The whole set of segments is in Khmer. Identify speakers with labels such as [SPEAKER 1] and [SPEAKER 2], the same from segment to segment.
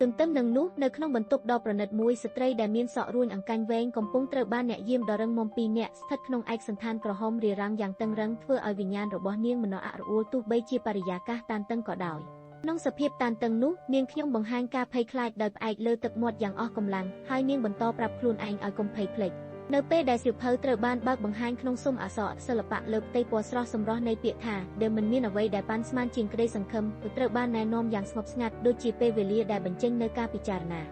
[SPEAKER 1] ទន្ទឹមនឹងនោះនៅក្នុងបន្ទប់ដ៏ប្រណិតមួយស្ត្រីដែលមានសក់រួញអង្កាញ់វែងកំពុងត្រូវបានអ្នកយាមដ៏រឹងមាំពីរនាក់ស្ថិតក្នុងឯកសណ្ឋានក្រហមរារាំងយ៉ាងតឹងរ៉ឹងធ្វើឲ្យវិញ្ញាណរបស់នាងមិនអរអួលទោះបីជាបរិយាកាសតានតឹងក៏ដោយក្នុងសភាពតានតឹងនោះនាងខ្ញុំបង្ហាញការភ័យខ្លាចដោយផ្អែកលើទឹកមាត់យ៉ាងអស់កម្លាំងហើយនាងបន្តប្រាប់ខ្លួនឯងឲ្យកុំភ័យភ្លេចនៅពេលដែលសៀវភៅត្រូវបានបើកបង្ហាញក្នុងស៊ុមអក្សរសិល្បៈលើផ្ទៃពណ៌ស្រស់សម្រស់នៃពាក្យថាដែលមិនមានអ្វីដែលប៉ាន់ស្មានជាងក្តីសង្ឃឹមគឺត្រូវបានណែនាំយ៉ាងស្ងប់ស្ងាត់ដូចជាពេលវេលាដែលបញ្ចេញនៅការពិចារណា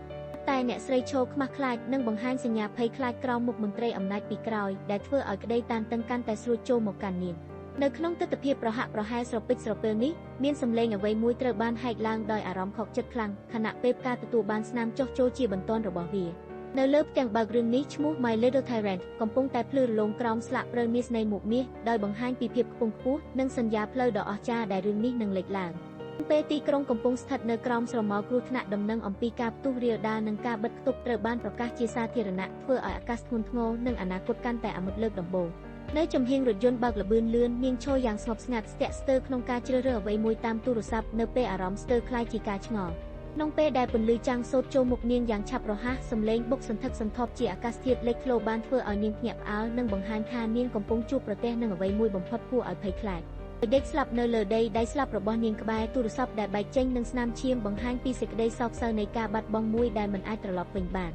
[SPEAKER 1] តែអ្នកស្រីឈរខ្មាស់ខ្លាចនិងបង្ហាញសញ្ញាភ័យខ្លាចក្រោមមុខមន្ត្រីអំណាចពីក្រោយដែលធ្វើឲ្យក្តីតានតឹងកាន់តែស្រួចចូលមកកាន់នាងនៅក្នុងទិដ្ឋភាពប្រហាក់ប្រហែលស្រពេចស្រពិលនេះមានសម្លេងអ្វីមួយត្រូវបានហែកឡើងដោយអារម្មណ៍ខកចិត្តខ្លាំងខណៈពេលផ្កាទទួលបានស្នាមចុះចូលជាបន្ទាន់របស់វានៅលើផ្ទាំងបើករឿងនេះឈ្មោះ My Little Tyrant កំពុងតែភ្លឺរលោងក្រោមស្លាកព្រើមាសនៃមុខមាសដោយបង្ហាញពីភាពខ្ពង់ខ្ពស់និងសញ្ញាផ្លូវដ៏អស្ចារ្យដែលរឿងនេះនឹងលេចឡើងពេលទីក្រុងកំពុងស្ថិតនៅក្រោមស្រមោលគ្រោះថ្នាក់ដំណឹងអំពីការផ្ទុះរាលដាលនិងការបិទគប់ត្រូវបានប្រកាសជាសាធារណៈធ្វើឲ្យអាកាសធ្ងន់ធ្ងរនិងអនាគតកាន់តែអាម៉ាត់លើកដំបូងនៅចំហៀងរថយន្តបើកល្បឿនលឿននាងឈរយ៉ាងស្ងប់ស្ងាត់ស្ទាក់ស្ទើរក្នុងការជ្រើសរើសអ្វីមួយតាមទូរស័ព្ទនៅពេលអារម្មណ៍ស្ទើរคล้ายជាការឆ្ងល់ក្នុងពេលដែលពន្លឺចាំងសូត្រចូលមុខនាងយ៉ាងឆាប់រហ័សសំឡេងបុកសន្ធឹកសន្ធាប់ជាអាកាសធាតុលេចធ្លោបានធ្វើឲ្យនាងភ្ញាក់ផ្អើលនិងបង្ហាញថានាងកំពុងជួបប្រទះនឹងអ្វីមួយបំផុតគួរឲ្យភ័យខ្លាចដេកស្លាប់នៅលើដីដៃស្លាប់របស់នាងក្បែរទូរស័ព្ទដែលបែកចេញនឹងស្នាមឈាមបង្ហាញពីសេចក្តីសោកសៅនៃការបាត់បង់មួយដែលមិនអាចត្រឡប់វិញបា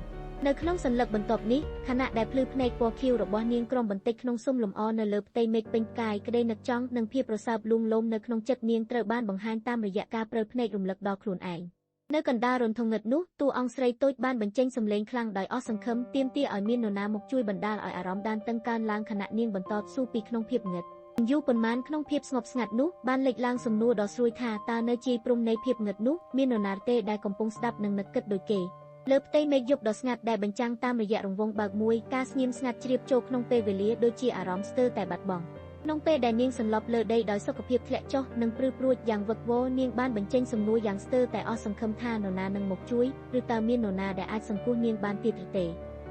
[SPEAKER 1] ននៅក្នុងសន្លឹកបន្ទាប់នេះខណៈដែលភ្លឺភ្នែកពណ៌ខៀវរបស់នាងក្រំបន្តិចក្នុងស៊ុមលំអនៅលើផ្ទៃមេឃពេញផ្កាយក្តីនឹកចង់និងភាពរសើបលួងលោមនៅក្នុងចិត្តនាងត្រូវបានបង្ហាញតាមរយៈការព្រើភ្នែករំលឹកដល់ខ្លួនឯងនៅកណ្ដាលរន្ធងឹតនោះតួអង្គស្រីតូចបានបញ្ចេញសំឡេងខ្លាំងដោយអស់សង្ឃឹមទាមទារឲ្យមាននរណាមកជួយបណ្ដាលឲ្យអារម្មណ៍តានតឹងកើនឡើងខណៈនាងបន្តស៊ូពីក្នុងភាពងឹតយូរប៉ុន្មានក្នុងភាពស្ងប់ស្ងាត់នោះបានលេចឡើងសំណួរដ៏ស្រួយថាតើនៅជាយព្រំនៃភាពងឹតនោះមាននរណាទេដែលកំពុងស្ដាប់និងនឹកគិតដូចគេលើផ្ទៃមេឃយប់ដ៏ស្ងាត់ដែលបញ្ចាំងតាមរយៈរង្វង់បើកមួយការស្ងៀមស្ងាត់ជ្រាបចូលក្នុងពេលវេលាដូចជាអារម្មណ៍ស្ទើរតែបាត់បង់ក្នុងពេលដែលនាងសន្លប់លើដីដោយសុខភាពធ្លាក់ចុះនិងព្រឺព្រួចយ៉ាងវឹកវរនាងបានបញ្ចេញសំណួរយ៉ាងស្ទើរតែអស់សង្ឃឹមថានរណានឹងមកជួយឬតើមាននរណាដែលអាចសង្គ្រោះនាងបានទៀតឬទេ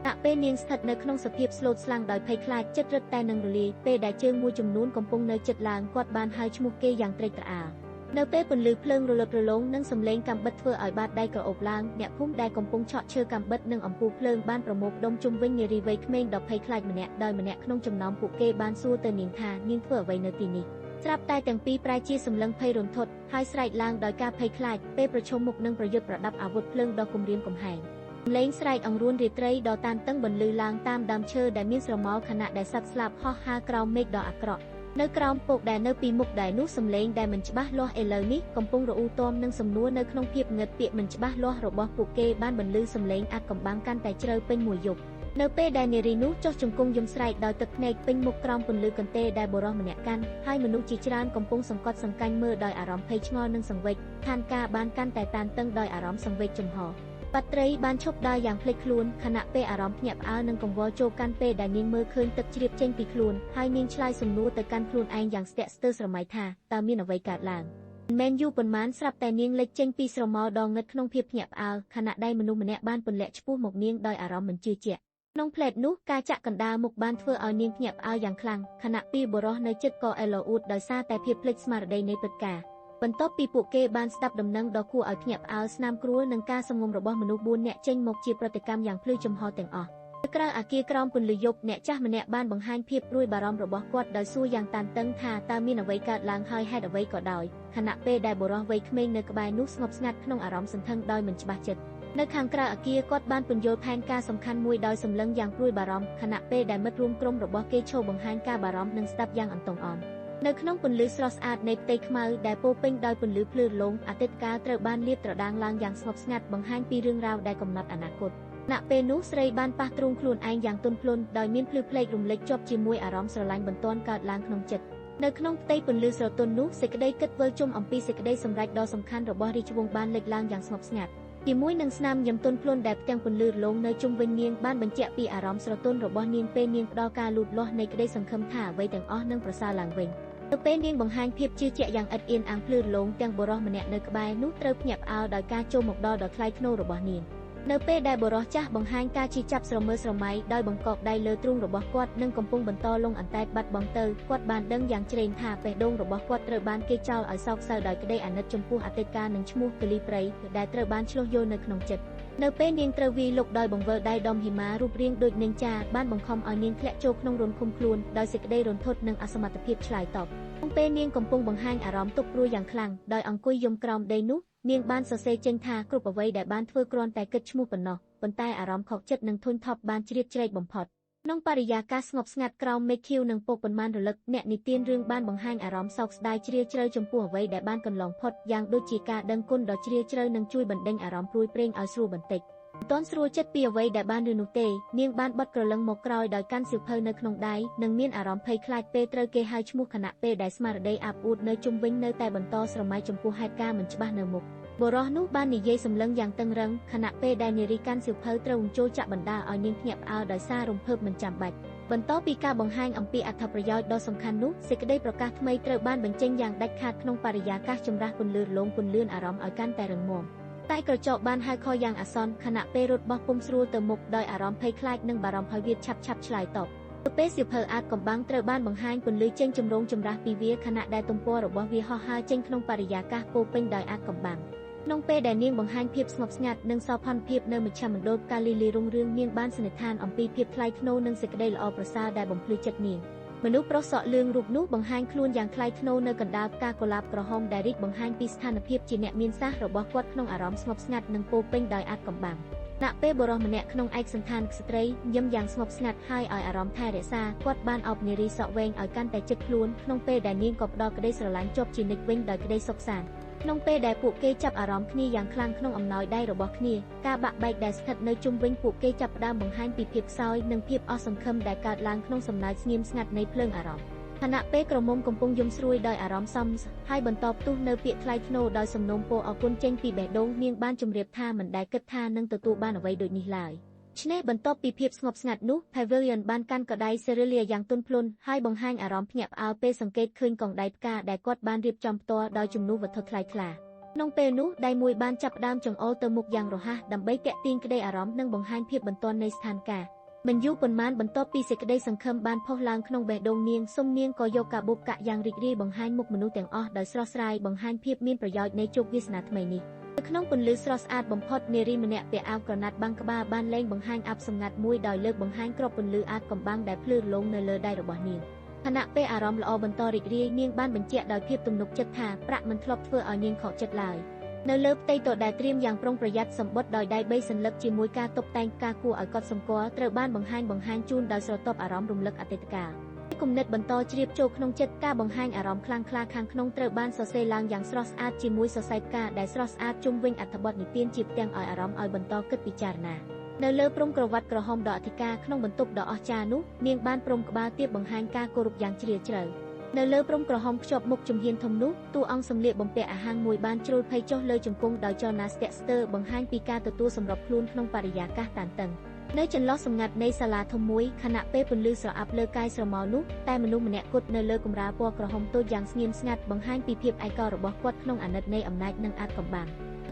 [SPEAKER 1] តែពេលនាងស្ថិតនៅក្នុងសភាពស្លូតស្លាំងដោយភ័យខ្លាចចិត្តរឹតតែនឹងរលាយពេលដែលជើងមួយចំនួនកំពុងនៅជិតឡើងគាត់បានហៅឈ្មោះគេយ៉ាងត្រេកត្រអាលនៅពេលពន្លឺភ្លើងរលត់រលោងនិងសំឡេងកាំបិតធ្វើឲ្យបាតដៃក្រអូបឡើងអ្នកភូមិដែលកំពុងឆក់ឈើកាំបិតនិងអំពូលភ្លើងបានប្រមូលផ្ដុំជុំវិញនារីវ័យក្មេងដ៏ភ័យខ្លាចម្នាក់ដោយម្នាក់ក្នុងចំណោមពួកគេបានសួរទៅនាងថានាងធ្វើអ្វីនៅទីនេះស្រាប់តែទាំងពីរប្រែជាសម្លឹងភ័យរន្ធត់ហើយស្រែកឡើងដោយការភ័យខ្លាចពេលប្រឈមមុខនឹងប្រយុទ្ធប្រដាប់អាវុធភ្លើងដ៏គំរាមកំហែងសំឡេងស្រែកអង្រួនរាត្រីដ៏តានតឹងបន្លឺឡើងតាមដើមឈើដែលមានស្រមោលខណៈដែលសត្វស្លាបហោះហើរក្រោមមេឃដ៏អាក្រក់នៅក្រោមពកដែលនៅពីមុខដែលនោះសំឡេងដែលមិនច្បាស់លាស់ឥឡូវនេះកំពុងរអ៊ូតមនឹងសំណួរនៅក្នុងភាពងឹតពាក្យមិនច្បាស់លាស់របស់ពួកគេបានបន្លឺសំឡេងអាត់កំបាំងកាន់តែជ្រៅពេញមួយយប់នៅពេលដែលនារីនោះចុះជង្គង់យំស្រែកដោយទឹកភ្នែកពេញមុខក្រោមពន្លឺកន្ទេលដែលបុរសម្នាក់កាន់ហើយមនុស្សជាច្រើនកំពុងសង្កត់សង្កាញ់មើលដោយអារម្មណ៍ភ័យឆ្ងល់និងសង្វេគឋានការបានកាន់តែតានតឹងដោយអារម្មណ៍សង្វេគចំហបាត្រីបានឈប់ដើរយ៉ាងភ្លេចខ្លួនខណៈពេលអារម្មណ៍ភ្ញាក់ផ្អើលនិងកង្វល់ចូលកាន់ពេលដែលនាងមើលឃើញទឹកជ្រាបចេញពីខ្លួនហើយនាងឆ្លើយសំណួរទៅកាន់ខ្លួនឯងយ៉ាងស្ទាក់ស្ទើរស្រមៃថាតើមានអ្វីកើតឡើងមិនមែនយូរប៉ុន្មានស្រាប់តែនាងលេចចេញពីស្រមោលដ៏ងឹតក្នុងភាពភ្ញាក់ផ្អើលខណៈដៃមនុស្សម្នាក់បានពន្លាក់ឆ្ពោះមកនាងដោយអារម្មណ៍មិនជឿជាក់ក្នុងផ្លែតនោះការចាក់កណ្ដាលមុខបានធ្វើឲ្យនាងភ្ញាក់ផ្អើលយ៉ាងខ្លាំងខណៈពីបុរសនៅជិតក៏អេឡូអ៊ូតដោយសារតែភាពភ្លេចស្មារតីនៃព្រឹត្តិការណ៍បន្ទាប់ពីពួកគេបានស្ដាប់ដំណឹងដ៏គួរឲ្យភ្ញាក់ផ្អើលស្នាមគ្រួលនិងការសម្ងំរបស់មនុស្ស4នាក់ចេញមកជាប្រតិកម្មយ៉ាងភ្លឺចំហទាំងអស់នៅក្រៅអគារក្រោមពន្លឺយប់អ្នកចាស់ម្នាក់បានបង្ហាញភាពព្រួយបារម្ភរបស់គាត់ដោយសួរយ៉ាងតានតឹងថាតើមានអ្វីកើតឡើងហើយហេតុអ្វីក៏ដោយខណៈពេលដែលបុរសវ័យក្មេងនៅក្បែរនោះស្ងប់ស្ងាត់ក្នុងអារម្មណ៍សន្ធឹងដោយមិនច្បាស់ចិត្តនៅខាងក្រៅអគារគាត់បានពន្យល់ផែនការសំខាន់មួយដោយសម្លឹងយ៉ាងព្រួយបារម្ភខណៈពេលដែលមិត្តរួមក្រុមរបស់គេឈរបង្ហាញការបារម្ភនិងស្ដាប់យ៉ាងអន្ទង់អន់នៅក្នុងពន្លឺស្រស់ស្អាតនៃផ្ទៃខ្មៅដែលពោពេញដោយពន្លឺភ្លឺរលោងអតីតកាលត្រូវបានលាតត្រដាងឡើងយ៉ាងស្ងប់ស្ងាត់បង្ហាញពីរឿងរ៉ាវដែលកំណត់អនាគតណពេលនោះស្រីបានប៉ះទ្រូងខ្លួនឯងយ៉ាងទន់ភ្លន់ដោយមានភ្លឺភ្លេករំលេចជាប់ជាមួយអារម្មណ៍ស្រឡាញ់បន្ទាន់កើតឡើងក្នុងចិត្តនៅក្នុងផ្ទៃពន្លឺស្រទន់នោះសេចក្តីគិតវិលជុំអំពីសេចក្តីសម្រេចដ៏សំខាន់របស់រាជវង្សបានលេចឡើងយ៉ាងស្ងប់ស្ងាត់ជាមួយនឹងស្នាមញញឹមទន់ភ្លន់ដែលផ្ទាំងពន្លឺរលោងនៅជុំវិញនាងបានបញ្ជាក់ពីអារម្មណ៍ស្រទន់របស់នាងពេលនាងផ្ដល់ការលូតលាស់នៃក្តីសង្ឃឹមថាអ្វីទាំងអស់នឹងប្រសើរឡើងវិញនៅពេលនាងបង្ហាញភាពជឿជាក់យ៉ាងឥតអៀនអាងភ្លឺរលោងទាំងបុរសម្នាក់នៅក្បែរនោះត្រូវភ្ញាក់ផ្អើលដោយការចូលមកដល់ដ៏ថ្លៃថ្នូររបស់នាង នៅពេលដែលបរិះចាស់បង្ហាញការជិះចាប់ស្រមើស្រមៃដោយបង្កប់ដៃលើទ្រូងរបស់គាត់និងកំពុងបន្តលងអន្តែតបាត់បង់ទៅគាត់បានដឹងយ៉ាងជ្រេងថាបេះដូងរបស់គាត់ត្រូវបានគេចោលឲ្យសោកសៅដោយក្តីអាណិតចំពោះអតីតកាលនិងឈ្មោះកលីព្រៃដែលត្រូវបានឆ្លុះយល់នៅក្នុងចិត្តនៅពេលនាងត្រូវវាយលុកដោយបង្វិលដៃដុំហិមារូបរាងដូចនិញ្ចាបានបង្ខំឲ្យនាងធ្លាក់ចូលក្នុងរន្ធឃុំខ្លួនដោយសេចក្តីរន្ធត់និងអសមត្ថភាពឆ្លើយតបក្នុងពេលនាងកំពុងបង្ហាញអារម្មណ៍ទុក្ខព្រួយយ៉ាងខ្លាំងដោយអង្គុយយំក្រោមដីនោះនាងបានសរសេរចេញថាគ្រប់អ្វីដែលបានធ្វើគ្រាន់តែគិតឈ្មោះប៉ុណ្ណោះប៉ុន្តែអារម្មណ៍ខកចិត្តនិងធុញថប់បានជ្រៀតជ្រែកបំផុតក្នុងបរិយាកាសស្ងប់ស្ងាត់ក្រោមមេឃខៀវនិងពកប៉ុន្មានរលឹកអ្នកនិទានរឿងបានបង្ហាញអារម្មណ៍សោកស្ដាយជ្រាលជ្រៅចំពោះអ្វីដែលបានកន្លងផុតយ៉ាងដូចជាការដឹងគុណដ៏ជ្រាលជ្រៅនិងជួយបណ្ដេញអារម្មណ៍ព្រួយព្រេងឲ្យស្រួលបន្តិចមិនទាន់ស្រួលចិត្តពីអ្វីដែលបានឮនោះទេនាងបានបត់ក្រឡឹងមកក្រោយដោយកាន់សៀវភៅនៅក្នុងដៃនិងមានអារម្មណ៍ភ័យខ្លាចពេលត្រូវគេហៅឈ្មោះខណៈពេលដែលស្មារតីអាប់អួតនៅជុំវិញនៅតែបន្តស្រមៃចំពោះហេតុការណ៍មិនច្បាស់នៅមុខបុរសនោះបាននិយាយសម្លឹងយ៉ាងតឹងរឹងខណៈពេលដែលនារីកាន់សៀវភៅត្រូវបញ្ចូលចាក់បណ្ដាលឲ្យនាងភ្ញាក់ផ្អើលដោយសាររំភើបមិនចាំបាច់បន្តពីការបង្ហាញអំពីអត្ថប្រយោជន៍ដ៏សំខាន់នោះសេចក្តីប្រកាសថ្មីត្រូវបានបញ្ចេញយ៉ាងដាច់ខាតក្នុងបរិយាកាសចម្រាស់ពន្លឺរលោងពន្លឿនអារម្មណ៍ឲ្យកាន់តែរឹងមាំតែក្រចកបានហៅខយ៉ាងអាសន្នខណៈពេលរត់បោះពុំស្រួលទៅមុខដោយអារម្មណ៍ភ័យខ្លាចនិងបារម្ភហើយវាឆាប់ឆ្លើយតបទៅពេលសៀវភៅអាតកំបាំងត្រូវបានបង្ហាញពន្លឺចេញចម្រូងចម្រាសពីវាខណៈដែលទំព័ររបស់វាហោះហើរចេញក្នុងបរិយាកាសពោពេញដោយអាតកំបាំងក្នុងពេលដែលនាងបង្ហាញភាពស្ងប់ស្ងាត់និងសោភ័ណភាពនៅមជ្ឈមណ្ឌលកាលីលីរុងរឿងនាងបានសន្និដ្ឋានអំពីភាពថ្លៃថ្នូរនិងសេចក្តីល្អប្រសើរដែលបំភ្លឺចិត្តនាងមនុស្សប្រុសសក់លឿងរូបនោះបង្ហាញខ្លួនយ៉ាងថ្លៃថ្នូរនៅកណ្ដាលផ្កាកុលាបក្រហមដែលរីកបង្ហាញពីស្ថានភាពជាអ្នកមានសាសរបស់គាត់ក្នុងអារម្មណ៍ស្ងប់ស្ងាត់និងពោពេញដោយអាតកំបាំងណពេលបុរសម្នាក់ក្នុងឯកសណ្ឋានស្ត្រីញឹមយ៉ាងស្ងប់ស្ងាត់ហើយឲ្យអារម្មណ៍ថែរក្សាគាត់បានអោបនារីសក់វែងឲ្យកាន់តែជិតខ្លួនក្នុងពេលដែលនាងក៏ផ្ដល់ក្តីស្រឡាញ់ជាប់ជានិច្ចវិញដោយក្តីសុខសាន្តក្នុងពេលដែលពួកគេចាប់អារម្មណ៍គ្នាយ៉ាងខ្លាំងក្នុងអំណោយដៃរបស់គ្នាការបាក់បែកដែលស្ថិតនៅជុំវិញពួកគេចាប់ផ្ដើមបង្ហាញពីភាពខ្សោយនិងភាពអស់សង្ឃឹមដែលកើតឡើងក្នុងសំណើចស្ងៀមស្ងាត់នៃភ្លើងអារម្មណ៍ខណៈពេលក្រមុំកំពុងយំស្រួយដោយអារម្មណ៍សមហើយបន្តផ្ទុះនៅពាក្យថ្លៃថ្នូរដោយសំណូមពរអរគុណចេញពីបេះដូងនាងបានជម្រាបថាមិនដែលគិតថានឹងទទួលបានអ្វីដូចនេះឡើយឆ្នេះបន្ទាប់ពីភាពស្ងប់ស្ងាត់នោះ Pavilion បានកាន់កដៃ Cerelia យ៉ាងទន់ភ្លន់ហើយបង្ហាញអារម្មណ៍ភ្ញាក់ផ្អើលពេលសង្កេតឃើញកងដៃផ្កាដែលគាត់បានរៀបចំផ្ទាល់ដោយជំនួសវត្ថុថ្លៃថ្លាក្នុងពេលនោះដៃមួយបានចាប់ផ្ដើមចង្អុលទៅមុខយ៉ាងរហ័សដើម្បីទាក់ទាញក្តីអារម្មណ៍និងបង្ហាញភាពបន្ទាន់នៃស្ថានភាពមិនយូរប៉ុន្មានបន្ទាប់ពីសេចក្តីសង្ឃឹមបានផុសឡើងក្នុងបេះដូងនាងសុំនាងក៏យកកាបូបកាក់យ៉ាងរីករាយបង្ហាញមុខមនុស្សទាំងអស់ដោយស្រស់ស្រាយបង្ហាញភាពមានប្រយោជន៍នៃជោគវាសនាថ្មីនេះនៅក្នុងពន្លឺស្រស់ស្អាតបំផុតនារីម្នាក់ពាក់អាវក្រណាត់បាំងក្បាលបានលែងបង្ហាញអបសម្ងាត់មួយដោយលើកបង្ហាញគ្រាប់ពន្លឺអាតកំបាំងដែលភ្លឺរលោងនៅលើដៃរបស់នាងខណៈពេលអារម្មណ៍ល្អបន្តរីករាយនាងបានបញ្ជាក់ដោយភាពទំនុកចិត្តថាប្រាក់មិនធ្លាប់ធ្វើឲ្យនាងខកចិត្តឡើយនៅលើផ្ទៃតុដែលត្រៀមយ៉ាងប្រុងប្រយ័ត្នសម្បត់ដោយដៃ3សន្លឹកជាមួយការតុបតែងផ្កាគួរឲ្យកត់សម្គាល់ត្រូវបានបង្ហាញជូនដោយស្រទាប់អារម្មណ៍រំលឹកអតីតកាលគំនិតបន្តជ្រាបចូលក្នុងចិត្តការបង្ហាញអារម្មណ៍ខ្លាំងក្លាខាងក្នុងត្រូវបានសរសេរឡើងយ៉ាងស្រស់ស្អាតជាមួយសរសៃផ្កាដែលស្រស់ស្អាតជុំវិញអត្ថបទនិទានជាផ្ទាំងឲ្យអារម្មណ៍ឲ្យបន្តគិតពិចារណានៅលើព្រំក្រវ៉ាត់ក្រហមដ៏អធិការក្នុងបន្ទប់ដ៏អស្ចារ្យនោះនាងបានព្រមក្បាលទៀបបង្ហាញការគោរពយ៉ាងជ្រាលជ្រៅនៅលើព្រំក្រហមភ្ជាប់មុខជំហានធំនោះតួអង្គសម្លៀកបំពាក់អាហារមួយបានជ្រុលភ័យចុះលើជង្គង់ដោយចលនាស្ទាក់ស្ទើរបង្ហាញពីការទទួលសម្របខ្លួនក្នុងបរិយាកាសតានតឹងនៅចន្លោះសម្ងាត់នៃសាលាធំមួយខណៈពេលពន្លឺស្រអាប់លើកាយស្រមោលនោះតែមនុស្សម្នាក់គត់នៅលើកម្រាលពណ៌ក្រហមតូចយ៉ាងស្ងៀមស្ងាត់បង្ហាញពីភាពឯកោរបស់គាត់ក្នុងអាណិតនៃអំណាចនិងអាថ៌កំបាំង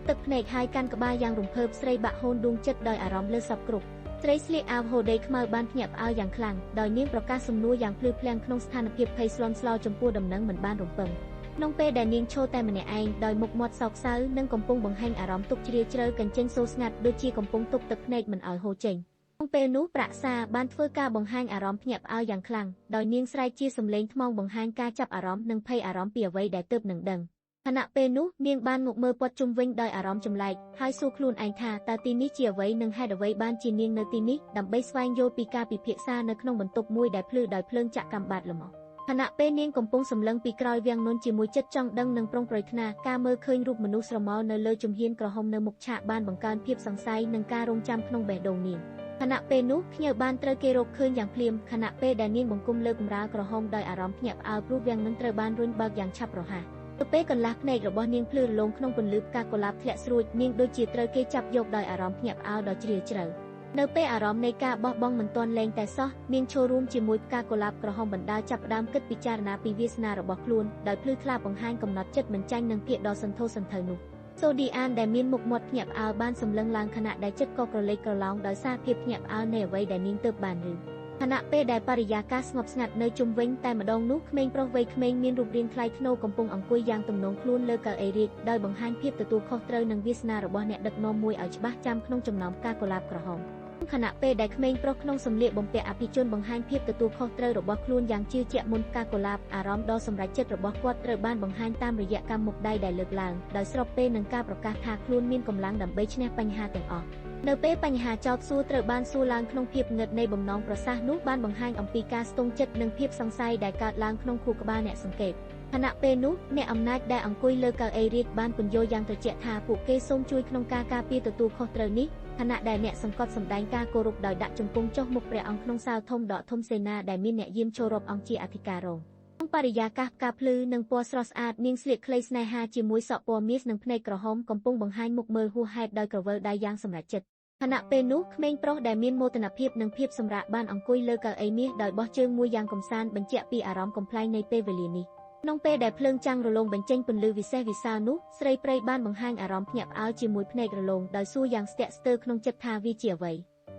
[SPEAKER 1] ទឹកភ្នែកហើយកាន់ក្បាលយ៉ាងរំភើបស្រីបាក់ហូនដួងចិត្តដោយអារម្មណ៍លើសពគ្រប់ស្រីស្លៀកអាវហូដេខ្មៅបានភ្ញាក់ផ្អើលយ៉ាងខ្លាំងដោយនាងប្រកាសសំណួរយ៉ាងភ្លឺភ្លាំងក្នុងស្ថានភាពភ័យស្លន់ស្លោចំពោះដំណឹងមិនបានរំពឹងក្នុងពេលដែលនាងឈរតែម្នាក់ឯងដោយមុខមាត់សោកសៅនិងកំពុងបង្ហាញអារម្មណ៍ទុក្ខជ្រាលជ្រៅកញ្ចេញសូរស្ងាត់ដូចជាកំពុងទប់ទឹកភ្នែកមិនឲ្យហូរចេញក្នុងពេលនោះប្រាក់សាបានធ្វើការបង្ហាញអារម្មណ៍ភ្ញាក់ផ្អើលយ៉ាងខ្លាំងដោយនាងស្រែកជាសំឡេងថ្មងបង្ហាញការចាប់អារម្មណ៍និងភ័យអារម្មណ៍ពីអ្វីដែលទើបនឹងដឹងខណៈពេលនោះនាងបានងក់មើលព័ទ្ធជុំវិញដោយអារម្មណ៍ចម្លែកហើយសួរខ្លួនឯងថាតើទីនេះជាអ្វីនិងហេតុអ្វីបានជានាងនៅទីនេះដើម្បីស្វែងយល់ពីការពិភាក្សានៅក្នុងបន្ទប់មួយដែលភ្លឺដោយភ្លើងចាក់កាំបាតល្មមខណៈពេលនាងកំពុងសម្លឹងពីក្រោយវាំងននជាមួយចិត្តចង់ដឹងនិងប្រុងប្រយ័ត្នការមើលឃើញរូបមនុស្សស្រមោលនៅលើជំហានក្រហមនៅមុខឆាកបានបង្កើនភាពសង្ស័យនិងការរង់ចាំក្នុងបេះដូងនាងខណៈពេលនោះខ្ញើបានត្រូវគេរកឃើញយ៉ាងភ្លាមខណៈពេលដែលនាងបង្គំលើកម្រាលក្រហមដោយអារម្មណ៍ភ្ញាក់ផ្អើលព្រោះវាំងននត្រូវបានរុញបើកយ៉ាងឆាប់រហ័សទៅពេលកន្លះភ្នែករបស់នាងភ្លឺរលោងក្នុងពន្លឺផ្កាកុលាបធ្លាក់ស្រួចនាងដូចជាត្រូវគេចាប់យកដោយអារម្មណ៍ភ្ញាក់ផ្អើលដ៏ជ្រាលជ្រៅនៅពេលអារម្មណ៍នៃការបោះបង់មិនទាន់លែងតែសោះនាងចូលរួមជាមួយផ្កាកុលាបក្រហមបណ្ដាចាប់ផ្ដើមគិតពិចារណាពីវាសនារបស់ខ្លួនដោយភ្លឺថ្លាបង្ហាញកំណត់ចិត្តមិនចាញ់នឹងពាក្យដ៏សន្ធោសន្ធៅនោះខ សូឌីអានដែលមានមុខមាត់ភ្ញាក់ផ្អើលបានសម្លឹងឡើងខណៈដែលចិត្តក៏ក្រឡេកក្រឡោងដោយសារភាពភ្ញាក់ផ្អើលនៃអ្វីដែលនាងទើបបានឮខណៈពេលដែលបរិយាកាសស្ងប់ស្ងាត់នៅជុំវិញតែម្ដងនោះក្មេងប្រុសវ័យក្មេងមានរូបរាងថ្លៃថ្នូរកំពុងអង្គុយយ៉ាងទំនងខ្លួនលើកៅអីរាជដោយបង្ហាញភាពទទួលខុសត្រូវនិងវាសនារបស់អ្នកដឹកនាំមួយឲ្យច្បាស់ចាំក្នុងចំណោមផ្កាកុលាបក្រហមខណៈពេលដែលក្មេងប្រុសក្នុងសម្លៀកបំពាក់អភិជនបង្ហាញភាពទទួលខុសត្រូវរបស់ខ្លួនយ៉ាងជឿជាក់មុនផ្កាកុលាបអារម្មណ៍ដ៏សម្រេចចិត្តរបស់គាត់ត្រូវបានបង្ហាញតាមរយៈកម្មមុខដៃដែលលើកឡើងដោយស្របពេលនឹងការប្រកាសថាខ្លួនមានកម្លាំងដើម្បីឈ្នះបញ្ហាទាំងអស់នៅពេលបញ្ហាចោទសួរត្រូវបានសួរឡើងក្នុងភាពងឹតនៃបំណងប្រសាសន៍នោះបានបង្ហាញអំពីការស្ទង់ចិត្តនិងភាពសង្ស័យដែលកើតឡើងក្នុងខួរក្បាលអ្នកសង្កេតខណៈពេលនោះអ្នកអំណាចដែលអង្គុយលើកៅអីរាជបានពន្យល់យ៉ាងត្រជាក់ថាពួកគេសូមជួយក្នុងការការពារទទួលខុសត្រូវនេះខណៈដែលអ្នកសង្កត់សម្ដែងការគោរពដោយដាក់ជង្គង់ចុះមុខព្រះអង្គក្នុងសាលធំដ៏ធំសេនាដែលមានអ្នកយាមចូលរាប់អង្គជាអធិការរងក្នុងបរិយាកាសផ្កាភ្លឺនិងពណ៌ស្រស់ស្អាតនាងស្លៀកខ្លីស្នេហាជាមួយសក់ពណ៌មាសនិងភ្នែកក្រហមកំពុងបង្ហាញមុខមើលហួសហេតុដោយក្រវិលដៃយ៉ាងសម្រេចចិត្តខណៈពេលនោះក្មេងប្រុសដែលមានមោទនភាពនិងភាពសម្រាកបានអង្គុយលើកៅអីមាសដោយបោះជើងមួយយ៉ាងកំសាន្តបញ្ជាក់ពីអារម្មណ៍កំប្លែងនៃពេលវេលានេះក្នុងពេលដែលភ្លើងចាំងរលោងបញ្ចេញពន្លឺវិសេសវិសាលនោះស្រីព្រៃបានបង្ហាញអារម្មណ៍ភ្ញាក់ផ្អើលជាមួយភ្នែករលោងដោយសួរយ៉ាងស្ទាក់ស្ទើរក្នុងចិត្តថាវាជាអ្វ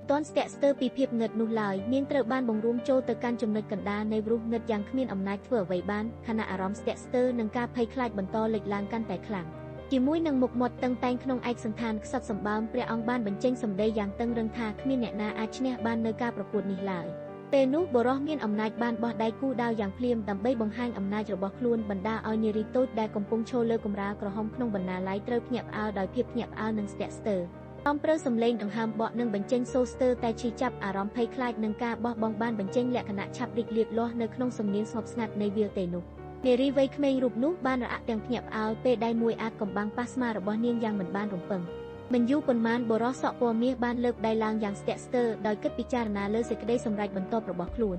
[SPEAKER 1] ីទាន់ស្ទាក់ស្ទើរពីភាពងឹតនោះឡើយនាងត្រូវបានបង្រួមចូលទៅកាន់ចំណុចកណ្ដាលនៃព្រោះងឹតយ៉ាងគ្មានអំណាចធ្វើអ្វីបានខណៈអារម្មណ៍ស្ទាក់ស្ទើរនិងការភ័យខ្លាចបន្តលេចឡើងកាន់តែខ្លាំងជាមួយនឹងមុខមាត់តឹងតែងក្នុងឯកសណ្ឋានខ្សត់សម្បើមព្រះអង្គបានបញ្ចេញសម្ដីយ៉ាងតឹងរឹងថាគ្មានអ្នកណាអាចឈ្នះបាននៅការប្រកួតនេះឡើយពេលនោះបុរសមានអំណាចបានបោះដៃគូដាវយ៉ាងភ្លាមដើម្បីបង្ហាញអំណាចរបស់ខ្លួនបណ្ដាឲ្យនារីតូចដែលកំពុងឈរលើកម្រាលក្រហមក្នុងបណ្ណាល័យត្រូវភ្ញាក់ផ្អើលដោយភាពភ្ញាក់ផ្អើលនិងស្ទាក់ស្ទើរអំព្រើសំឡេងដង្ហើមបក់និងបញ្ចេញសូរស្ទើរតែឈឺចាប់អារម្មណ៍ភ័យខ្លាចនឹងការបោះបង់បានបញ្ចេញលក្ខណៈឆាប់រីកលៀតលាស់នៅក្នុងសំនៀងស្ងប់ស្ងាត់នៃវាលទេនោះនារីវ័យក្មេងរូបនោះបានរអាក់ទាំងភ្ញាក់ផ្អើលពេលដៃមួយអាចកំបាំងប៉ាស្មារបស់នាងយ៉ាងមិនបានរំពឹងមិនយូរប៉ុន្មានបុរសសក់ពណ៌មាសបានលើកដៃឡើងយ៉ាងស្ទាក់ស្ទើរដោយគិតពិចារណាលើសេចក្តីសម្រេចបន្ទាប់របស់ខ្លួន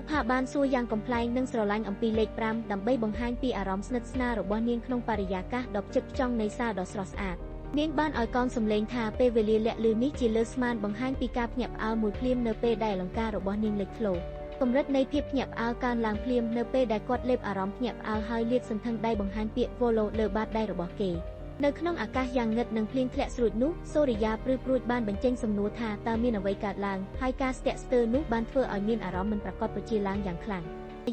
[SPEAKER 1] ផាបានសួរយ៉ាងកំប្លែងនិងស្រឡាញ់អំពីលេខ5ដើម្បីបង្ហាញពីអារម្មណ៍ស្និទ្ធស្នាលរបស់នាងក្នុងបរិយាកាសដ៏ផ្ចិតផ្ចង់នៃសាលដ៏ស្រស់ស្អាតនាងបានឲ្យកូនសម្លេងថាពេលវេលាលាក់លឺនេះជាលើស្មានបង្ហាញពីការភ្ញាក់ផ្អើលមួយភ្លាមនៅពេលដែលអលង្ការរបស់នាងលេចធ្លោកម្រិតនៃភាពភ្ញាក់ផ្អើលកើនឡើងភ្លាមនៅពេលដែលគាត់លេបអារម្មណ៍ភ្ញាក់ផ្អើលហើយលាតសន្ធឹងដៃបង្ហាញពាក្យ Volo លើបាតដៃរបស់គេនៅក្នុងអាកាសយ៉ាងងឹតនិងភ្លៀងធ្លាក់ស្រួចនោះសូរិយាព្រឺព្រួចបានបញ្ចេញសំណួរថាតើមានអ្វីកើតឡើងហើយការស្ទាក់ស្ទើរនោះបានធ្វើឲ្យមានអារម្មណ៍មិនប្រាកដប្រជាឡើងយ៉ាងខ្លាំង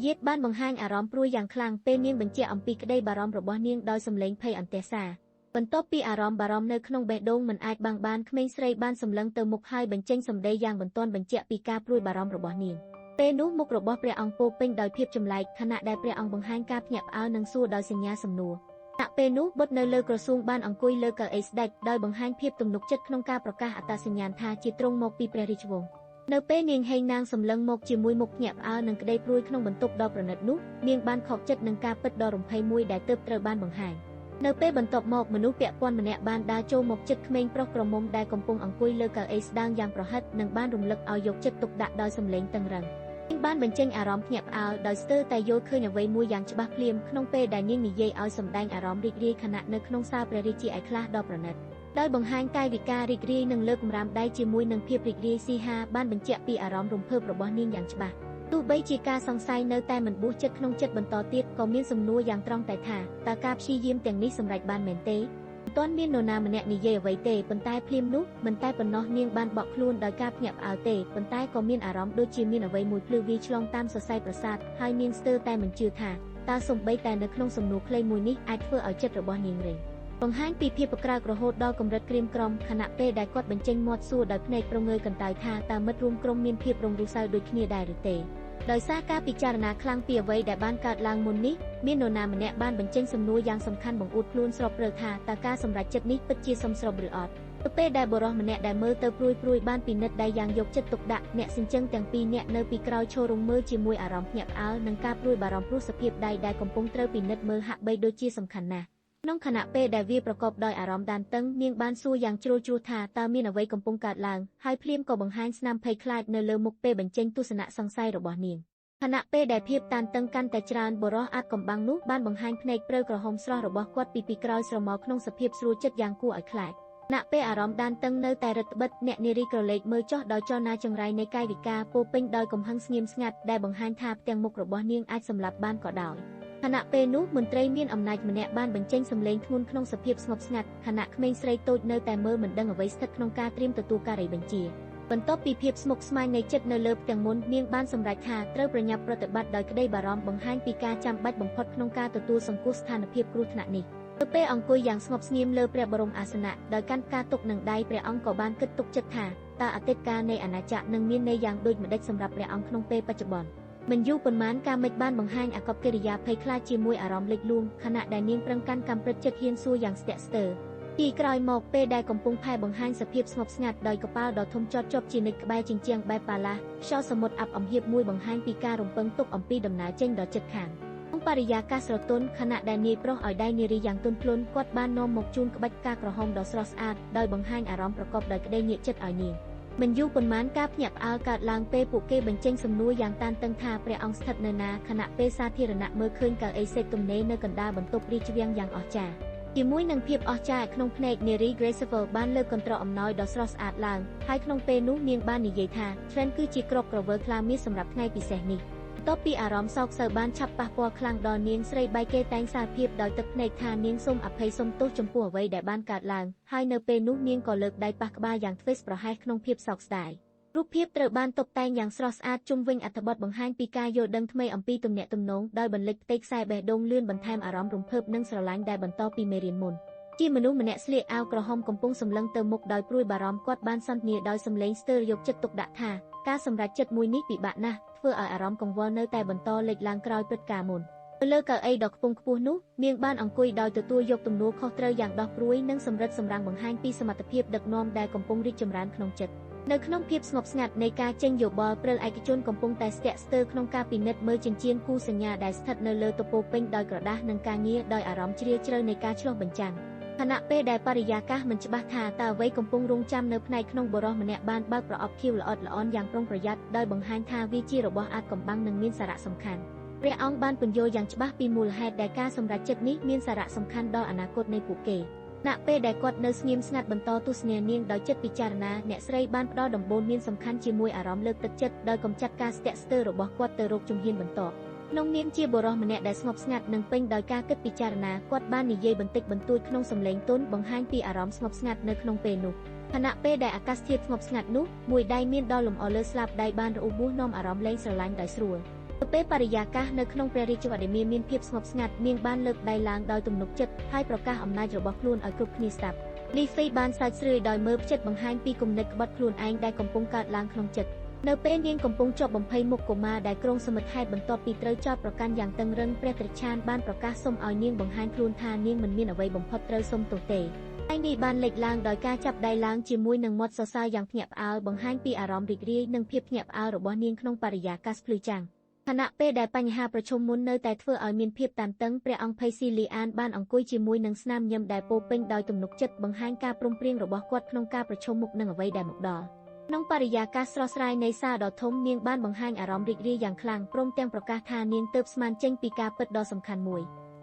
[SPEAKER 1] យាទបានបង្ហាញអារម្មណ៍ព្រួយយ៉ាងខ្លាំងពេលនាងបញ្ជាក់អំពីក្តីបារម្ភរបស់នាងដោយសំឡេងភ័យអន្ទះសារបន្ទាប់ពីអារម្មណ៍បារម្ភនៅក្នុងបេះដូងមិនអាចបាំងបានក្មេងស្រីបានសម្លឹងទៅមុខហើយបញ្ចេញសម្ដីយ៉ាងបន្ទាន់បញ្ជាក់ពីការព្រួយបារម្ភរបស់នាងពេលនោះមុខរបស់ព្រះអង្គពោពេញដោយភាពចម្លែកខណៈដែលព្រះអង្គបង្ហាញការភ្ញាក់ផ្អើលនិងសួរដោយសញ្ញាសំណួរតែពេលនោះបុត្រនៅលើក្រសួងបានអង្គុយលើកៅអីស្ដេចដោយបង្ហាញភាពទំនុកចិត្តក្នុងការប្រកាសអត្តសញ្ញាណថាជាទ្រង់មកពីព្រះរាជវង្សនៅពេលនាងហេងនាងសម្លឹងមកជាមួយមុខភ្ញាក់ផ្អើលនិងក្តីព្រួយក្នុងបន្ទប់ដ៏ប្រណិតនោះនាងបានខកចិត្តនឹងការពិតដ៏រំភើយមួយដែលទើបត្រូវបានបង្ហាញនៅពេលបន្ទាប់មកមនុស្សពាក់ព័ន្ធម្នាក់បានដើរចូលមកជិតក្មេងប្រុសក្រមុំដែលកំពុងអង្គុយលើកៅអីស្ដាងយ៉ាងប្រហិតនិងបានរំលឹកឲ្យយកចិត្តទុកដាក់ដោយសំឡេងតឹងរ៉ឹងនាងបានបញ្ចេញអារម្មណ៍ភ្ញាក់ផ្អើលដោយស្ទើរតែយល់ឃើញអ្វីមួយយ៉ាងច្បាស់ភ្លាមក្នុងពេលដែលនាងនិយាយឲ្យសម្ដែងអារម្មណ៍រីករាយខណៈនៅក្នុងសាលព្រះរាជាឯខ្លះដ៏ប្រណិតដោយបង្ហាញកាយវិការរីករាយនិងលើកកម្រាមដៃជាមួយនឹងភាពរីករាយស៊ីហាបានបញ្ជាក់ពីអារម្មណ៍រំភើបរបស់នាងយ៉ាងច្បាស់ទោះបីជាការសង្ស័យនៅតែមិនបួសចិត្តក្នុងចិត្តបន្តទៀតក៏មានសំណួរយ៉ាងត្រង់តែថាតើការព្យាយាមទាំងនេះសម្រេចបានមែនទេមិនទាន់មាននរណាម្នាក់និយាយអ្វីទេប៉ុន្តែភ្លាមនោះមិនតែប៉ុណ្ណោះនាងបានបក់ខ្លួនដោយការភ្ញាក់ផ្អើលទេប៉ុន្តែក៏មានអារម្មណ៍ដូចជាមានអ្វីមួយភ្លឺវាឆ្លងតាមសរសៃប្រសាទហើយនាងស្ទើរតែមិនជឿថាតើសូម្បីតែនៅក្នុងសំណួរខ្លីមួយនេះអាចធ្វើឲ្យចិត្តរបស់នាងរេងបង្ហាញពីភាពប្រក្រើករហូតដល់កម្រិតក្រៀមក្រំខណៈពេលដែលគាត់បញ្ចេញមាត់សួរដោយភ្នែកប្រងើយកន្តើយថាតើមិត្តរួមក្រុមមានភាពរងរូសៅដូចគ្នាដែរឬទេដោយសារការពិចារណាខ្លាំងពីអ្វីដែលបានកើតឡើងមុននេះមាននរណាម្នាក់បានបញ្ចេញសំណួរយ៉ាងសំខាន់បង្អួតខ្លួនស្របព្រឹកថាតើការសម្រេចចិត្តនេះពិតជាសមស្របឬអត់ទៅពេលដែលបុរសម្នាក់ដែលមើលទៅព្រួយបានពិនិត្យដៃយ៉ាងយកចិត្តទុកដាក់អ្នកសិញ្ចឹងទាំងពីរនាក់នៅពីក្រោយឈររងមើលជាមួយអារម្មណ៍ភ្ញាក់ផ្អើលនិងការព្រួយបារម្ភព្រោះសភាពដៃដែលកំពុងត្រូវពិនិត្យមើលហាក់បីដូចជាសំខាន់ណាស់ក្នុងខណៈពេលដែលវាប្រកបដោយអារម្មណ៍តានតឹងនាងបានសួរយ៉ាងជ្រុលជ្រោះថាតើមានអ្វីកំពុងកើតឡើងហើយភ្លាមក៏បង្ហាញស្នាមភ័យខ្លាចនៅលើមុខពេលបញ្ចេញទស្សនៈសង្ស័យរបស់នាងខណៈពេលដែលភាពតានតឹងកាន់តែច្រើនបុរសអាចកំបាំងនោះបានបង្ហាញភ្នែកព្រៅក្រហមស្រស់របស់គាត់ពីក្រោយស្រមោលក្នុងសភាពស្រួលចិត្តយ៉ាងគួរឲ្យខ្លាចខណៈពេលអារម្មណ៍តានតឹងនៅតែរឹតបន្តឹងអ្នកនារីក្រឡេកមើលចុះដោយចលនាចង្រៃនៃកាយវិការពោពេញដោយកំហឹងស្ងៀមស្ងាត់ដែលបង្ហាញថាផ្ទាំងមុខរបស់នាងអាចសម្លាប់បានក៏ដោយ ខណៈពេលនោះមន្ត្រីមានអំណាចម្នាក់បានបញ្ចេញសម្លេងធ្ងន់ក្នុងសភាពស្ងប់ស្ងាត់ខណៈក្មេងស្រីតូចនៅតែមើលមិនដឹងអ្វីស្ថិតក្នុងការត្រៀមទទួលការីបញ្ជាបន្ទាប់ពីភាពស្មុគស្មាញនៃចិត្តនៅលើផ្ទាំងមុននាងបានសម្រេចថាត្រូវប្រញាប់ប្រតិបត្តិដោយក្តីបារម្ភបង្ហាញពីការចាំបាច់បំផុតក្នុងការទទួលសង្គ្រោះស្ថានភាពគ្រោះថ្នាក់នេះទៅពេលអង្គុយយ៉ាងស្ងប់ស្ងៀមលើព្រះបរមអាសនៈដោយកាន់ផ្កាទុកនឹងដៃព្រះអង្គក៏បានគិតទុកចិត្តថាតើអតីតកាលនៃអាណាចក្រនឹងមានន័យយ៉ាងដូចម្តេចសម្រាប់ព្រះអង្គក្នុងពេលបច្ចុប្បន្នមិនយូរប៉ុន្មានការមិនបានបង្ហាញអាកប្បកិរិយាភ័យខ្លាចជាមួយអារម្មណ៍លិចលួងខណៈដែលនាងប្រឹងកាន់កំព្រឹត្តចិត្តហ៊ានសួរយ៉ាងស្ទាក់ស្ទើរពីក្រោយមកពេលដែលកំពុងផែបង្ហាញសភាពស្ងប់ស្ងាត់ដោយកប៉ាល់ដ៏ធំជាប់ជាប់ជានិច្ចក្បែរជញ្ជាំងបែបប៉ាឡាសខ្យល់សមុទ្រអាប់អំហៀបមួយបង្ហាញពីការរំពឹងទុកអំពីដំណើរចេញដ៏ជិតខាងក្នុងបរិយាកាសស្រទន់ខណៈដែលនាយប្រុសឲ្យដៃនារីយ៉ាងទន់ភ្លន់គាត់បាននាំមកជូនក្បាច់ផ្កាក្រហមដ៏ស្រស់ស្អាតដោយបង្ហាញអារម្មណ៍ប្រកបដោយក្តីងាកចិត្តឲ្យនាងមិនយូរប៉ុន្មានការភ្ញាក់ផ្អើលកើតឡើងពេលពួកគេបញ្ចេញសំណួរយ៉ាងតានតឹងថាព្រះអង្គស្ថិតនៅណាខណៈពេលសាធារណៈមើលឃើញកៅអីសេកទំនេរនៅកណ្ដាលបន្ទប់រាជវាំងយ៉ាងអស្ចារ្យជាមួយនឹងភាពអស្ចារ្យក្នុងភ្នែកនារី Graceful បានលើកកន្ត្រកអំណោយដ៏ស្រស់ស្អាតឡើងហើយក្នុងពេលនោះនាងបាននិយាយថា Trent គឺជាគ្រាប់ក្រវើខ្លាមាសសម្រាប់ថ្ងៃពិសេសនេះបន្ទាប់ពីអារម្មណ៍សោកសៅបានឆាប់ប៉ះពាល់ខ្លាំងដល់នាងស្រីបែកគេតែងសារភាពដោយទឹកភ្នែកថានាងសូមអភ័យសុំទោសចំពោះអ្វីដែលបានកើតឡើងហើយនៅពេលនោះនាងក៏លើកដៃប៉ះក្បាលយ៉ាងធ្វេសប្រហែសក្នុងភាពសោកស្ដាយរូបភាពត្រូវបានតុបតែងយ៉ាងស្រស់ស្អាតជុំវិញអត្ថបទបង្ហាញពីការយល់ដឹងថ្មីអំពីទំនាក់ទំនងដោយបន្លិចផ្ទៃខ្សែបេះដូងលឿនបន្ថែមអារម្មណ៍រំភើបនិងស្រឡាញ់ដែលបន្តពីមេរៀនមុនជាមនុស្សម្នាក់ស្លៀកអាវក្រហមកំពុងសម្លឹងទៅមុខដោយព្រួយបារម្ភគាត់បានសន្ទនាដោយសម្លេងស្ទើរយកចិត្តទុកដាក់ថាការសម្រេចចិត្តមួយនេះពិបាកណាស់ធ្វើឲ្យអារម្មណ៍កង្វល់នៅតែបន្តលេចឡើងក្រោយព្រឹត្តិការណ៍មុននៅលើកៅអីដ៏ខ្ពង់ខ្ពស់នោះនាងបានអង្គុយដោយទទួលយកទំនួលខុសត្រូវយ៉ាងដោះព្រួយនិងសម្រិតសម្រាំងបង្ហាញពីសមត្ថភាពដឹកនាំដែលកំពុងរីកចម្រើនក្នុងចិត្តនៅក្នុងភាពស្ងប់ស្ងាត់នៃការចេញយោបល់ព្រិលឯកជនកំពុងតែស្ទាក់ស្ទើរក្នុងការពិនិត្យមើលចិញ្ចៀនគូសញ្ញាដែលស្ថិតនៅលើតុពោពេញដោយក្រដាសនិងការងារដោយអារម្មណ៍ជ្រាលជ្រៅនៃការឆ្លុះបញ្ចាំងខណៈពេលដែលបរិយាកាសមិនច្បាស់ថាតើអ្វីកំពុងរងចាំនៅផ្នែកក្នុងបុរសម្នាក់បានបើកប្រអប់ខៀវល្អិតល្អន់យ៉ាងប្រុងប្រយ័ត្នដោយបង្ហាញថាវាជារបស់អាថ៌កំបាំងនិងមានសារៈសំខាន់ព្រះអង្គបានពន្យល់យ៉ាងច្បាស់ពីមូលហេតុដែលការសម្រេចចិត្តនេះមានសារៈសំខាន់ដល់អនាគតនៃពួកគេណពេលដែលគាត់នៅស្ងៀមស្ងាត់បន្តទស្សនានាងដោយចិត្តពិចារណាអ្នកស្រីបានផ្ដល់ដំបូន្មានសំខាន់ជាមួយអារម្មណ៍លើកទឹកចិត្តដោយកំចាត់ការស្ទាក់ស្ទើររបស់គាត់ទៅរកជំហានបន្តក្នុងនាមជាបុរសម្នាក់ដែលស្ងប់ស្ងាត់និងពេញដោយការគិតពិចារណាគាត់បាននិយាយបន្តិចបន្តួចក្នុងសំឡេងទន់បង្ហាញពីអារម្មណ៍ស្ងប់ស្ងាត់នៅក្នុងពេលនោះខណៈពេលដែលអាកាសធាតុស្ងប់ស្ងាត់នោះមួយដៃមានដល់លំអលើស្លាបដៃបានរអ៊ូបួសនាំអារម្មណ៍លែងស្រឡាញ់ដោយស្រួលទៅពេលបរិយាកាសនៅក្នុងព្រះរាជវាំងមានភាពស្ងប់ស្ងាត់នាងបានលើកដៃឡើងដោយទំនុកចិត្តហើយប្រកាសអំណាចរបស់ខ្លួនឲ្យគ្រប់គ្នាស្ដាប់លីហ្វេបានសើចស្រឿយដោយមើលផ្ចិតបង្ហាញពីគំនិតក្បត់ខ្លួនឯងដែលកំពុងកើតឡើងក្នុងចិត្តនៅពេលនាងកំពុងជាប់បំភ័យមុខកុមារដែលគ្រោងសមិទ្ធហេតុបន្ទាប់ពីត្រូវចោទប្រកាន់យ៉ាងតឹងរឹងព្រះទ្រច្ឆានបានប្រកាសសុំឲ្យនាងបង្ហាញខ្លួនថានាងមិនមានអ្វីបំផុតត្រូវសុំទោសទេហើយនេះបានលេចឡើងដោយការចាប់ដៃឡើងជាមួយនឹងមាត់សរសើរយ៉ាងភ្ញាក់ផ្អើលបង្ហាញពីអារម្មណ៍រីករាយនិងភាពភ្ញាក់ផ្អើលរបស់នាងក្នុងបរិយាកាសភ្លឺចាំងខណៈពេលដែលបញ្ហាប្រឈមមុននៅតែធ្វើឲ្យមានភាពតានតឹងព្រះអង្គភ័យស៊ីលីអានបានអង្គុយជាមួយនឹងស្នាមញញឹមដែលពោពេញដោយទំនុកចិត្តបង្ហាញការព្រមព្រៀងរបស់គាត់ក្នុងការប្រឈមមុខនឹងអ្វីដែលមកដល់ក្នុងបរិយាកាសស្រស់ស្រាយនៃសាលដ៏ធំនាងបានបង្ហាញអារម្មណ៍រីករាយយ៉ាងខ្លាំងព្រមទាំងប្រកាសថានាងទើបស្មានចេញពីការពិតដ៏សំខាន់មួយ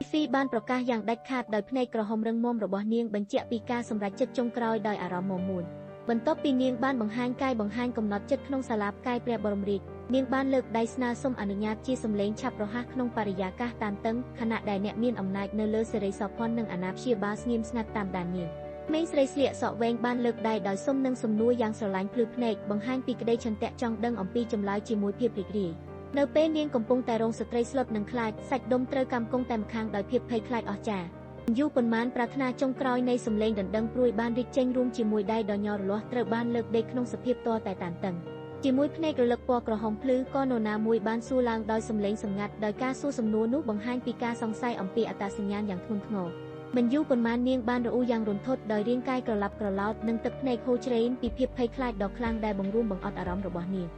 [SPEAKER 1] ហ្វីបានប្រកាសយ៉ាងដាច់ខាតដោយភ្នែកក្រហមរឹងមាំរបស់នាងបញ្ជាក់ពីការសម្រេចចិត្តចុងក្រោយដោយអារម្មណ៍មាំមួនបន្ទាប់ពីនាងបានបង្ហាញកាយបង្ហាញកំណត់ចិត្តក្នុងសាលាផ្កាយព្រះបរមរាជនាងបានលើកដៃស្នើសុំអនុញ្ញាតជាសម្លេងឆាប់រហ័សក្នុងបរិយាកាសតានតឹងខណៈដែលអ្នកមានអំណាចនៅលើសេរីសោភ័ណ្ឌនិងអាណាព្យាបាលស្ងៀមស្ងាត់តាមដាននាងក្មេងស្រីស្លៀកសក់វែងបានលើកដៃដោយសុំនឹងសំណួរយ៉ាងស្រឡាញ់ភ្លឺភ្នែកបង្ហាញពីក្តីឆន្ទៈចង់ដឹងអំពីចម្លើយជាមួយភាពរីករាយនៅពេលនាងកំពុងតែរងស្ត្រីស្លុតនិងខ្លាចសាច់ដុំត្រូវកំពុងតែម្ខាងដោយភាពភ័យខ្លាចអស្ចារ្យយូរប៉ុន្មានប្រាថ្នាចុងក្រោយនៃសម្លេងដណ្ដឹងព្រួយបានរីកចេញរួមជាមួយដៃដ៏ញ័ររលាស់ត្រូវបានលើកដេកក្នុងសភាពទាល់តែតានតឹងជាមួយភ្នែករលឹកពណ៌ក្រហមភ្លឺក៏នរណាមួយបានសួរឡើងដោយសម្លេងសម្ងាត់ដោយការសួរសំណួរនោះបង្ហាញពីការសង្ស័យអំពីអត្តសញ្ញាណយ៉ាងធ្ងន់ធ្ងរមិនយូរប៉ុន្មាននាងបានរអ៊ូយ៉ាងរន្ធត់ដោយរាងកាយក្រឡាប់ក្រឡោតនិងទឹកភ្នែកហូរច្រេនពីភាពភ័យខ្លាចដ៏ខ្លាំងដែលបង្រួមបង្អត់អារម្មណ៍របស់នាង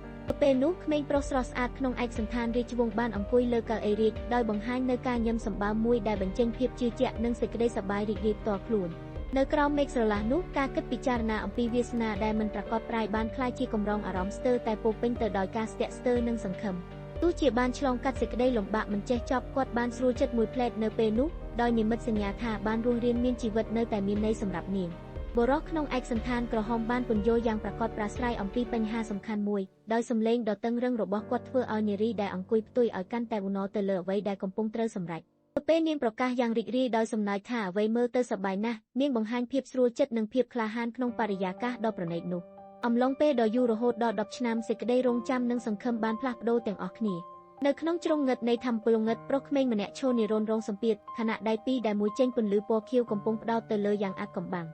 [SPEAKER 1] ពេលនោះក្មេងប្រុសស្រស់ស្អាតក្នុងឯកសណ្ឋានរាជវង្សបានអង្គុយលើកៅអីរាជដោយបង្ហាញនូវការញឹមសម្បើមមួយដែលបញ្ចេញភាពជឿជាក់និងសេចក្តីសប្បាយរីករាយផ្ទាល់ខ្លួននៅក្រោមមេឃស្រឡះនោះការគិតពិចារណាអំពីវាសនាដែលមិនប្រកបប្រាយបានคล้ายជាកម្រងអារម្មណ៍ស្ទើរតែពោពេញទៅដោយការស្ទាក់ស្ទើរនិងសង្ឃឹមទោះជាបានឆ្លងកាត់សេចក្តីលំបាកមិនចេះចប់គាត់បានស្រួលចិត្តមួយផ្លែតនៅពេលនោះដោយនិមិត្តសញ្ញាថាបានរស់រានមានជីវិតនៅតែមានន័យសម្រាប់នាង បរោះក្នុងឯកសណ្ឋានក្រហមបានពន្យល់យ៉ាងប្រកបប្រាស្រ័យអំពីបញ្ហាសំខាន់មួយដោយសំឡេងដ៏តឹងរ៉ឹងរបស់គាត់ធ្វើឲ្យនារីដែលអង្គុយផ្ទុយឲ្យកាន់តែឧណរទៅលើអ្វីដែលកំពុងត្រូវសម្រេចពេលនាងប្រកាសយ៉ាងរីករាយដោយសំណើចថាអ្វីមើលទៅសប្បាយណាស់នាងបង្ហាញភាពស្រួលចិត្តនិងភាពក្លាហានក្នុងបរិយាកាសដ៏ប្រណីតនោះអំឡុងពេលដ៏យូររហូតដល់10ឆ្នាំសេចក្តីរងចាំនិងសង្ឃឹមបានផ្លាស់ប្ដូរទាំងអស់គ្នានៅក្នុងជ្រុងងឹតនៃធម្មពលងឹតប្រុសក្មេងម្នាក់ឈរនិរន្តររងសម្ពាធខណៈដៃពីរដែលមួយចេញពន្លឺពណ៌ខៀវកំពុងផ្ដោតទៅលើយ៉ាងអាថ៌កំបាំង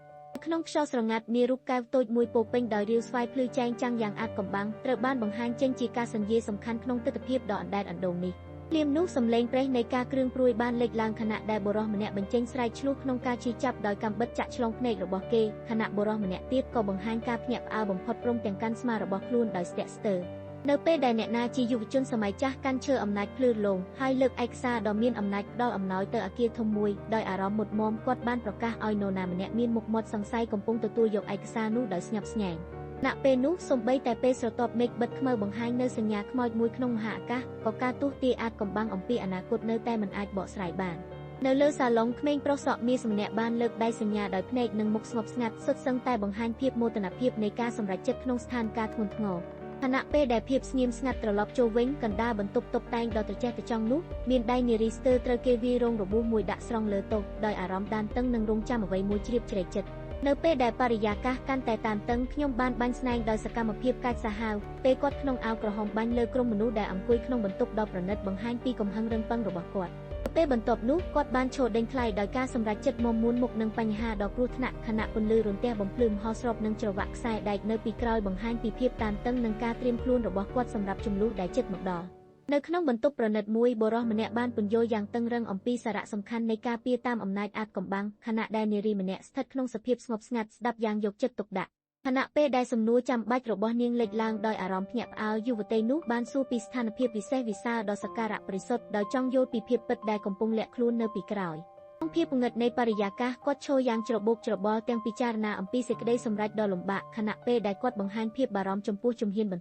[SPEAKER 1] ក្នុងខ្យល់ស្រងាត់នារូបកែវតូចមួយពោពេញដោយរាវស្វាយភ្លឺចែងចាំងយ៉ាងអាថ៌កំបាំងត្រូវបានបង្ហាញចេញជាការសន្យាសំខាន់ក្នុងទិដ្ឋភាពដ៏អណ្ដែតអណ្ដូងនេះភ្លាមនោះសំឡេងប្រេះនៃការគ្រឿងព្រួយបានលេចឡើងខណៈដែលបុរសម្នាក់បញ្ចេញស្រែកឆ្លោះក្នុងការជិះចាប់ដោយកាំបិតចាក់ឆ្លងភ្នែករបស់គេខណៈបុរសម្នាក់ទៀតក៏បង្ហាញការភ្ញាក់ផ្អើលបំផុតព្រមទាំងកាន់ស្មារបស់ខ្លួនដោយស្ទាក់ស្ទើរនៅពេលដែលអ្នកណាជាយុវជនសម័យចាស់កាន់ឈើអំណាចភ្លឺរលោងហើយលើកឯកសារដ៏មានអំណាចផ្ដល់អំណោយទៅអគារធំមួយដោយអារម្មណ៍មុតមមគាត់បានប្រកាសឲ្យនរណាម្នាក់មានមុខមាត់សង្ស័យកំពុងទទួលយកឯកសារនោះដោយស្ញប់ស្ញែងណពេលនោះសូម្បីតែពេលស្រទាប់មេឃបិទខ្មៅបង្ហាញនៅសញ្ញាខ្មោចមួយក្នុងមហាអាកាសក៏ការទស្សន៍ទាយអាថ៌កំបាំងអំពីអនាគតនៅតែមិនអាចបកស្រាយបាននៅលើសាឡុងក្មេងប្រុសសក់មាសម្នាក់បានលើកដៃសញ្ញាដោយភ្នែកនិងមុខស្ងប់ស្ងាត់សុទ្ធសឹងតែបង្ហាញភាពមោទនភាពនៃការសម្រេចចិត្តក្នុងស្ថានភាពធ្ងន់ធ្ងរខណៈពេលដែលភាពស្ងៀមស្ងាត់ត្រឡប់ចូលវិញកណ្ដាលបន្ទប់តុបតែងដ៏ត្រចះត្រចង់នោះមានដៃនារីស្ទើរត្រូវគេវាយរងរបួសមួយដាក់ស្រង់លើតុដោយអារម្មណ៍តានតឹងនិងរង់ចាំអ្វីមួយជ្រាបជ្រែកចិត្តនៅពេលដែលបរិយាកាសកាន់តែតានតឹងខ្ញុំបានបាញ់ស្នែងដោយសកម្មភាពកាចសាហាវពេលគាត់ក្នុងអាវក្រហមបាញ់លើក្រុមមនុស្សដែលអង្គុយក្នុងបន្ទប់ដ៏ប្រណិតបង្ហាញពីកំហឹងរឹងប៉ឹងរបស់គាត់ពេលបន្ទាប់នោះគាត់បានឈរដេញថ្លៃដោយការសម្រេចចិត្តមុំមួនមុខនឹងបញ្ហាដ៏គ្រោះថ្នាក់ខណៈពន្លឺរន្ទះបំភ្លឺមហោស្របនឹងច្រវាក់ខ្សែដែកនៅពីក្រោយបង្ហាញពីភាពតានតឹងនិងការត្រៀមខ្លួនរបស់គាត់សម្រាប់ចំនួនដែលជិតមកដល់នៅក្នុងបន្ទប់ប្រណិតមួយបុរសម្នាក់បានពន្យល់យ៉ាងតឹងរ៉ឹងអំពីសារៈសំខាន់នៃការពារតាមអំណាចអាថ៌កំបាំងខណៈដែលនារីម្នាក់ស្ថិតក្នុងសភាពស្ងប់ស្ងាត់ស្ដាប់យ៉ាងយកចិត្តទុកដាក់ខណៈពេលដែលសំណួរចាំបាច់របស់នាងលេចឡើងដោយអារម្មណ៍ភ្ញាក់ផ្អើលយុវតីនោះបានសួរពីស្ថានភាពវិសេសវិសាលដ៏សក្ការៈបរិសុទ្ធដោយចង់យល់ពីភាពពិតដែលកំពុងលាក់ខ្លួននៅពីក្រោយក្នុងភាពងឹតនៃបរិយាកាសគាត់ឈរយ៉ាងច្របូកច្របល់ទាំងពិចារណាអំពីសេចក្តីសម្រេចដ៏លំបាកខណៈពេលដែលគាត់បង្ហាញភាពបារម្ភចំពោះជំហានបន្ត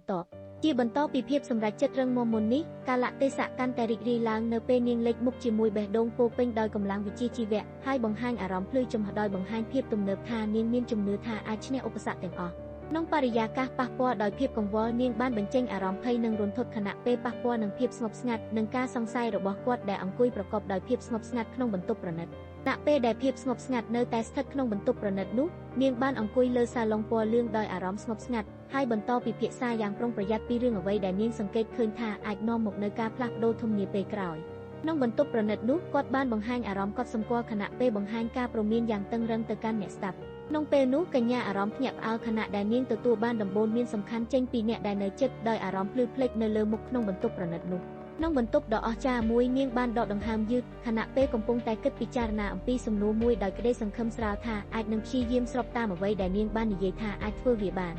[SPEAKER 1] ជាបន្តពីភាពសម្រេចចិត្តរឹងមាំមុននេះកាលៈទេសៈកាន់តែរីករាយឡើងនៅពេលនាងលេចមុខជាមួយបេះដូងពោពេញដោយកម្លាំងវិជ្ជាជីវៈហើយបង្ហាញអារម្មណ៍ភ្លឺចំហដោយបង្ហាញភាពទំនើបថានាងមានជំនឿថាអាចឈ្នះឧបសគ្គទាំងអស់ក្នុងបរិយាកាសប៉ះពាល់ដោយភាពកង្វល់នាងបានបញ្ចេញអារម្មណ៍ភ័យនិងរន្ធត់ខណៈពេលប៉ះពាល់នឹងភាពស្ងប់ស្ងាត់និងការសង្ស័យរបស់គាត់ដែលអង្គុយប្រកបដោយភាពស្ងប់ស្ងាត់ក្នុងបន្ទប់ប្រណិតតែពេលដែលភាពស្ងប់ស្ងាត់នៅតែស្ថិតក្នុងបន្ទប់ប្រណិតនោះនាងបានអង្គុយលើសាឡុងពណ៌លឿងដោយអារម្មណ៍ស្ងប់ស្ងាត់ហើយបន្តពិភាក្សាយ៉ាងប្រុងប្រយ័ត្នពីរឿងអ្វីដែលនាងសង្កេតឃើញថាអាចនាំមកនូវការផ្លាស់ប្ដូរធំនាពេលក្រោយក្នុងបន្ទប់ប្រណិតនោះគាត់បានបង្ហាញអារម្មណ៍កត់សម្គាល់ខណៈពេលបង្ហាញការព្រមានយ៉ាងតឹងរ៉ឹងទៅកាន់អ្នកស្ដាប់ក្នុងពេលនោះកញ្ញាអារម្មណ៍ភ្ញាក់ផ្អើលខណៈដែលនាងទទួលបានដំបូន្មានសំខាន់ចេញពីអ្នកដែលនៅជិតដោយអារម្មណ៍ភ្លឺភ្លេចនៅលើមុខក្នុងបន្ទប់ប្រណិតនោះក្នុងបន្ទប់ដ៏អស្ចារ្យមួយនាងបានដកដង្ហើមយឺតខណៈពេលកំពុងតែគិតពិចារណាអំពីសំណួរមួយដោយក្តីសង្ឃឹមស្រាលថាអាចនឹងព្យាយាមស្របតាមអ្វីដែលនាងបាននិយាយថាអាចធ្វើវាបាន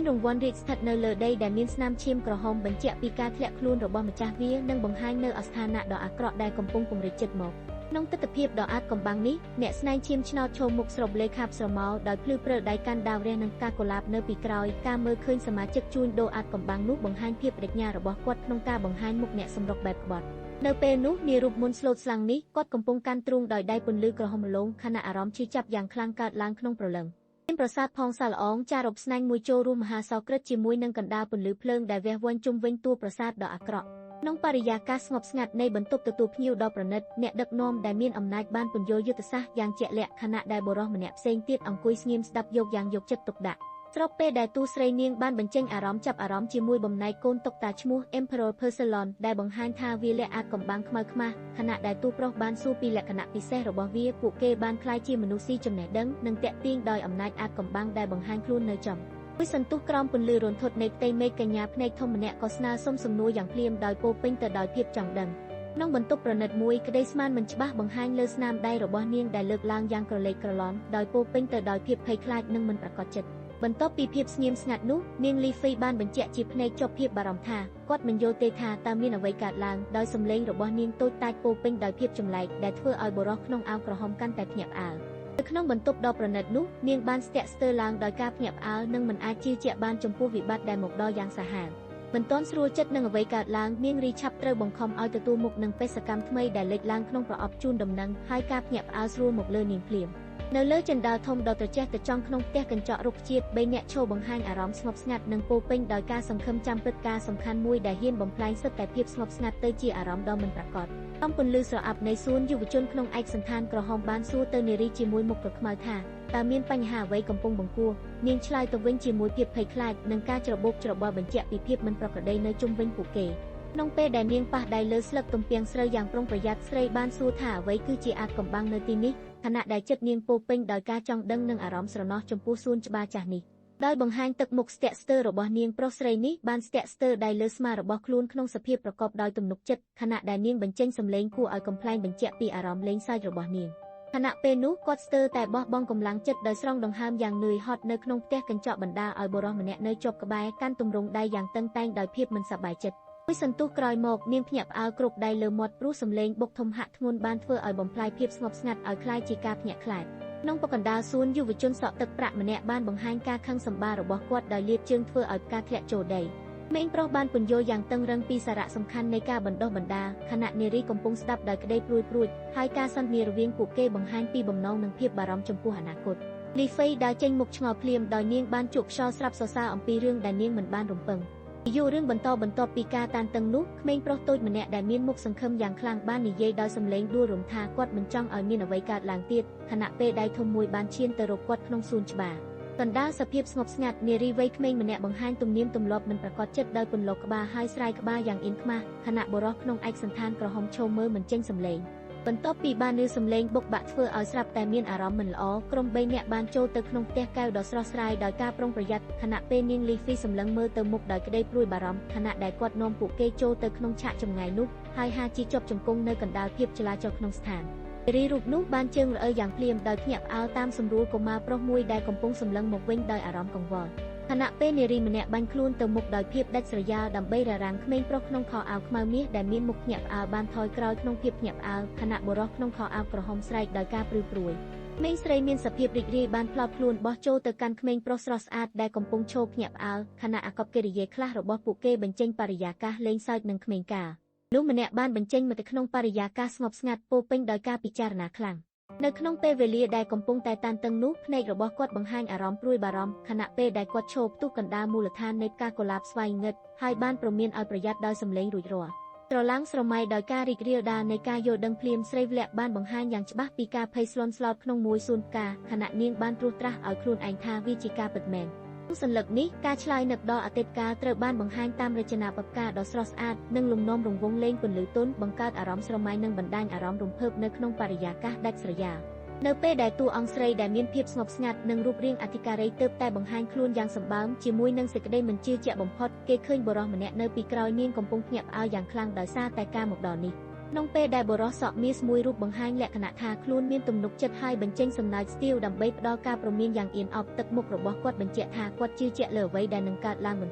[SPEAKER 1] រង្វាន់រាជស្ថិតនៅលើដីដែលមានស្នាមឈាមក្រហមបញ្ជាក់ពីការធ្លាក់ខ្លួនរបស់ម្ចាស់វានិងបង្ហាញនៅអស្ថានៈដ៏អាក្រក់ដែលកំពុងពង្រីកចិត្តមកក្នុងទិដ្ឋភាពដ៏អាថ៌កំបាំងនេះអ្នកស្នែងឈាមឆ្នោតឈរមុខស្របលេខាបស្រមោលដោយភ្លឺព្រើដៃកាន់ដាវរះនិងការកូឡាបនៅពីក្រោយការមើលឃើញសមាជិកជួញដូរអាថ៌កំបាំងនោះបង្ហាញភាពបដិញ្ញារបស់គាត់ក្នុងការបង្ហាញមុខអ្នកសម្រុកបែបក្បត់នៅពេលនោះនារូបមុនស្លូតស្លាំងនេះគាត់កំពុងកាន់ទ្រូងដោយដៃពន្លឺក្រហមរលោងខណៈអារម្មណ៍ឈឺចាប់យ៉ាងខ្លាំងកើតឡើងក្នុងព្រលឹងមានប្រាសាទផងសាឡអងចាររົບស្នែងមួយចូលរួមមហាសោក្រឹតជាមួយនឹងកណ្ដាលពន្លឺភ្លើងដែលវះវញ្ជជុំវិញតួប្រាសាទដ៏អាក្រក់ក្នុងបរិយាកាសស្ងប់ស្ងាត់នៃបន្ទប់ទទួលភ្ញៀវដ៏ប្រណិតអ្នកដឹកនាំដែលមានអំណាចបានពន្យល់យុទ្ធសាស្ត្រយ៉ាងជាក់លាក់ខណៈដែលបុរសម្នាក់ផ្សេងទៀតអង្គុយស្ងៀមស្ដាប់យកយ៉ាងយកចិត្តទុកដាក់ស្របពេលដែលទូស្រីនាងបានបញ្ចេញអារម្មណ៍ចាប់អារម្មណ៍ជាមួយបំណែកកូនតុកតាឈ្មោះ Emperor Percelon ដែលបង្ហាញថាវាលាក់អាថ៌កំបាំងខ្មៅខ្មាស់ខណៈដែលទូប្រុសបានសួរពីលក្ខណៈពិសេសរបស់វាពួកគេបានក្លាយជាមនុស្សស៊ីចំណេះដឹងនិងតាក់ទាញដោយអំណាចអាថ៌កំបាំងដែលបង្ហាញខ្លួននៅចំដោយសន្ទុះក្រោមពន្លឺរន្ធត់នៃផ្ទៃមេឃកញ្ញាភ្នែកធំម្នាក់ក៏ស្នើសុំសំណួរយ៉ាងភ្លាមដោយពោពេញទៅដោយភាពចង់ដឹងក្នុងបន្ទប់ប្រណិតមួយក្តីស្មានមិនច្បាស់បង្ហាញលើស្នាមដៃរបស់នាងដែលលើកឡើងយ៉ាងក្រឡេកក្រឡំដោយពោពេញទៅដោយភាពភ័យខ្លាចនិងមិនប្រាកដចិត្តបន្ទាប់ពីភាពស្ងៀមស្ងាត់នោះនាងលីហ្វីបានបញ្ជាក់ជាភ្នែកជាប់ភាពបារម្ភថាគាត់មិនយល់ទេថាតើមានអ្វីកើតឡើងដោយសំឡេងរបស់នាងតូចតាចពោពេញដោយភាពចម្លែកដែលធ្វើឲ្យបុរសក្នុងអាវក្រហមកាន់តែភ្ញាក់ផ្អើលនៅក្នុងបន្ទប់ដ៏ប្រណិតនោះនាងបានស្ទាក់ស្ទើរឡើងដោយការភ្ញាក់ផ្អើលនិងមិនអាចជឿជាក់បានចំពោះវិបត្តិដែលមកដល់យ៉ាងសាហាវមិនទាន់ស្រួលចិត្តនឹងអ្វីកើតឡើងនាងរីឆាប់ត្រូវបង្ខំឲ្យទទួលមុខនឹងបេសកកម្មថ្មីដែលលេចឡើងក្នុងប្រអប់ជូនដំណឹងហើយការភ្ញាក់ផ្អើលស្រួលមកលើនាងភ្លាម នៅលើចិនដាលធំដ៏ត្រចះត្រចង់ក្នុងផ្ទះកញ្ចក់រុក្ខជាតិ3អ្នកឈរបង្ហាញអារម្មណ៍ស្ងប់ស្ងាត់និងពោរពេញដោយការសង្ឃឹមចាំព្រឹត្តិការណ៍សំខាន់មួយដែលហ៊ានបំផ្លាញសិទ្ធិតែភាពស្ងប់ស្ងាត់ទៅជាអារម្មណ៍ដ៏មិនប្រាកដអំពន្លឺស្រអាប់នៃសួនយុវជនក្នុងឯកសណ្ឋានក្រហមបានសួរទៅនារីជាមួយមុខក្រខ្មៅថាតើមានបញ្ហាអ្វីកំពុងបង្កនាងឆ្លើយទៅវិញជាមួយភាពភ័យខ្លាចនិងការច្របូកច្របល់បញ្ជាក់ពីភាពមិនប្រក្រតីនៅជុំវិញពួកគេក្នុងពេលដែលនាងប៉ះដៃលើស្លឹកទំពាំងស្រូវយ៉ាងប្រុងប្រយ័ត្នស្រីបានសួរថាអ្វីគឺជាអាថ៌កំបាំងនៅទីនេះខណៈដែលចិត្តនាងពោរពេញដោយការចង់ដឹងនិងអារម្មណ៍ស្រណោះចំពោះសួនច្បារចាស់នេះដោយបង្ហាញទឹកមុខស្ទាក់ស្ទើររបស់នាងប្រុសស្រីនេះបានស្ទាក់ស្ទើរដៃលើស្មារបស់ខ្លួនក្នុងសភាពប្រកបដោយទំនុកចិត្តខណៈដែលនាងបញ្ចេញសំឡេងគួរឲ្យកំប្លែងបញ្ជាក់ពីអារម្មណ៍លេងសើចរបស់នាងខណៈពេលនោះគាត់ស្ទើរតែបោះបង់កម្លាំងចិត្តដោយស្រង់ដង្ហើមយ៉ាងនឿយហត់នៅក្នុងផ្ទះកញ្ចក់បណ្ដាលឲ្យបុរសម្នាក់នៅជាប់ក្បែរកាន់ទម្រង់ដៃយ៉ាងតឹងតែងដោយភាពមិនសប្បាយចិត្តមួយសន្ទុះក្រោយមកនាងភ្ញាក់ផ្អើលគ្រប់ដៃលើមាត់ព្រោះសំឡេងបុកធំហាក់ធ្ងន់បានធ្វើឲ្យបំផ្លាញភាពស្ងប់ស្ងាត់ឲ្យคล้ายជាការភ្ញាក់ខ្លាចក្នុងបកណ្ដាលសួនយុវជនសក់ទឹកប្រាក់ម្នាក់បានបង្ហាញការខឹងសម្បាររបស់គាត់ដោយលាតជើងធ្វើឲ្យផ្កាធ្លាក់ចូលដីក្មេងប្រុសបានពន្យល់យ៉ាងតឹងរឹងពីសារៈសំខាន់នៃការបណ្ដុះបណ្ដាលខណៈនារីកំពុងស្ដាប់ដោយក្តីព្រួយព្រួចហើយការសន្ទនារវាងពួកគេបង្ហាញពីបំណងនិងភាពបារម្ភចំពោះអនាគតលីហ្វេដើរចេញមុខឆ្ងល់ភ្លាមដោយនាងបានជួបខ្យល់ស្រាប់សរសើរអំពីរឿងដែលនាងមិនបានរំពឹងយូររឿងបន្តបន្ទាប់ពីការតានតឹងនោះក្មេងប្រុសតូចម្នាក់ដែលមានមុខសង្ឃឹមយ៉ាងខ្លាំងបាននិយាយដោយសំឡេងដួលរំថាគាត់មិនចង់ឲ្យមានអ្វីកើតឡើងទៀតខណៈពេលដៃធំមួយបានឈានទៅរកគាត់ក្នុងសួនច្បារកណ្ដាលសភាពស្ងប់ស្ងាត់នារីវ័យក្មេងម្នាក់បង្ហាញទំនៀមទម្លាប់មិនប្រកបចិត្តដោយពន្លកក្បាលហើយស្រាយក្បាលយ៉ាងអៀនខ្មាស់ខណៈបុរសក្នុងឯកសណ្ឋានក្រហមឈរមើលមិនចេញសំឡេងបន្ទាប់ពីបានឮសំឡេងបុកបាក់ធ្វើឲ្យស្រាប់តែមានអារម្មណ៍មិនល្អក្រុម3នាក់បានចូលទៅក្នុងផ្ទះកែវដ៏ស្រស់ស្រាយដោយការប្រុងប្រយ័ត្នខណៈពេលនាងលីហ្វីសម្លឹងមើលទៅមុខដោយក្តីព្រួយបារម្ភខណៈដែលគាត់នាំពួកគេចូលទៅក្នុងឆាកចម្ងាយនោះហើយហាជីជាប់ជង្គង់នៅកណ្ដាលភាពចលាចលក្នុងស្ថានរីរូបនោះបានជើងរអិលយ៉ាងភ្លាមដោយភ្ញាក់ផ្អើលតាមសម្រួលកុមារប្រុសមួយដែលកំពុងសម្លឹងមកវិញដោយអារម្មណ៍កង្វល់ខណៈពេលនារីម្នាក់បាញ់ខ្លួនទៅមុខដោយភាពដាច់ស្រយាលដើម្បីរារាំងក្មេងប្រុសក្នុងខោអាវខ្មៅមាសដែលមានមុខភ្ញាក់ផ្អើលបានថយក្រោយក្នុងភាពភ្ញាក់ផ្អើលខណៈបុរសក្នុងខោអាវក្រហមស្រែកដោយការព្រឺព្រួយក្មេងស្រីមានសភាពរីករាយបានផ្លោតខ្លួនបោះចូលទៅកាន់ក្មេងប្រុសស្រស់ស្អាតដែលកំពុងឈរភ្ញាក់ផ្អើលខណៈអាកប្បកិរិយាខ្លះរបស់ពួកគេបញ្ចេញបរិយាកាសលេងសើចនឹងក្មេងកាលនោះម្នាក់បានបញ្ចេញមកទៅក្នុងបរិយាកាសស្ងប់ស្ងាត់ពោពេញដោយការពិចារណាខ្លាំងនៅក្នុងពេលវេលាដែលកំពុងតែតានតឹងនោះភ្នែករបស់គាត់បង្ហាញអារម្មណ៍ព្រួយបារម្ភខណៈពេលដែលគាត់ឈរផ្ទុះកណ្ដាលមូលដ្ឋាននៃផ្កាកុលាបស្វែងងឹតហើយបានព្រមានឲ្យប្រយ័ត្នដោយសំឡេងរួចរាល់ត្រឡាំងស្រមៃដោយការរីករាលដាលនៃការយល់ដឹងភ្លាមស្រីវលាក់បានបង្ហាញយ៉ាងច្បាស់ពីការភ័យស្លន់ស្លោតក្នុងមួយសួនផ្កាខណៈនាងបានត្រួសត្រាសឲ្យខ្លួនឯងថាវាជាការពិតមែនក្នុងសន្លឹកនេះការឆ្លើយនឹកដល់អតីតកាលត្រូវបានបង្ហាញតាមរចនាបថផ្កាដ៏ស្រស់ស្អាតនិងលំនាំរង្វង់លេងពន្លឺទន់បង្កើតអារម្មណ៍ស្រមៃនិងបណ្ដាញអារម្មណ៍រំភើបនៅក្នុងបរិយាកាសដាច់ស្រយាលនៅពេលដែលតួអង្គស្រីដែលមានភាពស្ងប់ស្ងាត់និងរូបរាងអធិការីទើបតែបង្ហាញខ្លួនយ៉ាងសម្បើមជាមួយនឹងសេចក្តីមិនជឿជាក់បំផុតគេឃើញបុរសម្នាក់នៅពីក្រោយនាងកំពុងភ្ញាក់ផ្អើលយ៉ាងខ្លាំងដោយសារតែការមកដល់នេះក្នុងពេលដែលបុរសសក់មាសមួយរូបបង្ហាញលក្ខណៈថាខ្លួនមានទំនុកចិត្តហើយបញ្ចេញសំណើចស្ទាវដើម្បីផ្ដល់ការព្រមានយ៉ាងអៀនអប់ទឹកមុខរបស់គាត់បញ្ជាក់ថាគាត់ជឿជាក់លើអ្វីដែលនឹងកើតឡើងបន្ត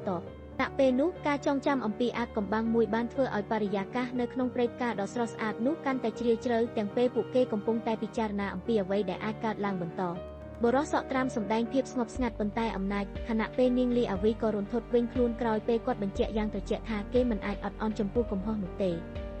[SPEAKER 1] ณពេលនោះការចងចាំអំពីអាថ៌កំបាំងមួយបានធ្វើឲ្យបរិយាកាសនៅក្នុងព្រៃផ្កាដ៏ស្រស់ស្អាតនោះកាន់តែជ្រាលជ្រៅទាំងពេលពួកគេកំពុងតែពិចារណាអំពីអ្វីដែលអាចកើតឡើងបន្តបុរសសក់ត្រាំសម្ដែងភាពស្ងប់ស្ងាត់ប៉ុន្តែអំណាចខណៈពេលនាងលីអាវីក៏រន្ធត់វិញខ្លួនក្រោយពេលគាត់បញ្ជាក់យ៉ាងត្រជាក់ថាគេមិនអាចអត់អន់ចំពោះកំហុសនោះទ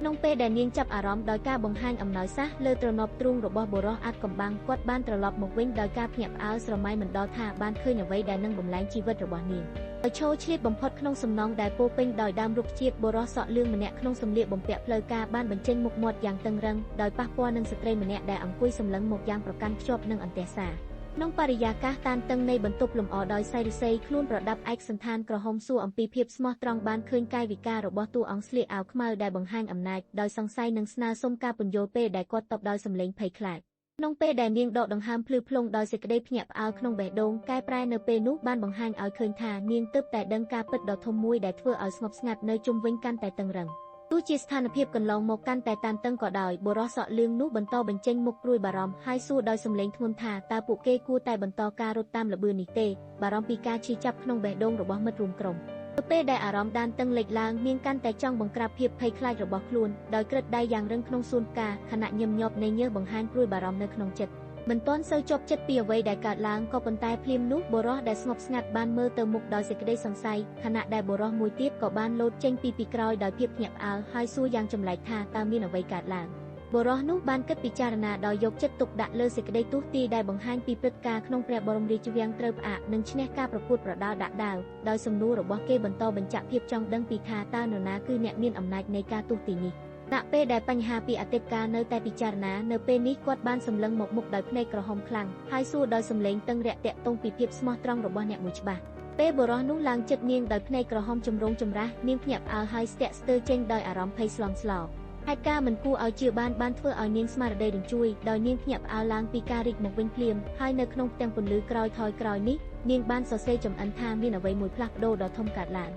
[SPEAKER 1] េក្នុងពេលដែលនាងចាប់អារម្មណ៍ដោយការបង្ហាញអំណោយសាសលើទ្រនាប់ទ្រូងរបស់បុរសអាថ៌កំបាំងគាត់បានត្រឡប់មកវិញដោយការភ្ញាក់ផ្អើលស្រមៃមិនដល់ថាបានឃើញអ្វីដែលនឹងបំលែងជីវិតរបស់នាងដោយឈរឆ្លៀតបំផុតក្នុងសំណង់ដែលពោពេញដោយដើមរុក្ខជាតិបុរសសក់លឿងម្នាក់ក្នុងសម្លៀកបំពាក់ផ្លូវការបានបញ្ចេញមុខមាត់យ៉ាងតឹងរ៉ឹងដោយប៉ះពាល់នឹងស្ត្រីម្នាក់ដែលអង្គុយសម្លឹងមកយ៉ាងប្រកាន់ខ្ជាប់នឹងអន្ទះសារក្នុងបរិយាកាសតានតឹងនៃបន្ទប់លម្អដោយសៃរិស័យខ្លួនប្រដាប់ឯកសណ្ឋានក្រហមសួរអំពីភាពស្មោះត្រង់បានឃើញកាយវិការរបស់តួអង្គស្លៀកអាវខ្មៅដែលបង្ហាញអំណាចដោយសង្ស័យនិងស្នើសុំការពន្យល់ពេលដែលគាត់តបដោយសម្លេងភ័យខ្លាចក្នុងពេលដែលនាងដកដង្ហើមភ្លឺភ្លង់ដោយសេចក្តីភ្ញាក់ផ្អើលក្នុងបេះដូងកែប្រែនៅពេលនោះបានបង្ហាញឲ្យឃើញថានាងទើបតែដឹងការពិតដ៏ធំមួយដែលធ្វើឲ្យស្ងប់ស្ងាត់នៅជុំវិញកាន់តែតឹងរ៉ឹងទោះជាស្ថានភាពកន្លងមកកាន់តែតានតឹងក៏ដោយបុរសសក់លឿងនោះបន្តបញ្ចេញមុខព្រួយបារម្ភហើយសួរដោយសំឡេងធ្ងន់ថាតើពួកគេគួរតែបន្តការរត់តាមល្បឿននេះទេបារម្ភពីការឈឺចាប់ក្នុងបេះដូងរបស់មិត្តរួមក្រុមនៅពេលដែលអារម្មណ៍តានតឹងលេចឡើងនាងកាន់តែចង់បង្ក្រាបភាពភ័យខ្លាចរបស់ខ្លួនដោយក្រឹតដៃយ៉ាងរឹងក្នុងសួនផ្កាខណៈញឹមញាប់នៃញើសបង្ហាញព្រួយបារម្ភនៅក្នុងចិត្តមិនទាន់សូវជាប់ចិត្តពីអ្វីដែលកើតឡើងក៏ប៉ុន្តែភ្លាមនោះបុរសដែលស្ងប់ស្ងាត់បានមើលទៅមុខដោយសេចក្តីសង្ស័យខណៈដែលបុរសមួយទៀតក៏បានលោតចេញពីក្រោយដោយភាពភ្ញាក់ផ្អើលហើយសួរយ៉ាងចម្លែកថាតើមានអ្វីកើតឡើង បុរសនោះបានគិតពិចារណាដោយយកចិត្តទុកដាក់លើសេចក្តីទស្សន៍ទាយដែលបង្ហាញពីព្រឹត្តិការណ៍ក្នុងព្រះបរមរាជវាំងត្រូវផ្អាកនិងឈ្នះការប្រកួតប្រដាល់ដាក់ដាវដោយសំណួររបស់គេបន្តបញ្ជាក់ភាពចង់ដឹងពីថាតើនរណាគឺអ្នកមានអំណាចនៃការទស្សន៍ទាយនេះณពេលដែលបញ្ហាពីអតីតកាលនៅតែពិចារណានៅពេលនេះគាត់បានសម្លឹងមកមុខដោយភ្នែកក្រហមខ្លាំងហើយសួរដោយសំឡេងតឹងរាក់ទាក់ទងពីភាពស្មោះត្រង់របស់អ្នកមួយច្បាស់ពេលបុរសនោះឡើងចិត្តនាងដោយភ្នែកក្រហមចម្រូងចម្រាសនាងភ្ញាក់ផ្អើលហើយស្ទាក់ស្ទើរចេញដោយអារម្មណ៍ភ័យស្លន់ស្លោហេតុការណ៍មិនគួរឲ្យជឿបានធ្វើឲ្យនាងស្មារតីរញ្ជួយដោយនាងភ្ញាក់ផ្អើលឡើងពីការរីកមកវិញភ្លាមហើយនៅក្នុងផ្ទាំងពន្លឺក្រោយថយក្រោយនេះនាងបានសរសេរចំអិនថាមានអ្វីមួយផ្លាស់ប្ដូរដ៏ធំកើតឡើង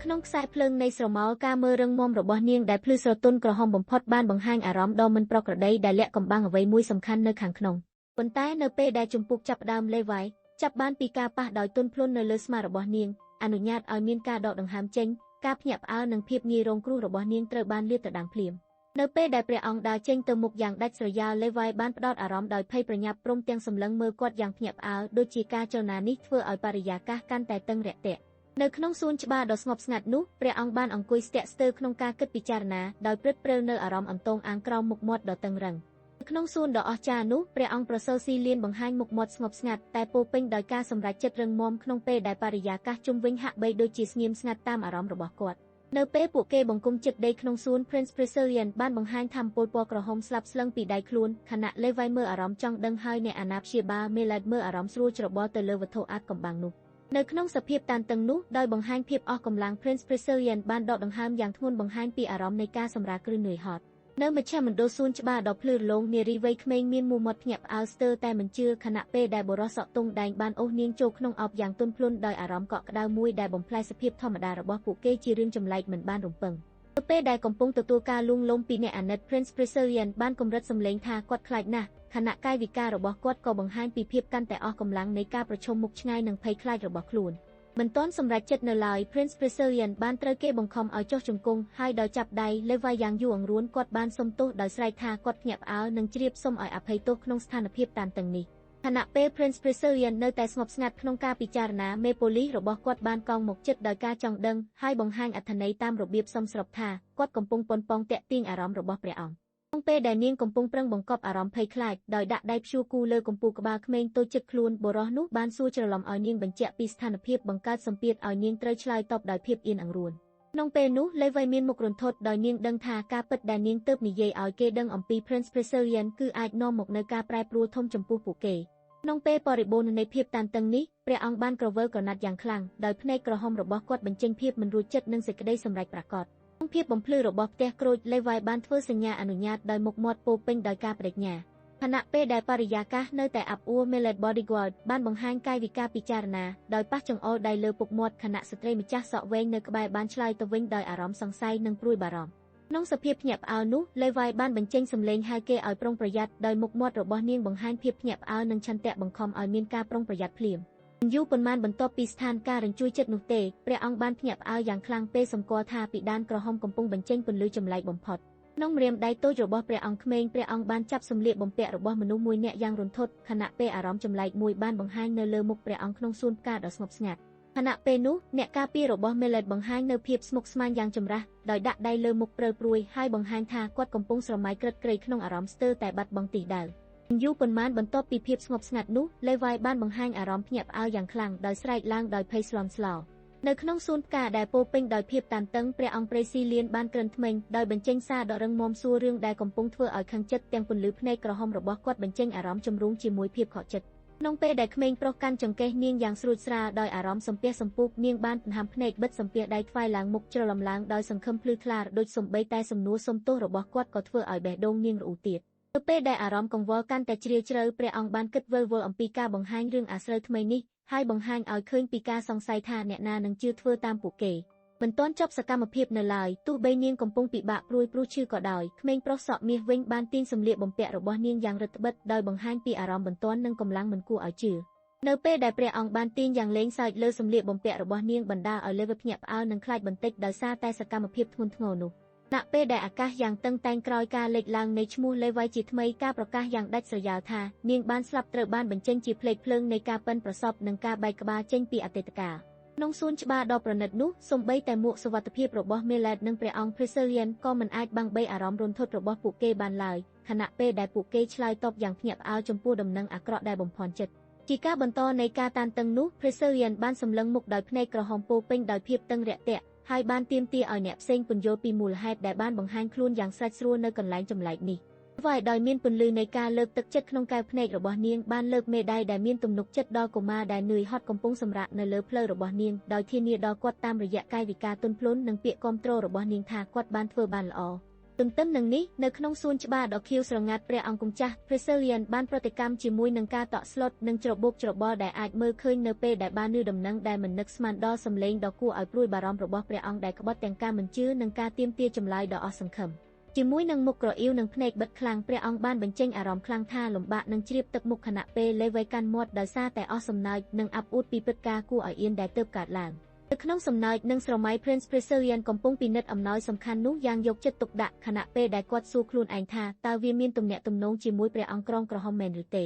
[SPEAKER 1] ក្នុងខ្សែភ្លើងនៃស្រមោលការមើលរឹងមាំរបស់នាងដែលភ្លឺស្រទន់ក្រហមបំផុតបានបង្ហាញអារម្មណ៍ដ៏មិនប្រក្រតីដែលលាក់កំបាំងអ្វីមួយសំខាន់នៅខាងក្នុងប៉ុន្តែនៅពេលដែលជំពូកចាប់ផ្ដើមលេវ៉ៃចាប់បានពីការប៉ះដោយទន់ភ្លន់នៅលើស្មារបស់នាងអនុញ្ញាតឲ្យមានការដកដង្ហើមចេញការភ្ញាក់ផ្អើលនិងភាពងាយរងគ្រោះរបស់នាងត្រូវបានលាតត្រដាងភ្លាមនៅពេលដែលព្រះអង្គដើរចេញទៅមុខយ៉ាងដាច់ស្រយាលលេវ៉ៃបានផ្ដោតអារម្មណ៍ដោយភ័យប្រញាប់ព្រមទាំងសម្លឹងមើលគាត់យ៉ាងភ្ញាក់ផ្អើលដូចជាការចលនានេះធ្វើឲ្យបរិយាកាសកាន់តែតឹងរាក់ទាក់នៅក្នុងសួនច្បារដ៏ស្ងប់ស្ងាត់នោះព្រះអង្គបានអង្គុយស្ទាក់ស្ទើរក្នុងការគិតពិចារណាដោយព្រឹត្តព្រើលនៅអារម្មណ៍អន្ទងអាងក្រោមមុខមាត់ដ៏តឹងរ៉ឹងក្នុងសួនដ៏អស្ចារ្យនោះព្រះអង្គប្រសើរស៊ីលានបង្ហាញមុខមាត់ស្ងប់ស្ងាត់តែពោពេញដោយការសម្រេចចិត្តរឹងមាំក្នុងពេលដែលបរិយាកាសជុំវិញហាក់បីដូចជាស្ងៀមស្ងាត់តាមអារម្មណ៍របស់គាត់នៅពេលពួកគេបង្គំជិតដីក្នុងសួន Prince Priscillian បានបង្ហាញថាមពលពណ៌ក្រហមស្លាប់ស្លឹងពីដៃខ្លួនខណៈ Levi មើលអារម្មណ៍ចង់ដឹងហើយអ្នកអាណាព្យាបាល Melad មើលអារម្មណ៍ស្រួលច្របល់ទៅលើវត្ថុអាថ៌កំបាំងនោះនៅក្នុងសភាពតានតឹងនោះដោយបង្ហាញភាពអស់កម្លាំង Prince Priscillian បានដកដង្ហើមយ៉ាងធ្ងន់បង្ហាញពីអារម្មណ៍នៃការសម្រាលគ្រឹះនឿយហត់នៅមជ្ឈមណ្ឌលសួនច្បារដ៏ភ្លឺរលោងនារីវ័យក្មេងមានមុំមាត់ភ្ញាក់ផ្អើលស្ទើរតែមិនជឿខណៈពេលដែលបុរសសក់ទង់ដែងបានអូសនាងចូលក្នុងអោបយ៉ាងទន់ភ្លន់ដោយអារម្មណ៍កក់ក្ដៅមួយដែលបំផ្លែសភាពធម្មតារបស់ពួកគេជារឿងចម្លែកមិនបានរំពឹងនៅពេលដែលកំពុងទទួលការលួងលោមពីអ្នកអាណិត Prince Priscillian បានកម្រិតសម្លេងថាគាត់ខ្លាចណាស់ខណៈកាយវិការរបស់គាត់ក៏បង្ហាញពីភាពកាន់តែអស់កម្លាំងនៃការប្រឈមមុខឆ្ងាយនឹងភ័យខ្លាចរបស់ខ្លួនមិនទាន់សម្រេចចិត្តនៅឡើយ Prince Priscillian បានត្រូវគេបង្ខំឲ្យចុះជង្គង់ហើយដោយចាប់ដៃ Levi យ៉ាងយូរអង្រួនគាត់បានសុំទោសដោយស្រែកថាគាត់ភ្ញាក់ផ្អើលនិងជ្រាបសុំឲ្យអភ័យទោសក្នុងស្ថានភាពតានតឹងនេះខណៈពេល Prince Priscillian នៅតែស្ងប់ស្ងាត់ក្នុងការពិចារណាមេប៉ូលីសរបស់គាត់បានកោងមកជិតដោយការចង់ដឹងហើយបង្ហាញអត្ថន័យតាមរបៀបសមស្របថាគាត់កំពុងប៉ុនប៉ងតាក់ទាញអារម្មណ៍របស់ព្រះអង្គក្នុងពេលដែលនាងកំពុងប្រឹងបង្កប់អារម្មណ៍ភ័យខ្លាចដោយដាក់ដៃព្យួរគូលើកំពូលក្បាលក្មេងតូចជិតខ្លួនបុរសនោះបានសួរច្រឡំឲ្យនាងបញ្ជាក់ពីស្ថានភាពបង្កើតសម្ពាធឲ្យនាងត្រូវឆ្លើយតបដោយភាពអៀនអង្រួនក្នុងពេលនោះ Levi មានមុខរន្ធត់ដោយនាងដឹងថាការពិតដែលនាងទើបនិយាយឲ្យគេដឹងអំពី Prince Priscillian គឺអាចនាំមកនូវការប្រែប្រួលធំចំពោះពួកគេក្នុងពេលបរិបូរណ៍នៃភាពតានតឹងនេះព្រះអង្គបានក្រវើក្រណាត់យ៉ាងខ្លាំងដោយភ្នែកក្រហមរបស់គាត់បញ្ចេញភាពមិនរួចចិត្តនិងសេចក្តីសម្រេចប្រាកដក្នុងភាពបំភ្លឺរបស់ផ្ទះក្រូច Levi បានធ្វើសញ្ញាអនុញ្ញាតដោយមុខមាត់ពោពេញដោយការបដិញ្ញាខណៈពេលដែលបរិយាកាសនៅតែអាប់អួរ Melad Bodyguard បានបង្ហាញកាយវិការពិចារណាដោយប៉ះចង្អុលដៃលើពុកមាត់ខណៈស្ត្រីម្ចាស់សក់វែងនៅក្បែរបានឆ្លើយទៅវិញដោយអារម្មណ៍សង្ស័យនិងព្រួយបារម្ភក្នុងសភាពភ្ញាក់ផ្អើលនោះ Levi បានបញ្ចេញសម្លេងហៅគេឲ្យប្រុងប្រយ័ត្នដោយមុខមាត់របស់នាងបង្ហាញភាពភ្ញាក់ផ្អើលនិងឆន្ទៈបង្ខំឲ្យមានការប្រុងប្រយ័ត្នភ្លាមមិនយូរប៉ុន្មានបន្ទាប់ពីស្ថានការរញ្ជួយចិត្តនោះទេព្រះអង្គបានភ្ញាក់ផ្អើលយ៉ាងខ្លាំងពេលសម្គាល់ថាពីដានក្រហមកំពុងបញ្ចេញពន្លឺចម្លែកបំផុតក្នុងម្រាមដៃតូចរបស់ព្រះអង្គក្មេងព្រះអង្គបានចាប់សម្លៀកបំពាក់របស់មនុស្សមួយនាក់យ៉ាងរន្ធត់ខណៈពេលអារម្មណ៍ចម្លែកមួយបានបង្ហាញនៅលើមុខព្រះអង្គក្នុងសួនផ្កាដ៏ស្ងប់ស្ងាត់ខណៈពេលនោះអ្នកការពាររបស់ Melad បង្ហាញនៅភាពស្មុគស្មាញយ៉ាងចម្រាស់ដោយដាក់ដៃលើមុខព្រើលព្រួយហើយបង្ហាញថាគាត់កំពុងស្រមៃក្រឹតក្រែងក្នុងអារម្មណ៍ស្ទើរតែបាត់បង់ទិសដៅយូរប៉ុន្មានបន្ទាប់ពីភាពស្ងប់ស្ងាត់នោះ Levi បានបង្ហាញអារម្មណ៍ភ្ញាក់ផ្អើលយ៉ាងខ្លាំងដោយស្រែកឡើងដោយភ័យស្លន់ស្លោនៅក្នុងសួនផ្កាដែលពោពេញដោយភាពតានតឹងព្រះអង្គព្រៃស៊ីលៀនបានក្រិនធ្មេញដោយបញ្ចេញសារដ៏រឹងមាំសួររឿងដែលកំពុងធ្វើឲ្យខឹងចិត្តទាំងពន្លឺភ្នែកក្រហមរបស់គាត់បញ្ចេញអារម្មណ៍ជំរុងជាមួយភាពខកចិត្តក្នុងពេលដែលក្មេងប្រុសកាន់ចង្កេះនាងយ៉ាងស្រួចស្រាលដោយអារម្មណ៍សំពះសំពូកនាងបានដង្ហើមភ្នែកបិទសំពះដៃថ្វាយឡើងមុខច្រឡំឡើងដោយសង្ឃឹមភ្លឺថ្លាដូចសំបីតែសំណួរសុំទោសរបស់គាត់ក៏ធ្វើឲ្យបេះដូងនាងរអ៊ូទៀតនៅពេលដែលអារម្មណ៍កង្វល់កាន់តែជ្រាលជ្រៅព្រះអង្គបានគិតវិលវល់អំពីការបង្ហាញរឿងអាស្រូវថ្មីនេះហើយបង្ហាញឲ្យឃើញពីការសង្ស័យថាអ្នកណានឹងជឿធ្វើតាមពួកគេមិនទាន់ចប់សកម្មភាពនៅឡើយទោះបីនាងកំពុងពិបាកព្រួយព្រោះឈឺក៏ដោយក្មេងប្រុសសក់មាសវិញបានទាញសម្លៀកបំពាក់របស់នាងយ៉ាងរឹតបន្តឹងដោយបង្ហាញពីអារម្មណ៍បន្ទាន់និងកម្លាំងមិនគួរឲ្យជឿនៅពេលដែលព្រះអង្គបានទាញយ៉ាងលេងសើចលើសម្លៀកបំពាក់របស់នាងបណ្ដាលឲ្យLeviភ្ញាក់ផ្អើលនិងខ្លាចបន្តិចដោយសារតែសកម្មភាពធ្ងន់ធ្ងរនោះณពេលដែលអាកាសយ៉ាងតឹងតែងក្រោយការលេចឡើងនៃឈ្មោះ Levi ជាថ្មីការប្រកាសយ៉ាងដាច់ស្រយាលថានាងបានស្លាប់ត្រូវបានបញ្ចេញជាផ្លេកភ្លើងនៃការប៉ិនប្រសពនិងការបែកក្បាលចេញពីអតីតកាលក្នុងសួនច្បារដ៏ប្រណិតនោះសូម្បីតែមួកសុវត្ថិភាពរបស់ Melad និងព្រះអង្គ Priscillian ក៏មិនអាចបាំងបេអារម្មណ៍រន្ធត់របស់ពួកគេបានឡើយ ខណៈពេលដែលពួកគេឆ្លើយតបយ៉ាងភ្ញាក់ផ្អើលចំពោះដំណឹងអាក្រក់ដែលបំផន់ចិត្តជាការបន្តនៃការតានតឹងនោះ Preserian បានសម្លឹងមុខដោយភ្នែកក្រហមពោពេញដោយភាពតឹងរាក់ទាក់ហើយបានទាមទារឲ្យអ្នកផ្សេងពន្យល់ពីមូលហេតុដែលបានបង្ហាញខ្លួនយ៉ាងស្រេចស្រួលនៅកន្លែងចម្លែកនេះវាយដោយមានពន្លឺនៃការលើកទឹកចិត្តក្នុងកែវភ្នែករបស់នាងបានលើកមេដាយដែលមានទំនុកចិត្តដល់កុមារដែលនឿយហត់កំពុងសម្រាកនៅលើភ្លៅរបស់នាងដោយធានាដល់គាត់តាមរយៈកាយវិការទន់ភ្លន់និងពាក្យគាំទ្ររបស់នាងថាគាត់បានធ្វើបានល្អទន្ទឹមនឹងនេះនៅក្នុងសួនច្បារដ៏ខៀវស្រងាត់ព្រះអង្គម្ចាស់ Preserian បានប្រតិកម្មជាមួយនឹងការតក់ស្លុតនិងច្របូកច្របល់ដែលអាចមើលឃើញនៅពេលដែលបានឮដំណឹងដែលមិននឹកស្មានដល់សម្លេងដ៏គួរឲ្យព្រួយបារម្ភរបស់ព្រះអង្គដែលក្បត់ទាំងការមិនជឿនិងការទាមទារចម្លើយដ៏អស់សង្ឃឹមជាមួយនឹងមុខក្រអៀវនិងភ្នែកបិទខ្លាំងព្រះអង្គបានបញ្ចេញអារម្មណ៍ខ្លាំងថាលំបាកនឹងជ្រាបទឹកមុខខណៈពេលលេវៃកាន់មាត់ដោយសារតែអស់សំណើចនិងអាប់អួតពីព្រឹត្តិការណ៍គួរឲ្យអៀនដែលទើបកើតឡើងនៅក្នុងសំណើចនិងស្រមៃ Prince Preserian កំពុងពិនិត្យអំណោយសំខាន់នោះយ៉ាងយកចិត្តទុកដាក់ខណៈពេលដែលគាត់សួរខ្លួនឯងថាតើវាមានទំនាក់ទំនងជាមួយព្រះអង្គក្រុងក្រហមមែនឬទ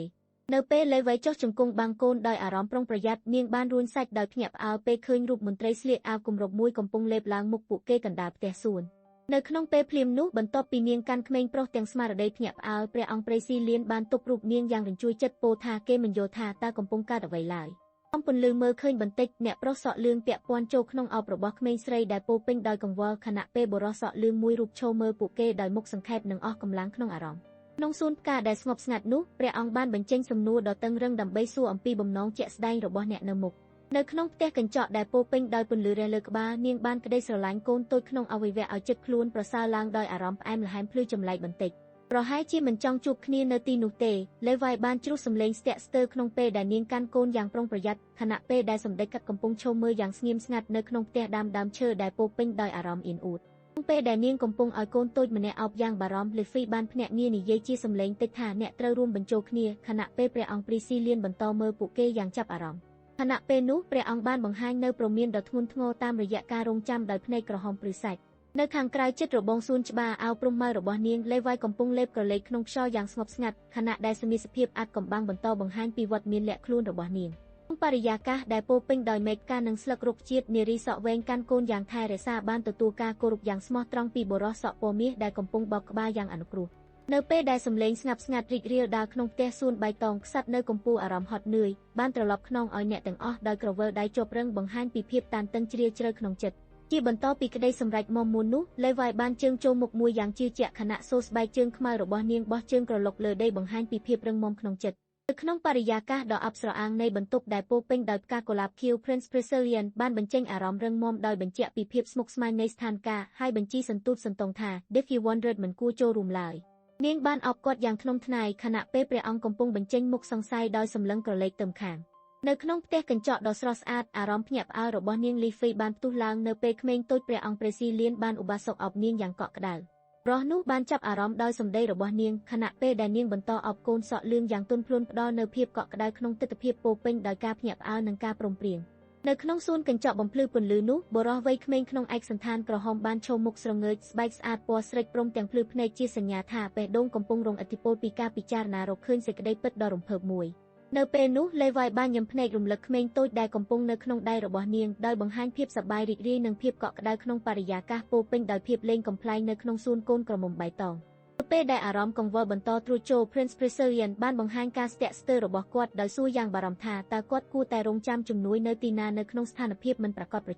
[SPEAKER 1] េនៅពេលលេវៃចុះជង្គង់បាំងកូនដោយអារម្មណ៍ប្រុងប្រយ័ត្ននាងបានរួញសាច់ដោយភ្ញាក់ផ្អើលពេលឃើញរូបមន្ត្រីស្លៀកអាវគម្របមួយកំពុងលេបឡើងមុខពួកគេកណ្ដាលផ្ទះសួននៅក្នុងពេលភ្លាមនោះបន្ទាប់ពីនាងកាន់ក្មេងប្រុសទាំងស្មារតីភ្ញាក់ផ្អើលព្រះអង្គព្រៃស៊ីលៀនបានទប់រូបនាងយ៉ាងរញ្ជួយចិត្តពោលថាគេមិនយល់ថាតើកំពុងកើតអ្វីឡើយអំពន្លឺមើលឃើញបន្តិចអ្នកប្រុសសក់លឿងពាក់ព័ន្ធចូលក្នុងអោបរបស់ក្មេងស្រីដែលពោពេញដោយកង្វល់ខណៈពេលបុរសសក់លឿងមួយរូបឈរមើលពួកគេដោយមុខសង្ខេបនិងអស់កម្លាំងក្នុងអារម្មណ៍ក្នុងសួនផ្កាដែលស្ងប់ស្ងាត់នោះព្រះអង្គបានបញ្ចេញសំណួរដ៏តឹងរ៉ឹងដើម្បីសួរអំពីបំណងជាក់ស្ដែងរបស់អ្នកនៅមុខនៅក្នុងផ្ទះកញ្ចក់ដែលពោពេញដោយពន្លឺរះលើក្បាលនាងបានក្តីស្រឡាញ់កូនតូចក្នុងអវយវៈឲ្យចិត្តខ្លួនប្រសើរឡើងដោយអារម្មណ៍ផ្អែមល្ហែមភ្លឺចម្លែកបន្តិចប្រហែលជាមិនចង់ជួបគ្នានៅទីនោះទេលេវ៉ៃបានជ្រុះសំឡេងស្ទាក់ស្ទើរក្នុងពេលដែលនាងកាន់កូនយ៉ាងប្រុងប្រយ័ត្នខណៈពេលដែលសម្ដេចកាត់កំពុងឈរមើលយ៉ាងស្ងៀមស្ងាត់នៅក្នុងផ្ទះដើមឈើដែលពោពេញដោយអារម្មណ៍អៀនអួតក្នុងពេលដែលនាងកំពុងឲ្យកូនតូចម្នាក់អោបយ៉ាងបារម្ភ Leafy បានភ្នាក់ងារនិយាយជាសំឡេងតិចថាអ្នកត្រូវរួមបញ្ចូលគ្នាខណៈពេលព្រះអង្គព្រីស៊ីលៀនបន្តមើលពួកគេយ៉ាងចាប់អារម្មណ៍ខណៈពេលនោះព្រះអង្គបានបង្ហាញនៅព្រមានដ៏ធ្ងន់ធ្ងរតាមរយៈការរង់ចាំដោយភ្នែកក្រហមព្រឺសាច់នៅខាងក្រៅជិតរបងសួនច្បារអាវព្រំម៉ៅរបស់នាងលេវ៉ៃកំពុងលេបក្រឡេកក្នុងខ្យល់យ៉ាងស្ងប់ស្ងាត់ខណៈដែលសមាសភាពអាចកំបាំងបន្តបង្ហាញពីវត្តមានលាក់ខ្លួនរបស់នាងក្នុងបរិយាកាសដែលពោពេញដោយមេឃការនិងស្លឹករុក្ខជាតិនារីសក់វែងកាន់កូនយ៉ាងថែរក្សាបានទទួលការគោរពយ៉ាងស្មោះត្រង់ពីបុរសសក់ពណ៌មាសដែលកំពុងបោកក្បាលយ៉ាងអនុគ្រោះនៅពេលដែលសំឡេងស្ងាត់ស្ងាត់រីករាលដាលក្នុងផ្ទះសួនបៃតងខ្សាត់នៅកំពូលអារម្មណ៍ហត់នឿយបានត្រឡប់ខ្នងឲ្យអ្នកទាំងអស់ដោយក្រវិលដៃជាប់រឹងបង្ហាញពីភាពតានតឹងជ្រាលជ្រៅក្នុងចិត្តជាបន្តពីក្តីសម្រេចមុំមុននោះលេវ៉ៃបានជើងចូលមុខមួយយ៉ាងជឿជាក់ខណៈសូស្បែកជើងខ្មៅរបស់នាងបោះជើងក្រឡុកលើដីបង្ហាញពីភាពរឹងមាំក្នុងចិត្តនៅក្នុងបរិយាកាសដ៏អប្សរអាងនៃបន្ទប់ដែលពោពេញដោយផ្កាកុលាបខៀវ Prince Preserian បានបញ្ចេញអារម្មណ៍រឹងមាំដោយបញ្ជាក់ពីភាពស្មុគស្មាញនៃស្ថានភាពហើយបញ្ជីសន្ទូចសន្ទងថា If you wanted មិនគួរចូលរួមឡើយនាងបានអបគាត់យ៉ាងធ្នំធ្នាយខណៈពេលព្រះអង្គកំពុងបញ្ចេញមុខសង្ស័យដោយសម្លឹងក្រឡេកទៅខាងនៅក្នុងផ្ទះកញ្ចក់ដ៏ស្រស់ស្អាតអារម្មណ៍ភ្ញាក់ផ្អើលរបស់នាង Leafy បានផ្ទុះឡើងនៅពេលក្មេងតូចព្រះអង្គព្រៃស៊ីលៀនបានឧបាសកអបនាងយ៉ាងកក់ក្ដៅរស់នោះបានចាប់អារម្មណ៍ដោយសម្ដីរបស់នាងខណៈពេលដែលនាងបន្តអបកូនសក់លឿងយ៉ាងទន់ភ្លន់ផ្ដល់នូវភាពកក់ក្ដៅក្នុងទិដ្ឋភាពពោពេញដោយការភ្ញាក់ផ្អើលនិងការព្រមព្រៀងនៅក្នុងសួនកញ្ចក់បំភ្លឺពន្លឺនោះបុរសវ័យក្មេងក្នុងឯកសណ្ឋានក្រហមបានឈរមុខស្រងើចស្បែកស្អាតពណ៌ស្រេចព្រមទាំងភ្លឺភ្នែកជាសញ្ញាថាបេះដូងកំពុងរងឥទ្ធិពលពីការពិចារណារកឃើញសេចក្តីពិតដ៏រំភើបមួយនៅពេលនោះលេវ៉ៃបានញញឹមភ្នែករំលឹកក្មេងតូចដែលកំពុងនៅក្នុងដៃរបស់នាងដោយបង្ហាញភាពសប្បាយរីករាយនិងភាពកក់ក្ដៅក្នុងបរិយាកាសពោពេញដោយភាពលេងកំប្លែងនៅក្នុងសួនកូនក្រមុំបៃតងនៅពេលដែលអារម្មណ៍កង្វល់បន្តត្រួតចូល Prince Preserian បានបង្ហាញការស្ទាក់ស្ទើររបស់គាត់ដោយសួរយ៉ាងបារម្ភថាតើគាត់គួរតែរងចាំជំនួយនៅទីណានៅក្នុងស្ថានភាពមិនប្រាកដប្រជ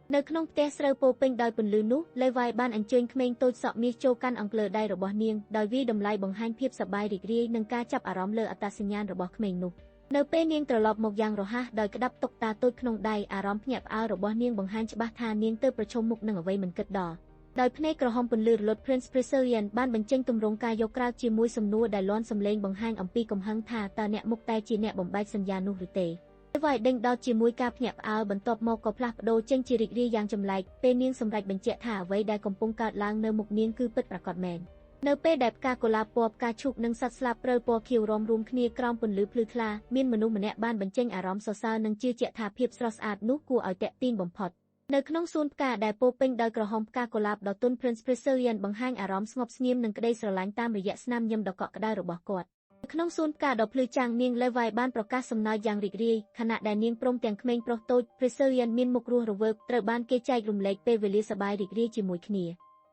[SPEAKER 1] ានៅក្នុងផ្ទះស្រូវពោពេញដោយពន្លឺនោះលេវ៉ៃបានអញ្ជើញក្មេងតូចសក់មាសចូលកាន់អង្គលើដៃរបស់នាងដោយវាយតម្លៃបង្ហាញភាពសប្បាយរីករាយនិងការចាប់អារម្មណ៍លើអត្តសញ្ញាណរបស់ក្មេងនោះនៅពេលនាងត្រឡប់មកយ៉ាងរហ័សដោយក្តាប់តុកតាតូចក្នុងដៃអារម្មណ៍ភ្ញាក់ផ្អើលរបស់នាងបង្ហាញច្បាស់ថានាងទើបប្រឈមមុខនឹងអ្វីមិនគិតដល់ដោយភ្នែកក្រហមពន្លឺរលត់ Prince Preserian បានបញ្ចេញទម្រង់ការយកក្រោយជាមួយសំណួរដែលលាន់សម្លេងបង្ហាញអំពីកំហឹងថាតើអ្នកមុខតែជាអ្នកបំបែកសញ្ញានោះឬទេវាយដេញដោតជាមួយការភ្ញាក់ផ្អើលបន្ទាប់មកក៏ផ្លាស់ប្ដូរចេញជារីករាយយ៉ាងចម្លែកពេលនាងសម្រេចបញ្ជាក់ថាអ្វីដែលកំពុងកើតឡើងនៅមុខនាងគឺពិតប្រាកដមែននៅពេលដែលផ្កាកុលាបពណ៌ផ្កាឈូកនិងសត្វស្លាបព្រាពណ៌ខៀវរួមគ្នាក្រោមពន្លឺភ្លឺថ្លាមានមនុស្សម្នាក់បានបញ្ចេញអារម្មណ៍សរសើរនិងជឿជាក់ថាភាពស្រស់ស្អាតនោះគួរឲ្យទាក់ទាញបំផុតនៅក្នុងសួនផ្កាដែលពោពេញដោយក្រហមផ្កាកុលាបដ៏ទន់ Prince Preserian បង្ហាញអារម្មណ៍ស្ងប់ស្ងៀមនិងក្តីស្រឡាញ់តាមរយៈស្នាមញញឹមដ៏កក់ក្ដៅរបស់គាត់នៅក្នុងសួនផ្កាដ៏ភ្លឺចាំងនាង Levi បានប្រកាសសំណើចយ៉ាងរីករាយខណៈដែលនាងព្រមទាំងក្មេងប្រុសតូច Preserian មានមុខរស់រវើកត្រូវបានគេចែករំលែកពេលវេលាសប្បាយរីករាយជាមួយគ្នា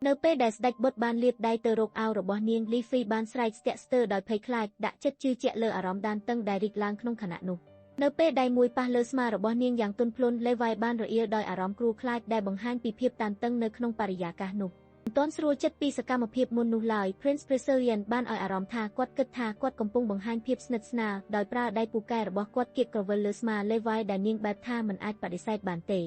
[SPEAKER 1] នៅពេលដែលស្ដេចបុត្របានលាបដៃទៅរកអាវរបស់នាងលីហ្វីបានស្រែកស្ទាក់ស្ទើរដោយភ័យខ្លាចដាក់ចិត្តជឿជាក់លើអារម្មណ៍តានតឹងដែលរីកឡើងក្នុងខណៈនោះនៅពេលដៃមួយប៉ះលើស្មារបស់នាងយ៉ាងទន់ភ្លន់លេវ៉ៃបានរអៀលដោយអារម្មណ៍គ្រោះខ្លាចដែលបង្ហាញពីភាពតានតឹងនៅក្នុងបរិយាកាសនោះមិនទាន់ស្រួលចិត្តពីសកម្មភាពមុននោះឡើយ Prince Preserian បានឲ្យអារម្មណ៍ថាគាត់គិតថាគាត់កំពុងបង្ហាញភាពស្និទ្ធស្នាលដោយប្រើដៃពូកែរបស់គាត់គៀកក្រវិលលើស្មាលេវ៉ៃដែលនាងបែបថាមិនអាចបដិសេធបានទេ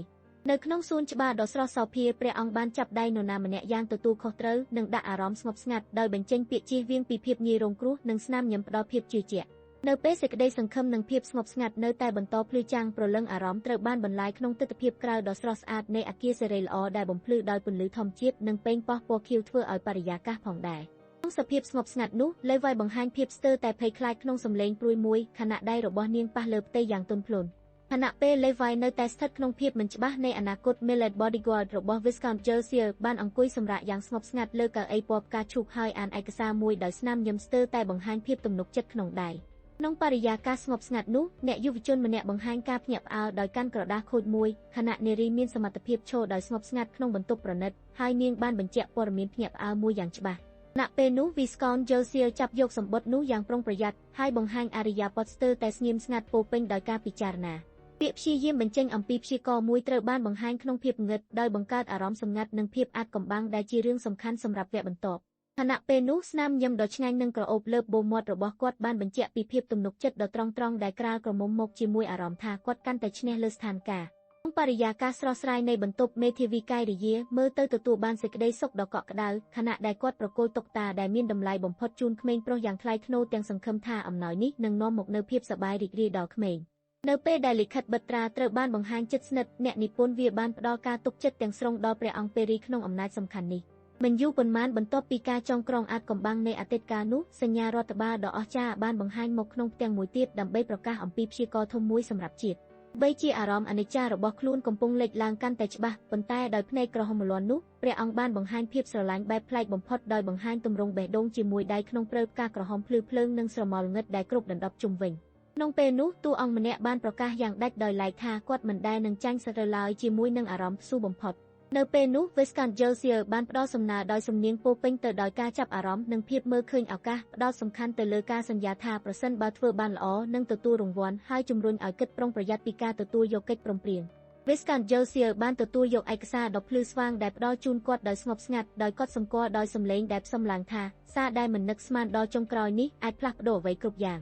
[SPEAKER 1] នៅក្នុងសួនច្បារដ៏ស្រស់សោភាព្រះអង្គបានចាប់ដៃនរណាម្នាក់យ៉ាងទទួលខុសត្រូវនិងដាក់អារម្មណ៍ស្ងប់ស្ងាត់ដោយបញ្ចេញពាក្យជៀសវាងពីភាពងាយរងគ្រោះនិងស្នាមញញឹមផ្ដល់ភាពជឿជាក់នៅពេលសេចក្តីសង្ឃឹមនិងភាពស្ងប់ស្ងាត់នៅតែបន្តភ្លឺចាំងព្រលឹងអារម្មណ៍ត្រូវបានបន្លាយក្នុងទិដ្ឋភាពក្រៅដ៏ស្រស់ស្អាតនៃអគារសេរីល្អដែលបំភ្លឺដោយពន្លឺធម្មជាតិនិងប៉េងប៉ោះពណ៌ខៀវធ្វើឲ្យបរិយាកាសផងដែរក្នុងសភាពស្ងប់ស្ងាត់នោះលេវ៉ៃបង្ហាញភាពស្ទើរតែភ័យខ្លាចក្នុងសម្លេងព្រួយមួយខណៈដៃរបស់នាងប៉ះលើផ្ទៃយ៉ាងទន់ភ្លន់ខណៈពេលលេវ៉ៃនៅតែស្ថិតក្នុងភាពមិនច្បាស់នៃអនាគត Millet Bodyguard របស់ Viscount Jersier បានអង្គុយសម្រាកយ៉ាងស្ងប់ស្ងាត់លើកៅអីពណ៌ផ្កាឈូកហើយអានឯកសារមួយដោយស្នាមញញឹមស្ទើរតែបង្ហាញភាពទំនុកចិត្តក្នុងដៃក្នុងបរិយាកាសស្ងប់ស្ងាត់នោះអ្នកយុវជនម្នាក់បង្ហាញការភ្ញាក់ផ្អើលដោយកាន់ក្រដាសខូចមួយខណៈនារីមានសមត្ថភាពឈរដោយស្ងប់ស្ងាត់ក្នុងបន្ទប់ប្រណិតហើយនាងបានបញ្ជាក់ព័ត៌មានភ្ញាក់ផ្អើលមួយយ៉ាងច្បាស់ខណៈពេលនោះ Viscount Jersier ចាប់យកសម្បត្តិនោះយ៉ាងប្រុងប្រយ័ត្នហើយបង្ហាញអរិយាបថស្ទើរតែស្ងៀមស្ងាត់ពោពេញដោយការពិចារណាពាក្យព្យាយាមបញ្ចេញអំពីព្យាករណ៍មួយត្រូវបានបង្ហាញក្នុងភាពងឹតដោយបង្កើតអារម្មណ៍សម្ងាត់និងភាពអាថ៌កំបាំងដែលជារឿងសំខាន់សម្រាប់វគ្គបន្ទាប់ខណៈពេលនោះស្នាមញញឹមដ៏ឆ្ងាញ់និងក្រអូបលើបបូមាត់របស់គាត់បានបញ្ជាក់ពីភាពទំនុកចិត្តដ៏ត្រង់ត្រង់ដែលក្រាលក្រមុំមកជាមួយអារម្មណ៍ថាគាត់កាន់តែឈ្នះលើស្ថានភាពក្នុងបរិយាកាសស្រស់ស្រាយនៃបន្ទប់មេធាវីកាយរិយាមើលទៅទទួលបានសេចក្តីសុខដ៏កក់ក្ដៅខណៈដែលគាត់ប្រគល់តុក្កតាដែលមានតម្លៃបំផុតជូនក្មេងប្រុសយ៉ាងថ្លៃថ្នូរទាំងសង្ឃឹមថាអំណោយនេះនឹងនាំមកនូវភាពសប្បាយរីករាយដល់ក្មេងនៅពេលដែលលិខិតបិទត្រាត្រូវបានបង្ហាញជិតស្និទ្ធអ្នកនិពន្ធវាបានផ្ដល់ការទុកចិត្តទាំងស្រុងដល់ព្រះអង្គពេរីក្នុងអំណាចសំខាន់នេះមិនយូរប៉ុន្មានបន្ទាប់ពីការចងក្រងអាថ៌កំបាំងនៃអតីតកាលនោះសញ្ញារដ្ឋបាលដ៏អស្ចារ្យបានបង្ហាញមកក្នុងផ្ទាំងមួយទៀតដើម្បីប្រកាសអំពីព្យាករណ៍ធំមួយសម្រាប់ជាតិបីជាអារម្មណ៍អនិច្ចារបស់ខ្លួនកំពុងលេចឡើងកាន់តែច្បាស់ប៉ុន្តែដោយភ្នែកក្រហមរលន់នោះព្រះអង្គបានបង្ហាញភាពស្រឡាញ់បែបប្លែកបំផុតដោយបង្ហាញទម្រង់បេះដូងជាមួយដៃក្នុងព្រៅផ្កាក្រហមភ្លឺភ្លើងនិងស្រមោលងឹតដែលគ្រប់ដណ្ដប់ជុំវិញក្នុងពេលនោះតួអង្គម្នាក់បានប្រកាសយ៉ាងដាច់ដោយឡែកថាគាត់មិនដែលនឹងចាញ់សត្រូវឡើយជាមួយនឹងអារម្មណ៍ស៊ូបំផុតនៅពេលនោះ Viscount Jersier បានផ្ដល់សំណើដោយសំនៀងពោពេញទៅដោយការចាប់អារម្មណ៍និងភាពមើលឃើញឱកាសផ្ដោតសំខាន់ទៅលើការសន្យាថាប្រសិនបើធ្វើបានល្អនឹងទទួលរង្វាន់ហើយជំរុញឲ្យគិតប្រុងប្រយ័ត្នពីការទទួលយកកិច្ចព្រមព្រៀង Viscount Jersier បានទទួលយកឯកសារដ៏ភ្លឺស្វាងដែលផ្ដល់ជូនគាត់ដោយស្ងប់ស្ងាត់ដោយកត់សម្គាល់ដោយសំឡេងដែលផ្សំឡើងថាសារដែលមិននឹកស្មានដល់ចុងក្រោយនេះអាចផ្លាស់ប្ដូរអ្វីគ្រប់យ៉ា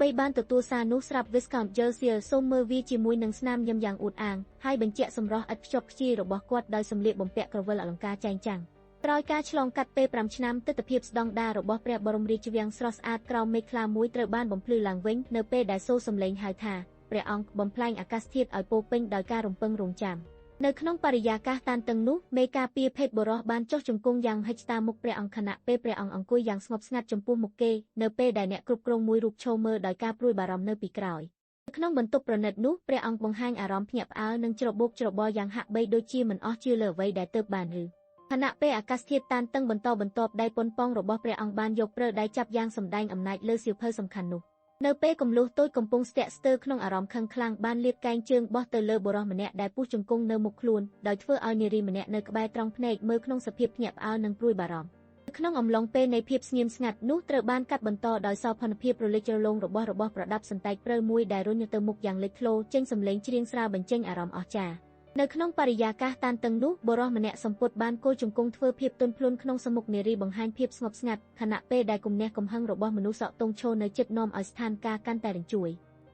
[SPEAKER 1] ងបីបានទទួលសារនោះស្រាប់ Viscount Jersier សូមមើលវាជាមួយនឹងស្នាមញញឹមយ៉ាងអួតអាងហើយបញ្ជាក់សម្រស់ឥតខ្ជាប់ខ្ជាយរបស់គាត់ដោយសម្លៀកបំពាក់ក្រវិលអលង្ការចែងចាំងក្រោយការឆ្លងកាត់ពេល5ឆ្នាំទិដ្ឋភាពស្ដង់ដាររបស់ព្រះបរមរាជវាំងស្រស់ស្អាតក្រោមមេឃខ្លាមួយត្រូវបានបំភ្លឺឡើងវិញនៅពេលដែលសូរសំឡេងហៅថាព្រះអង្គបំផ្លាញអាកាសធាតុឲ្យពោពេញដោយការរំពឹងរង់ចាំនៅក្នុងបរិយាកាសតានតឹងនោះមេការពារភេទបុរសបានចុះជង្គង់យ៉ាងហិចតាមមុខព្រះអង្គខណៈពេលព្រះអង្គអង្គុយយ៉ាងស្ងប់ស្ងាត់ចំពោះមុខគេនៅពេលដែលអ្នកគ្រប់គ្រងមួយរូបឈរមើលដោយការព្រួយបារម្ភនៅពីក្រោយក្នុងបន្ទប់ប្រណិតនោះព្រះអង្គបង្ហាញអារម្មណ៍ភ្ញាក់ផ្អើលនិងច្របូកច្របល់យ៉ាងហាក់បីដូចជាមិនអស់ជឿលើអ្វីដែលទើបបានឬខណៈពេលអាកាសធាតុតានតឹងបន្តបន្ទាប់ដៃប៉ុនប៉ងរបស់ព្រះអង្គបានយកព្រើដៃចាប់យ៉ាងសម្ដែងអំណាចលើសៀវភៅសំខាន់នោះនៅពេលកំលុះតូចកំពុងស្ទាក់ស្ទើរក្នុងអារម្មណ៍ខឹងខ្លាំងបានលាបកែងជើងបោះទៅលើបុរសម្នាក់ដែលពុះជង្គង់នៅមុខខ្លួនដោយធ្វើឲ្យនារីម្នាក់នៅក្បែរត្រង់ភ្នែកមើលក្នុងសភាពភ្ញាក់ផ្អើលនិងព្រួយបារម្ភក្នុងអំឡុងពេលនៃភាពស្ងៀមស្ងាត់នោះត្រូវបានកាត់បន្តដោយសោភ័ណភាពរលិចរលោងរបស់ប្រដាប់សន្តែកព្រើមួយដែលរុញទៅមុខយ៉ាងលេចធ្លោចេញសំឡេងច្រៀងស្រាលបញ្ចេញអារម្មណ៍អស្ចារ្យនៅក្នុងបរិយាកាសតានតឹងនោះបុរសម្នាក់សំពត់បានគោលជង្គង់ធ្វើភាពទន់ភ្លន់ក្នុងសមុខនារីបង្ហាញភាពស្ងប់ស្ងាត់ខណៈពេលដែលគំនះកំហឹងរបស់មនុស្សសក់តុងឈរនៅជិតនាំឲ្យស្ថានភាពកាន់តែរញ្ជួ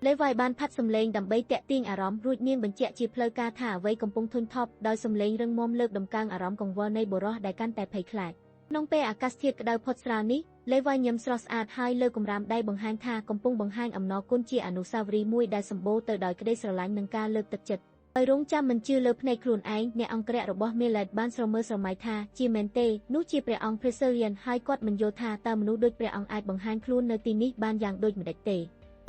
[SPEAKER 1] យលេវ៉ៃបានផាត់សម្លេងដើម្បីតាក់ទាញអារម្មណ៍រួចនាងបញ្ជាក់ជាផ្លូវការថាអ្វីកំពុងធុញថប់ដោយសម្លេងរឹងមាំលើកដំកើងអារម្មណ៍កង្វល់នៃបុរសដែលកាន់តែភ័យខ្លាចក្នុងពេលអាកាសធាតុក្តៅផុតស្រាលនេះលេវ៉ៃញឹមស្រស់ស្អាតហើយលើកំរាមដៃបង្ហាញថាកំពុងបង្ហាញអំណរគុណជាអនុស្សាវរីយ៍មួយដែលសម្បូរទៅដោយក្តីស្រឡាញ់និងការលើកទឹកចិត្តឲ្យរងចាំមិនជឿលើភ្នែកខ្លួនឯងអ្នកអង្គរៈរបស់ Millet បានស្រមើស្រមៃថាជាមែនទេនោះជាព្រះអង្គ Preserian ហើយគាត់មិនយល់ថាតើមនុស្សដូចព្រះអង្គអាចបង្ហាញខ្លួននៅទីនេះបានយ៉ាងដូចម្តេចទេ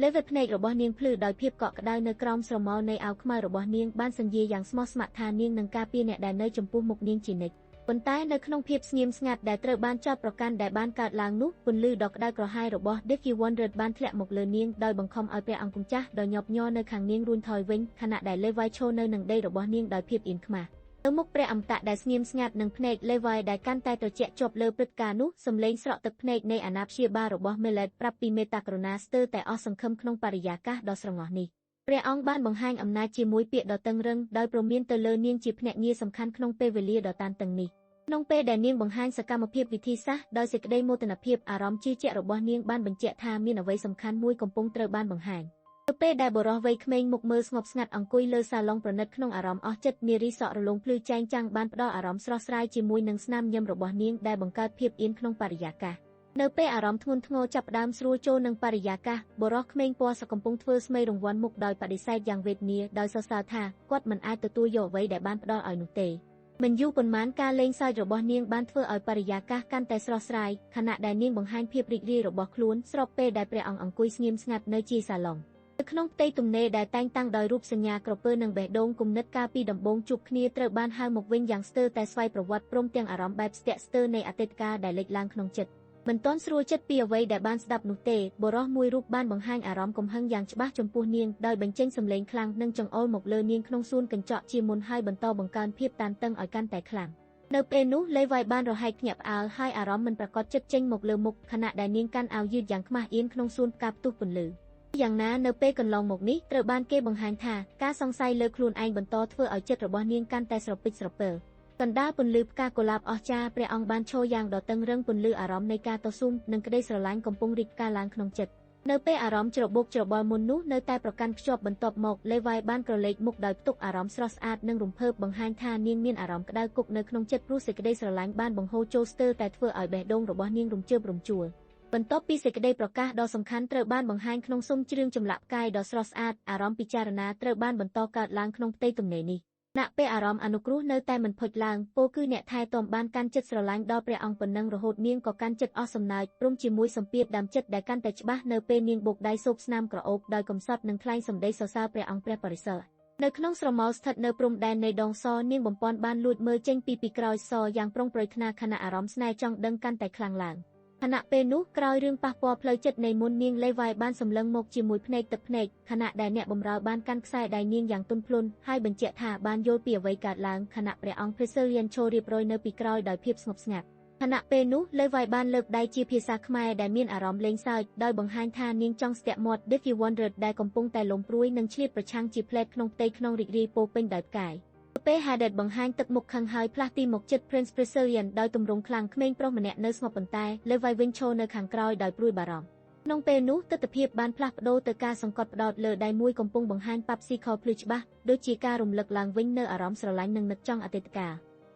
[SPEAKER 1] លើវេភ្នែករបស់នាងភ្លឺដោយភាពកក់ក្ដៅនៅក្រោមស្រមោលនៃអាវខ្មៅរបស់នាងបានសន្យាយ៉ាងស្មោះស្ម័គ្រថានាងនឹងការពារអ្នកដែលនៅចំពោះមុខនាងជានិច្ចប៉ុន្តែនៅក្នុងភាពស្ងៀមស្ងាត់ដែលត្រូវបានចោទប្រកាន់ដែលបានកើតឡើងនោះពន្លឺដ៏ក្តៅក្រហាយរបស់ Dickie Wondred បានធ្លាក់មកលើនាងដោយបង្ខំឲ្យព្រះអង្គម្ចាស់ដ៏ញាប់ញ័រនៅខាងនាងរួញថយវិញខណៈដែលលេវ៉ៃឈរនៅនឹងដេករបស់នាងដោយភាពអៀនខ្មាស ទៅមុខព្រះអមតៈដែលស្ងៀមស្ងាត់នឹងភ្នែកលេវ៉ៃដែលកាន់តែត្រជាក់ជាប់លើព្រឹត្តិការណ៍នោះសំឡេងស្រក់ទឹកភ្នែកនៃអាណាព្យាបាលរបស់មេឡេតប្រាប់ពីមេត្តាករុណាស្ទើរតែអស់សង្ឃឹមក្នុងបរិយាកាសដ៏ស្រងោះនេះព្រះអង្គបានបង្ហាញអំណាចជាមួយពាក្យដ៏តឹងរឹងដោយព្រមានទៅលើនាងជាភ្នាក់ងារសំខាន់ក្នុងពេលវេលាដ៏តានតឹងនេះក្នុងពេលដែលនាងបង្ហាញសកម្មភាពវិធីសាស្ត្រដោយសេចក្តីមោទនភាពអារម្មណ៍ជឿជាក់របស់នាងបានបញ្ជាក់ថាមានអ្វីសំខាន់មួយកំពុងត្រូវបានបង្ហាញនៅពេលដែលបុរសវ័យក្មេងមុខមើលស្ងប់ស្ងាត់អង្គុយលើសាឡុងប្រណិតក្នុងអារម្មណ៍អស់ចិត្តនារីសក់រលោងភ្លឺចែងចាំងបានផ្ដល់អារម្មណ៍ស្រស់ស្រាយជាមួយនឹងស្នាមញញឹមរបស់នាងដែលបង្កើតភាពអៀនក្នុងបរិយាកាសនៅពេលអារម្មណ៍ធ្ងន់ធ្ងរចាប់ផ្ដើមស្រួលចូលនឹងបរិយាកាសបុរសក្មេងពណ៌សកំពុងធ្វើស្មីរង្វាន់មុខដោយបដិសេធយ៉ាងវេទនាដោយសរសើរថាគាត់មិនអាចទទួលយកអ្វីដែលបានផ្ដល់ឲ្យនោះទេមិនយូរប៉ុន្មានការលេងសើចរបស់នាងបានធ្វើឲ្យបរិយាកាសកាន់តែស្រស់ស្រាយខណៈដែលនាងបង្ហាញភាពរីករាយរបស់ខ្លួនស្របពេលដែលព្រះអង្គអង្គុយស្ងៀមស្ងាត់នៅជាសាឡុងនៅក្នុងផ្ទៃទំនេរដែលតែងតាំងដោយរូបសញ្ញាក្រពើនិងបេះដូងគំនិតកាលពីដំបូងជួបគ្នាត្រូវបានហៅមកវិញយ៉ាងស្ទើរតែស្វ័យប្រវត្តិព្រមទាំងអារម្មណ៍បែបស្ទាក់ស្ទើរនៃអតីតកាលដែលលេចឡើងក្នុងចិត្តមិនទាន់ស្រួលចិត្តពីអ្វីដែលបានស្ដាប់នោះទេបុរសមួយរូបបានបង្ហាញអារម្មណ៍កំហឹងយ៉ាងច្បាស់ចំពោះនាងដោយបញ្ចេញសំឡេងខ្លាំងនិងចង្អុលមកលើនាងក្នុងសួនកញ្ចក់ជាមុនហើយបន្តបង្កើនភាពតានតឹងឲ្យកាន់តែខ្លាំងនៅពេលនោះលេវ៉ៃបានរហែកភ្ញាក់ផ្អើលហើយអារម្មណ៍មិនប្រកបចិត្តចេញមកលើមុខខណៈដែលនាងកាន់អាវយឺតយ៉ាងខ្មាស់អៀនក្នុងសួនផ្កាផ្ទុះពន្លឺយ៉ាងណានៅពេលកន្លងមកនេះត្រូវបានគេបង្ហាញថាការសង្ស័យលើខ្លួនឯងបន្តធ្វើឲ្យចិត្តរបស់នាងកាន់តែស្រពេចស្រពិលកណ្ដាលពន្លឺផ្កាកុលាបអស្ចារ្យព្រះអង្គបានឈរយ៉ាងដ៏តឹងរឹងពន្លឺអារម្មណ៍នៃការតស៊ូនិងក្តីស្រឡាញ់កំពុងរីកការឡើងក្នុងចិត្តនៅពេលអារម្មណ៍ច្របូកច្របល់មុននោះនៅតែប្រកាន់ខ្ជាប់បន្ទាប់មកលេវ៉ៃបានក្រឡេកមុខដោយផ្ទុកអារម្មណ៍ស្រស់ស្អាតនិងរំភើបបង្ហាញថានាងមានអារម្មណ៍ក្តៅគប់នៅក្នុងចិត្តព្រោះសេចក្តីស្រឡាញ់បានបង្ហូរចូលស្ទើរតែធ្វើឲ្យបេះដូងរបស់នាងរំជើបរំជួលបន្ទាប់ពីសេចក្តីប្រកាសដ៏សំខាន់ត្រូវបានបង្ហាញក្នុងស៊ុមជ្រឿងចម្លាក់ផ្កាយដ៏ស្រស់ស្អាតអារម្មណ៍ពិចារណាត្រូវបានបន្តកើតឡើងក្នុងផ្ទៃទំនេរនេះណពេលអារម្មណ៍អនុគ្រោះនៅតែមិនផុចឡើងពោលគឺអ្នកថែទាំបានកាន់ចិត្តស្រឡាញ់ដល់ព្រះអង្គប៉ុណ្ណឹងរហូតនាងក៏កាន់ចិត្តអស់សំណើចព្រមជាមួយសម្ពាធដាំចិត្តដែលកាន់តែច្បាស់នៅពេលនាងបុកដៃសូបស្នាមក្រអូបដោយកំសត់និងថ្លែងសម្ដីសរសើរព្រះអង្គព្រះបរិសុទ្ធនៅក្នុងស្រមោលស្ថិតនៅព្រំដែននៃដងសនាងបំពន់បានលួចមើលចេញពីក្រោយសយ៉ាងប្រុងប្រយ័ត្នខណៈអារម្មណ៍ស្នេហ៍ចង់ដឹងកាន់តែខ្លាំងឡើងខណៈពេលនោះក្រោយរឿងប៉ះពាល់ផ្លូវចិត្តនៃមុននាងលេវ៉ៃបានសម្លឹងមកជាមួយភ្នែកទឹកភ្នែកខណៈដែលអ្នកបម្រើបានកាន់ខ្សែដៃនាងយ៉ាងទន់ភ្លន់ហើយបញ្ជាក់ថាបានយល់ពីអ្វីកើតឡើងខណៈព្រះអង្គព្រះសិលៀនឈររៀបរយនៅពីក្រោយដោយភាពស្ងប់ស្ងាត់ខណៈពេលនោះលេវ៉ៃបានលើកដៃជាភាសាខ្មែរដែលមានអារម្មណ៍លេងសើចដោយបង្ហាញថានាងចង់ស្ទាក់មាត់ If you wondered ដែលកំពុងតែលំព្រួយនិងឆ្លៀតប្រឆាំងជាផ្លែតក្នុងផ្ទៃក្នុងរីករាយពោពេញដោយផ្កាយពេល Hadet បង្ហាញទឹកមុខខឹងហើយផ្លាស់ទីមកជិត Prince Priscillian ដោយទម្រង់ខ្លាំងក្មេងប្រុសម្នាក់នៅស្ងប់ប៉ុន្តែ Levi វិញឈរនៅខាងក្រោយដោយព្រួយបារម្ភក្នុងពេលនោះទិដ្ឋភាពបានផ្លាស់ប្ដូរទៅការសង្កត់ផ្ដោតលើដៃមួយកំពុងបង្ហាញប៉ាប់ស៊ីខលភ្លឺច្បាស់ដូចជាការរំលឹកឡើងវិញនៅអារម្មណ៍ស្រឡាញ់និងនឹកចង់អតីតកាល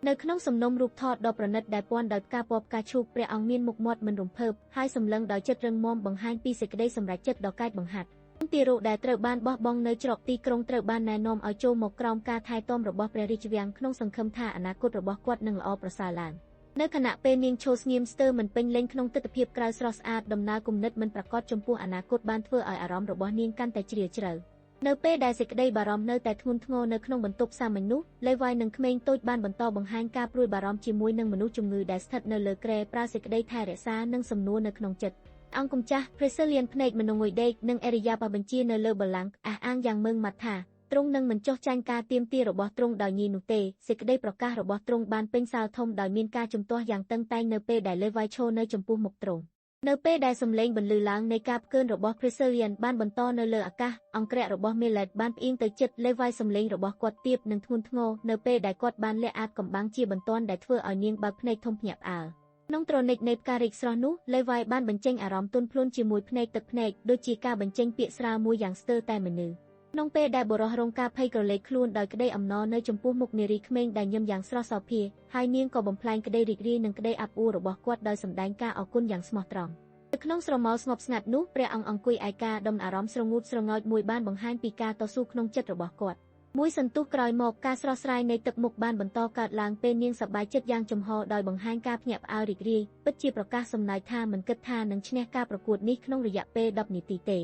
[SPEAKER 1] នៅក្នុងសំណុំរូបថតដ៏ប្រណិតដែលពាន់ដោយផ្កាពណ៌ផ្កាឈូកព្រះអង្គមានមុខមាត់មិនរំភើបហើយសម្លឹងដោយចិត្តរឹងមាំបង្ហាញពីសេចក្តីសម្រេចចិត្តដ៏កាចបង្ហាត់ទារកដែលត្រូវបានបោះបង់នៅច្រកទីក្រុងត្រូវបានណែនាំឲ្យចូលមកក្រោមការថែទាំរបស់ព្រះរាជវាំងក្នុងសង្ឃឹមថាអនាគតរបស់គាត់នឹងល្អប្រសើរឡើងនៅខណៈពេលនាងឈរស្ងៀមស្ទើរមិនពេញលេញក្នុងទិដ្ឋភាពក្រៅស្រស់ស្អាតដំណើរគំនិតមិនប្រកបចំពោះអនាគតបានធ្វើឲ្យអារម្មណ៍របស់នាងកាន់តែជ្រាលជ្រៅនៅពេលដែលសេចក្តីបារម្ភនៅតែធ្ងន់ធ្ងរនៅក្នុងបន្ទប់សាមញ្ញនោះលេវ៉ៃនិងក្មេងតូចបានបន្តបង្ហាញការព្រួយបារម្ភជាមួយនឹងមនុស្សជំងឺដែលស្ថិតនៅលើគ្រែប្រើសេចក្តីថែរក្សានិងសំណួរនៅក្នុងចិត្តអង្គកម្ចាស់ Priscillian ភ្នែកមិនងុយដេកនិងអេរីយ៉ាបបញ្ជានៅលើបល្ល័ង្កអះអាងយ៉ាងម៉ឺងម៉ាត់ថាទ្រង់នឹងមិនចោះចាញ់ការទាមទាររបស់ទ្រង់ដោយញីនោះទេសេចក្តីប្រកាសរបស់ទ្រង់បានពេញសាលធំដោយមានការជំទាស់យ៉ាងតឹងតែងនៅពេលដែល Levi ឈរនៅចំពោះមុខទ្រង់នៅពេលដែលសំឡេងបន្លឺឡើងនៃការផ្កើនរបស់ Priscillian បានបន្តនៅលើអាកាសអង្គរៈរបស់ Millet បានផ្អៀងទៅជិត Levi សំឡេងរបស់គាត់ទាបនិងធ្ងន់ធ្ងរនៅពេលដែលគាត់បានលាក់អាតកំបាំងជាបន្ទាន់ដែលធ្វើឲ្យនាងបើកភ្នែកធំភ្ញាក់ផ្អើលក្នុងត្រនិចនៃផ្ការីកស្រស់នោះ Levi បានបញ្ចេញអារម្មណ៍ទន់ភ្លន់ជាមួយភ្នែកទឹកភ្នែកដូចជាការបញ្ចេញពាក្យស្រាលមួយយ៉ាងស្ទើរតែមនុស្សក្នុងពេលដែលបុរសរងការភ័យក្រឡេកខ្លួនដោយក្តីអំណរនៅចំពោះមុខនារីក្មេងដែលញឹមយ៉ាងស្រស់សោភាហើយនាងក៏បំផ្លាញក្តីរីករាយនិងក្តីអាប់អួររបស់គាត់ដោយសម្ដែងការអរគុណយ៉ាងស្មោះត្រង់នៅក្នុងស្រមោលស្ងប់ស្ងាត់នោះព្រះអង្គអង្គុយឯកាដុំអារម្មណ៍ស្រងូតស្រងោចមួយបានបង្ហាញពីការតស៊ូក្នុងចិត្តរបស់គាត់មួយសន្ទុះក្រោយមកការស្រស់ស្រាយនៃទឹកមុខបានបន្តកើតឡើងពេលនាងសប្បាយចិត្តយ៉ាងចំហដោយបង្ហាញការភ្ញាក់ផ្អើលរីករាយពិតជាប្រកាសសំណើចថាមិនគិតថានឹងឈ្នះការប្រកួតនេះក្នុងរយៈពេល10នាទីទេ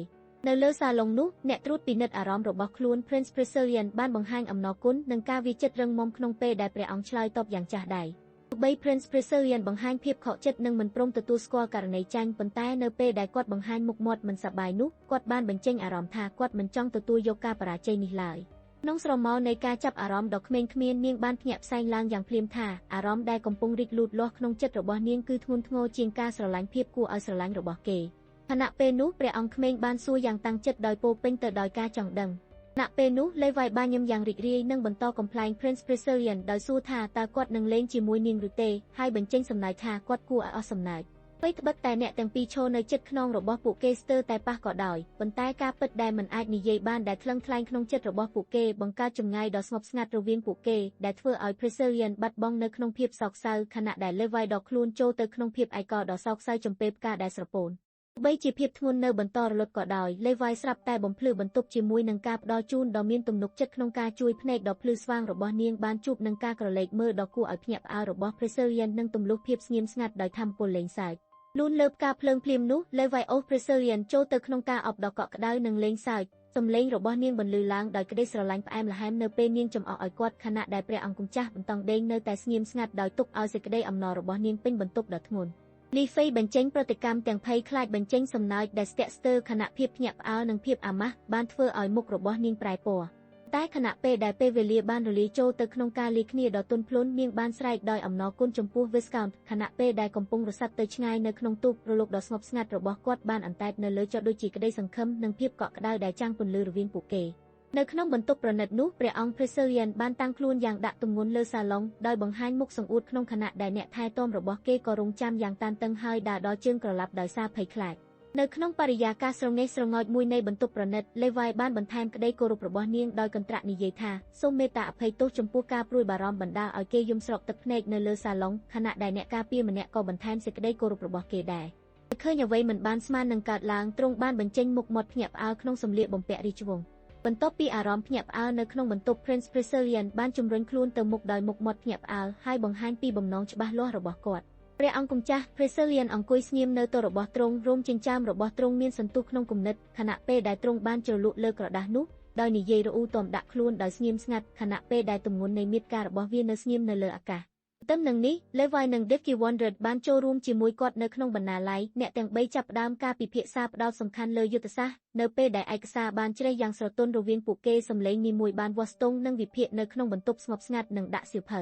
[SPEAKER 1] នៅលើសាឡុងនោះអ្នកត្រួតពិនិត្យអារម្មណ៍របស់ខ្លួន Prince Priscillian បានបង្ហាញអំណរគុណនិងការវាចិត្តរឹងមាំក្នុងពេលដែលព្រះអង្គឆ្លើយតបយ៉ាងចាស់ដៃទោះបី Prince Priscillian បង្ហាញភាពខកចិត្តនិងមិនព្រមទទួលស្គាល់ករណីចាញ់ប៉ុន្តែនៅពេលដែលគាត់បង្ហាញមុខមាត់មិនសប្បាយនោះគាត់បានបញ្ចេញអារម្មណ៍ថាគាត់មិនចង់ទទួលយកការបរាជ័យនេះឡើយ ក្នុងស្រមោលនៃការចាប់អារម្មណ៍ដ៏ក្មេងគ្មាននាងបានភ្ញាក់ផ្សែងឡើងយ៉ាងភ្លាមថាអារម្មណ៍ដែលកំពុងរីកលូតលាស់ក្នុងចិត្តរបស់នាងគឺធ្ងន់ធ្ងរជាងការស្រឡាញ់ភាពគួរឲ្យស្រឡាញ់របស់គេខណៈពេលនោះព្រះអង្គក្មេងបានសួរយ៉ាងតាំងចិត្តដោយពោរពេញទៅដោយការចង់ដឹងខណៈពេលនោះលេវីបានញឹមយ៉ាងរីករាយនិងបន្តកំប្លែង Prince Preserian ដោយសួរថាតើគាត់នឹងលេងជាមួយនាងឬទេហើយបញ្ចេញសំណើចថាគាត់គួរឲ្យអស់សំណើចអ្វីត្បិតតែអ្នកទាំងពីរឈរនៅជិតខ្នងរបស់ពួកគេស្ទើរតែប៉ះក៏ដោយប៉ុន្តែការពិតដែលមិនអាចនិយាយបានដែលថ្លឹងថ្លែងក្នុងចិត្តរបស់ពួកគេបង្កើតចម្ងាយដ៏ស្ងប់ស្ងាត់រវាងពួកគេដែលធ្វើឲ្យ Preserian បាត់បង់នៅក្នុងភាពសោកសៅខណៈដែល Levi ដកខ្លួនចូលទៅក្នុងភាពឯកោដ៏សោកសៅចំពេលផ្កាដែលស្រពោនបីជាភាពធ្ងន់នៅបន្តរលត់ក៏ដោយ Levi ស្រាប់តែបំភ្លឺបន្ទប់ជាមួយនឹងការផ្ដល់ជូនដ៏មានទំនុកចិត្តក្នុងការជួយភ្នែកដ៏ភ្លឺស្វាងរបស់នាងបានជួបនឹងការក្រឡេកមើលដ៏គួរឲ្យភ្ញាក់ផ្អើលរបស់ Preserian និងទម្លុះភាពស្ងៀមស្ងាត់ដោយថាមពលលេងសើចលូនលើផ្កាភ្លើងភ្លាមនោះ Levi អូស Preserian ចូលទៅក្នុងការអបដ៏កក់ក្ដៅនិងលេងសើចសំឡេងរបស់នាងបន្លឺឡើងដោយក្តីស្រឡាញ់ផ្អែមល្ហែមនៅពេលនាងចំអកឲ្យគាត់ខណៈដែលព្រះអង្គម្ចាស់បន្តដេញនៅតែស្ងៀមស្ងាត់ដោយទុកឲ្យសេចក្តីអំណររបស់នាងពេញបន្ទប់ដ៏ធ្ងន់លីហ្វេបញ្ចេញប្រតិកម្មទាំងភ័យខ្លាចបញ្ចេញសំណើចដែលស្ទាក់ស្ទើរខណៈភាពភ្ញាក់ផ្អើលនិងភាពអាម៉ាស់បានធ្វើឲ្យមុខរបស់នាងប្រែពណ៌តែខណៈពេលដែលពេលវេលាបានរលាយចូលទៅក្នុងការលាគ្នាដ៏ទន់ភ្លន់នាងបានស្រែកដោយអំណរគុណចំពោះ Viscount ខណៈពេលដែលកំពុងរសាត់ទៅឆ្ងាយនៅក្នុងទូករលកដ៏ស្ងប់ស្ងាត់របស់គាត់បានអន្តែតនៅលើចុះដូចជាក្តីសង្ឃឹមនិងភាពកក់ក្ដៅដែលចាំងពន្លឺរវាងពួកគេនៅក្នុងបន្ទប់ប្រណិតនោះព្រះអង្គ Preserian បានតាំងខ្លួនយ៉ាងដាក់ទម្ងន់លើសាឡុងដោយបង្ហាញមុខសង្អួតក្នុងខណៈដែលអ្នកថែទាំរបស់គេក៏រង់ចាំយ៉ាងតានតឹងហើយដើរដល់ជើងក្រឡាប់ដោយសារភ័យខ្លាចនៅក្នុងបរិយាកាសស្រងេះស្រងោចមួយនៃបន្ទប់ប្រណិត Levi បានបន្ថែមក្តីគោរពរបស់នាងដោយកន្ត្រាក់និយាយថាសូមមេត្តាអភ័យទោសចំពោះការព្រួយបារម្ភបណ្ដាលឲ្យគេយំស្រក់ទឹកភ្នែកនៅលើសាឡុងខណៈដែលអ្នកការពារម្នាក់ក៏បន្ថែមសេចក្តីគោរពរបស់គេដែរឃើញអ្វីមិនបានស្មាននឹងកើតឡើងទ្រង់បានបញ្ចេញមុខមាត់ភ្ញាក់ផ្អើលក្នុងសម្លៀកបំពាក់រាជវង្សបន្ទាប់ពីអារម្មណ៍ភ្ញាក់ផ្អើលនៅក្នុងបន្ទប់ Prince Preserian បានជំរុញខ្លួនទៅមុខដោយមុខមាត់ភ្ញាក់ផ្អើលហើយបង្ហាញពីបំណងច្បាស់លាស់របស់គាត់ព្រះអង្គម្ចាស់ Preserian អង្គុយស្ងៀមនៅទល់របស់ទ្រង់រោមចិញ្ចើមរបស់ទ្រង់មានសន្ទុះក្នុងគំនិតខណៈពេលដែលទ្រង់បានជ្រលក់លើក្រដាសនោះដោយនិយាយរអ៊ូទមដាក់ខ្លួនដោយស្ងៀមស្ងាត់ខណៈពេលដែលទម្ងន់នៃមាត្រការរបស់វានៅស្ងៀមនៅលើអាកាសទន្ទឹមនឹងនេះ Levi និង Dickie Wondred បានចូលរួមជាមួយគាត់នៅក្នុងបណ្ណាល័យអ្នកទាំង3ចាប់ផ្ដើមការពិភាក្សាផ្ដោតសំខាន់លើយុទ្ធសាស្ត្រនៅពេលដែលឯកសារបានជ្រេះយ៉ាងស្រទន់រវាងពួកគេសម្លេងនីមួយបានវាស់ស្ទង់និងវិភាគនៅក្នុងបន្ទប់ស្ងប់ស្ងាត់និងដាក់សៀវភៅ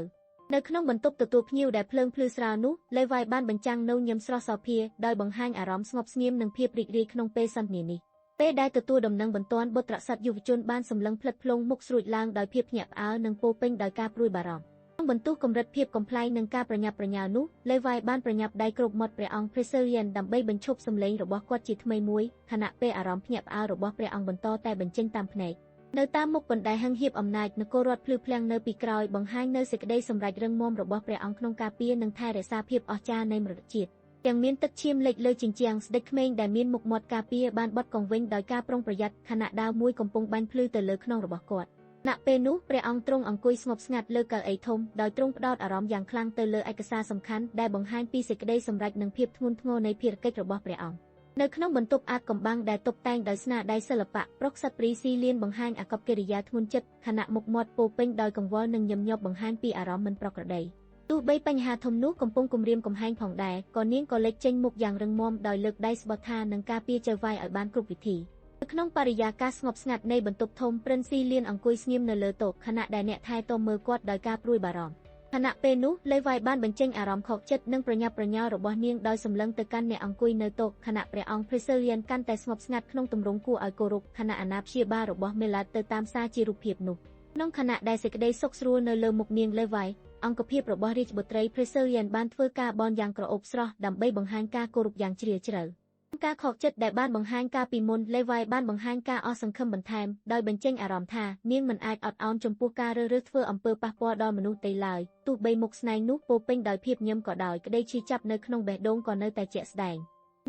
[SPEAKER 1] នៅក្នុងបន្ទប់ទទួលភ្ញៀវដែលភ្លើងភ្លឺស្រាលនោះ Levi បានបញ្ចាំងនូវញឹមស្រស់សោភាដោយបង្ហាញអារម្មណ៍ស្ងប់ស្ងៀមនិងភាពរីករាយក្នុងពេលសន្ទនានេះពេលដែលទទួលដំណឹងបន្ទាន់បុត្រស័ក្តិយុវជនបានសម្លឹងផ្លិតផ្លុំមុខស្រួចឡើងដោយភាពភ្ញាក់ផ្អើលនិងពោរពេញដោយការព្រួយបារម្ភក្នុងបន្ទុះកម្រិតភាពកំប្លែងនិងការប្រញាប់ប្រញាល់នោះ Levi បានប្រញាប់ដៃគ្របមាត់ព្រះអង្គ Preserian ដើម្បីបញ្ឈប់សម្លេងរបស់គាត់ជាថ្មីមួយខណៈពេលអារម្មណ៍ភ្ញាក់ផ្អើលរបស់ព្រះអង្គបន្តតែបញ្ចេញតាមភ្នែកនៅតាមមុខបណ្ដៃហឹងហៀបអំណាចនគររដ្ឋភ្លឺភ្លាំងនៅពីក្រោយបង្ហាញនៅសេចក្តីសម្រេចរឹងមាំរបស់ព្រះអង្គក្នុងការពារនិងថែរក្សាភាពអស្ចារ្យនៃមរតកជាតិទាំងមានទឹកឈាមលិចលើជញ្ជាំងស្ដេចក្មេងដែលមានមុខមាត់ការពារបានបត់កង់វិញដោយការប្រុងប្រយ័ត្នខណៈដាវមួយកំពុងបាញ់ភ្លឺទៅលើខ្នងរបស់គាត់ណពេលនោះព្រះអង្គទ្រង់អង្គុយស្ងប់ស្ងាត់លើកៅអីធំដោយទ្រង់ផ្ដោតអារម្មណ៍យ៉ាងខ្លាំងទៅលើឯកសារសំខាន់ដែលបង្ហាញពីសេចក្តីសម្រេចនិងភាពធ្ងន់ធ្ងរនៃភារកិច្ចរបស់ព្រះអង្គនៅក្នុងបន្ទប់អាថ៌កំបាំងដែលតុបតែងដោយស្នាដៃសិល្បៈប្រុកក្សត្រីស៊ីលៀនបង្ហាញអាកប្បកិរិយាធ្ងន់ចិត្តខណៈមុខមាត់ពោពេញដោយកង្វល់និងញឹមញាប់បង្ហាញពីអារម្មណ៍មិនប្រក្រតីទោះបីបញ្ហាធំនោះកំពុងគំរាមកំហែងផងដែរក៏នាងក៏លេចចេញមុខយ៉ាងរឹងមាំដោយលើកដៃស្បត់ថានឹងការពារចៅវាយឲ្យបានគ្រប់វិធីនៅក្នុងបរិយាកាសស្ងប់ស្ងាត់នៃបន្ទប់ធំព្រិនស៊ីលៀនអង្គុយស្ងៀមនៅលើតុខណៈដែលអ្នកថែទាំមើលគាត់ដោយការព្រួយបារម្ភខណៈពេលនោះ Levi បានបញ្ចេញអារម្មណ៍ខកចិត្តនិងប្រញាប់ប្រញាល់របស់នាងដោយសម្លឹងទៅកាន់អ្នកអង្គុយនៅតុខណៈព្រះអង្គ Preserian កាន់តែស្ងប់ស្ងាត់ក្នុងទម្រង់គួរឲ្យគោរពខណៈអាណាព្យាបាលរបស់ Mellard ទៅតាមសារជារូបភាពនោះក្នុងខណៈដែលសេចក្តីសុខស្រួលនៅលើមុខនាង Levi អង្គភាពរបស់រាជបុត្រី Preserian បានធ្វើការបន់យ៉ាងក្រអូបស្រស់ដើម្បីបង្ហាញការគោរពយ៉ាងជ្រាលជ្រៅការខកចិត្តដែលបានបង្ហាញកាលពីមុន Levi បានបង្ហាញការអស់សង្ឃឹមបន្ថែមដោយបញ្ចេញអារម្មណ៍ថានាងមិនអាចអត់ឱនចំពោះការរើសរើសធ្វើអំពើប៉ះពាល់ដល់មនុស្សទេឡើយទោះបីមុខស្នែងនោះពោពេញដោយភាពញឹមក៏ដោយក្តីឈឺចាប់នៅក្នុងបេះដូងក៏នៅតែជាក់ស្ដែង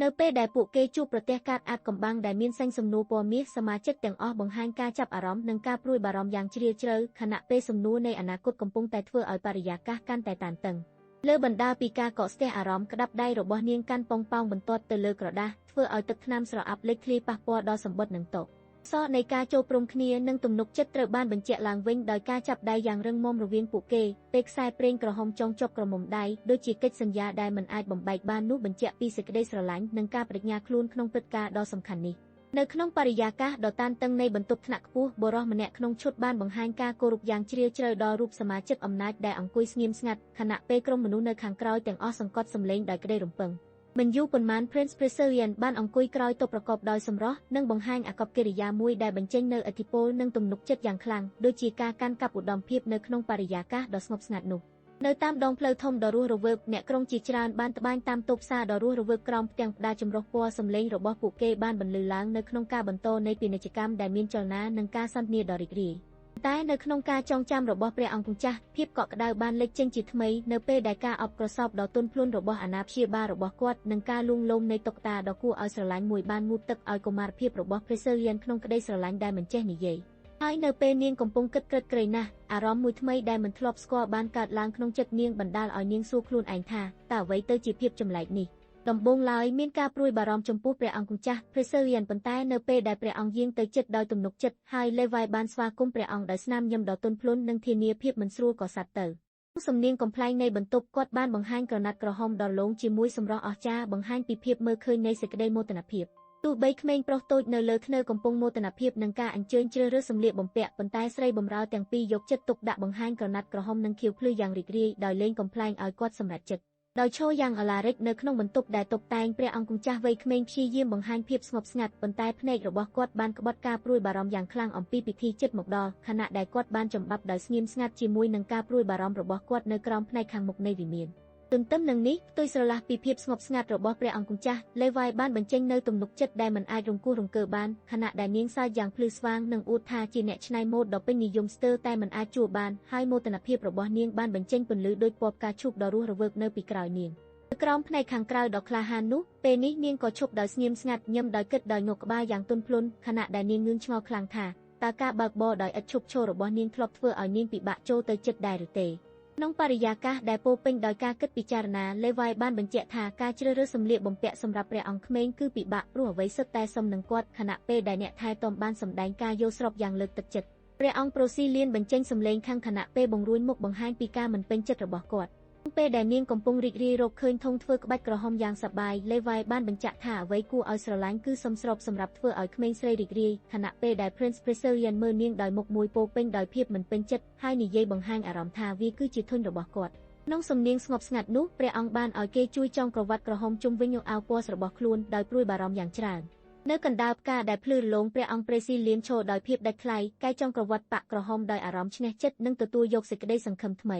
[SPEAKER 1] នៅពេលដែលពួកគេជួបប្រទះកាតអាថ៌កំបាំងដែលមានសេញសំណួរពណ៌មាសសមាជិកទាំងអស់បង្ហាញការចាប់អារម្មណ៍និងការព្រួយបារម្ភយ៉ាងជ្រាលជ្រៅខណៈពេលសំណួរនៃអនាគតកំពុងតែធ្វើឲ្យបរិយាកាសកាន់តែតានតឹងលើបណ្ដាពីការកកស្ទះអារម្មណ៍ក្តាប់ដៃរបស់នាងកាន់ប៉ងប៉ោងបន្ទាត់ទៅលើក្រដាសធ្វើឲ្យទឹកថ្នាំស្រអាប់លេចធ្លាយប៉ះពាល់ដល់សម្បុត្រនិងតុសោនៃការចូលព្រមគ្នានិងទំនុកចិត្តត្រូវបានបញ្ជាក់ឡើងវិញដោយការចាប់ដៃយ៉ាងរឹងមាំរវាងពួកគេពេលខ្សែប្រេងក្រហមចងជាប់ក្រមុំដៃដូចជាកិច្ចសន្យាដែលមិនអាចបំបែកបាននោះបញ្ជាក់ពីសេចក្តីស្រឡាញ់និងការប្តេជ្ញាខ្លួនក្នុងព្រឹត្តិការណ៍ដ៏សំខាន់នេះ នៅក្នុងបរិយាកាសដ៏តានតឹងនៃបន្ទប់ថ្នាក់ខ្ពស់បុរសម្នាក់ក្នុងឈុតបានបង្ហាញការគោរពយ៉ាងជ្រាលជ្រៅដល់រូបសមាជិកអំណាចដែលអង្គុយស្ងៀមស្ងាត់ខណៈពេលក្រុមមនុស្សនៅខាងក្រោយទាំងអស់សង្កត់សម្លេងដោយក្តីរំពឹងមិនយូរប៉ុន្មាន Prince Preselian បានអង្គុយក្រោយតុប្រកបដោយសម្រស់និងបង្ហាញអាកប្បកិរិយាមួយដែលបញ្ចេញនូវឥទ្ធិពលនិងទំនុកចិត្តយ៉ាងខ្លាំងដូចជាការកាន់កាប់ឧត្តមភាពនៅក្នុងបរិយាកាសដ៏ស្ងប់ស្ងាត់នោះនៅតាមដងផ្លូវធំដ៏រស់រវើកអ្នកក្រុងជាច្រើនបានត្បាញតាមតូបផ្សារដ៏រស់រវើកក្រោមផ្ទាំងផ្កាចម្រុះពណ៌សម្លេងរបស់ពួកគេបានបន្លឺឡើងនៅក្នុងការបន្តនៃពាណិជ្ជកម្មដែលមានចលនានិងការសន្ទនាដ៏រីករាយតែនៅក្នុងការចងចាំរបស់ព្រះអង្គម្ចាស់ភាពកក់ក្ដៅបានលេចចេញជាថ្មីនៅពេលដែលការអបក្រសោបដ៏ទន់ភ្លន់របស់អាណាព្យាបាលរបស់គាត់និងការលួងលោមនៃតុក្កតាដ៏គួរឲ្យស្រឡាញ់មួយបានងូតទឹកឲ្យកុមារភាពរបស់ Preselian ក្នុងក្តីស្រឡាញ់ដែលមិនចេះនិយាយហើយនៅពេលនាងកំពុងគិតក្រេកណាស់អារម្មណ៍មួយថ្មីដែលមិនធ្លាប់ស្គាល់បានកើតឡើងក្នុងចិត្តនាងបណ្ដាលឲ្យនាងសួរខ្លួនឯងថាតើអ្វីទៅជាភាពចម្លែកនេះដំបូងឡើយមានការព្រួយបារម្ភចំពោះព្រះអង្គម្ចាស់ Preselian ប៉ុន្តែនៅពេលដែលព្រះអង្គយាងទៅជិតដោយទំនុកចិត្តហើយLeviបានស្វាគមន៍ព្រះអង្គដោយស្នាមញញឹមដ៏ទន់ភ្លន់និងធានាភាពមិនស្រួលក៏សត្វទៅសំនៀងកំប្លែងនៃបន្ទប់គាត់បានបង្ហាញក្រណាត់ក្រហមដ៏លោងជាមួយសម្រស់អស្ចារ្យបង្ហាញពីភាពមើលឃើញនៃសេចក្តីមោទនភាពទោះបីក្មេងប្រុសតូចនៅលើធ្នើកំពុងមោទនភាពនឹងការអញ្ជើញជ្រើសរើសសម្លៀកបំពាក់ប៉ុន្តែស្រីបម្រើទាំងពីរយកចិត្តទុកដាក់បង្ហាញក្រណាត់ក្រហមនិងខៀវភ្លឺយ៉ាងរីករាយដោយលេងកំប្លែងឲ្យគាត់សម្រេចចិត្តដោយឈរយ៉ាងឧឡារិកនៅក្នុងបន្ទប់ដែលតុបតែងព្រះអង្គម្ចាស់វ័យក្មេងព្យាយាមបង្ហាញភាពស្ងប់ស្ងាត់ប៉ុន្តែភ្នែករបស់គាត់បានក្បត់ការព្រួយបារម្ភយ៉ាងខ្លាំងអំពីពិធីជិតមកដល់ខណៈដែលគាត់បានចំបាប់ដោយស្ងៀមស្ងាត់ជាមួយនឹងការព្រួយបារម្ភរបស់គាត់នៅក្រោមផ្នែកខាងមុខនៃវិមានទន្ទឹមនឹងនេះផ្ទុយស្រឡះពីភាពស្ងប់ស្ងាត់របស់ព្រះអង្គម្ចាស់ Levi បានបញ្ចេញនូវទំនុកចិត្តដែលមិនអាចរង្គោះរង្គើបានខណៈដែលនាងសើចយ៉ាងភ្លឺស្វាងនិងអួតថាជាអ្នកច្នៃម៉ូដដ៏ពេញនិយមស្ទើរតែមិនអាចជួបបានហើយមោទនភាពរបស់នាងបានបញ្ចេញពន្លឺដូចពណ៌ផ្កាឈូកដ៏រស់រវើកនៅពីក្រោយនាងក្រោមផ្នែកខាងក្រៅដ៏ក្លាហាននោះពេលនេះនាងក៏ឈប់ដោយស្ងៀមស្ងាត់ញឹមដោយគិតដោយងក់ក្បាលយ៉ាងទន់ភ្លន់ខណៈដែលនាងងឿងឆ្ងល់ខ្លាំងថាតើការបើកបរដោយឥតឈប់ឈររបស់នាងធ្លាប់ធ្វើឲ្យនាងពិបាកចូលទៅចិត្តដែរឬទេក្នុងបរិយាកាសដែលពោរពេញដោយការគិតពិចារណា Levi បានបញ្ជាក់ថាការជ្រើសរើសសម្លៀកបំពាក់សម្រាប់ព្រះអង្គក្មេងគឺពិបាកព្រោះអ្វីសុទ្ធតែសមនឹងគាត់ខណៈពេលដែលអ្នកថែទាំបានសម្ដែងការយល់ស្របយ៉ាងលើកទឹកចិត្តព្រះអង្គប្រូស៊ីលៀនបញ្ចេញសម្លេងខាងខណៈពេលបង្រួញមុខបង្ហាញពីការមិនពេញចិត្តរបស់គាត់ពេលដែលនាងកំពុងរីករាយរកឃើញធុងធ្វើក្បាច់ក្រហមយ៉ាងសប្បាយ Levi បានបញ្ជាក់ថាអ្វីគួរឲ្យស្រឡាញ់គឺសមស្របសម្រាប់ធ្វើឲ្យក្មេងស្រីរីករាយខណៈពេលដែល Prince Preselian មើលនាងដោយមុខមួយពោពេញដោយភាពមិនពេញចិត្តហើយនិយាយបង្ហាញអារម្មណ៍ថាវាគឺជាធុញរបស់គាត់ក្នុងសំនៀងស្ងប់ស្ងាត់នោះព្រះអង្គបានឲ្យគេជួយចងក្រវ៉ាត់ក្រហមជុំវិញអាវពណ៌របស់ខ្លួនដោយព្រួយបារម្ភយ៉ាងច្រើននៅកណ្ដាលផ្កាដែលភ្លឺរលោងព្រះអង្គ Preselian ឈរដោយភាពដាច់ថ្លៃកែចងក្រវ៉ាត់ប៉ាក់ក្រហមដោយអារម្មណ៍ឈ្នះចិត្តនិងទទួលយកសេចក្តីសង្ឃឹមថ្មី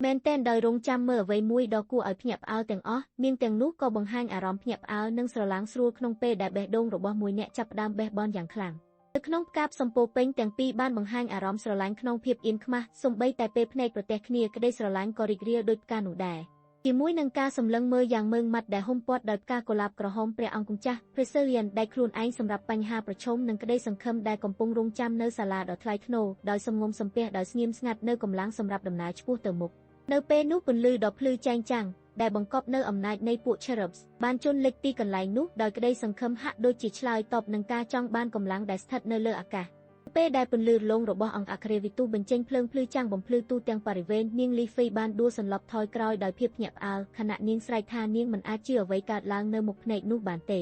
[SPEAKER 1] មែនទែនដោយរងចាំមើលអ្វីមួយដ៏គួរឲ្យភ្ញាក់ផ្អើលទាំងអស់នាងទាំងនោះក៏បង្ហាញអារម្មណ៍ភ្ញាក់ផ្អើលនិងស្រឡាងស្រួលក្នុងពេលដែលបេះដូងរបស់មួយអ្នកចាប់ផ្ដើមបេះបន់យ៉ាងខ្លាំងនៅក្នុងផ្កាផ្សំពោពេញទាំងពីរបានបង្ហាញអារម្មណ៍ស្រឡាញ់ក្នុងភាពអៀនខ្មាស់សូម្បីតែពេលភ្នែកប្រទះគ្នាក្តីស្រឡាញ់ក៏រីករាលដូចផ្កានោះដែរជាមួយនឹងការសម្លឹងមើលយ៉ាងម៉ឺងម៉ាត់ដែលហ៊ុំព័ទ្ធដោយផ្កាកុលាបក្រហមព្រះអង្គម្ចាស់ Preselian ដែលខ្លួនឯងសម្រាប់បញ្ហាប្រឈមនិងក្តីសង្ឃឹមដែលកំពុងរងចាំនៅសាលាដ៏ថ្លៃថ្នូរដោយសំងំសំពះដោយស្ងៀមស្ងាត់នៅកម្លាំងសម្រាប់ដំណើរឆ្ពោះទៅមុខនៅពេលនោះពន្លឺដ៏ភ្លឺចែងចាំងដែលបង្កប់នៅអំណាចនៃពួក Cherubs បានជន់លិចទីកន្លែងនោះដោយក្តីសង្ឃឹមហាក់ដូចជាឆ្លើយតបនឹងការចង់បានកម្លាំងដែលស្ថិតនៅលើអាកាសពេលដែលពន្លឺរលោងរបស់អង្គអគ្គវិទូបញ្ចេញភ្លើងភ្លឺចាំងបំភ្លឺទូទាំងបរិវេណនាង Leafy បានដួលសន្លប់ថយក្រោយដោយភាពភ្ញាក់ផ្អើលខណៈនាងស្រែកថានាងមិនអាចជឿអ្វីកើតឡើងនៅមុខភ្នែកនោះបានទេ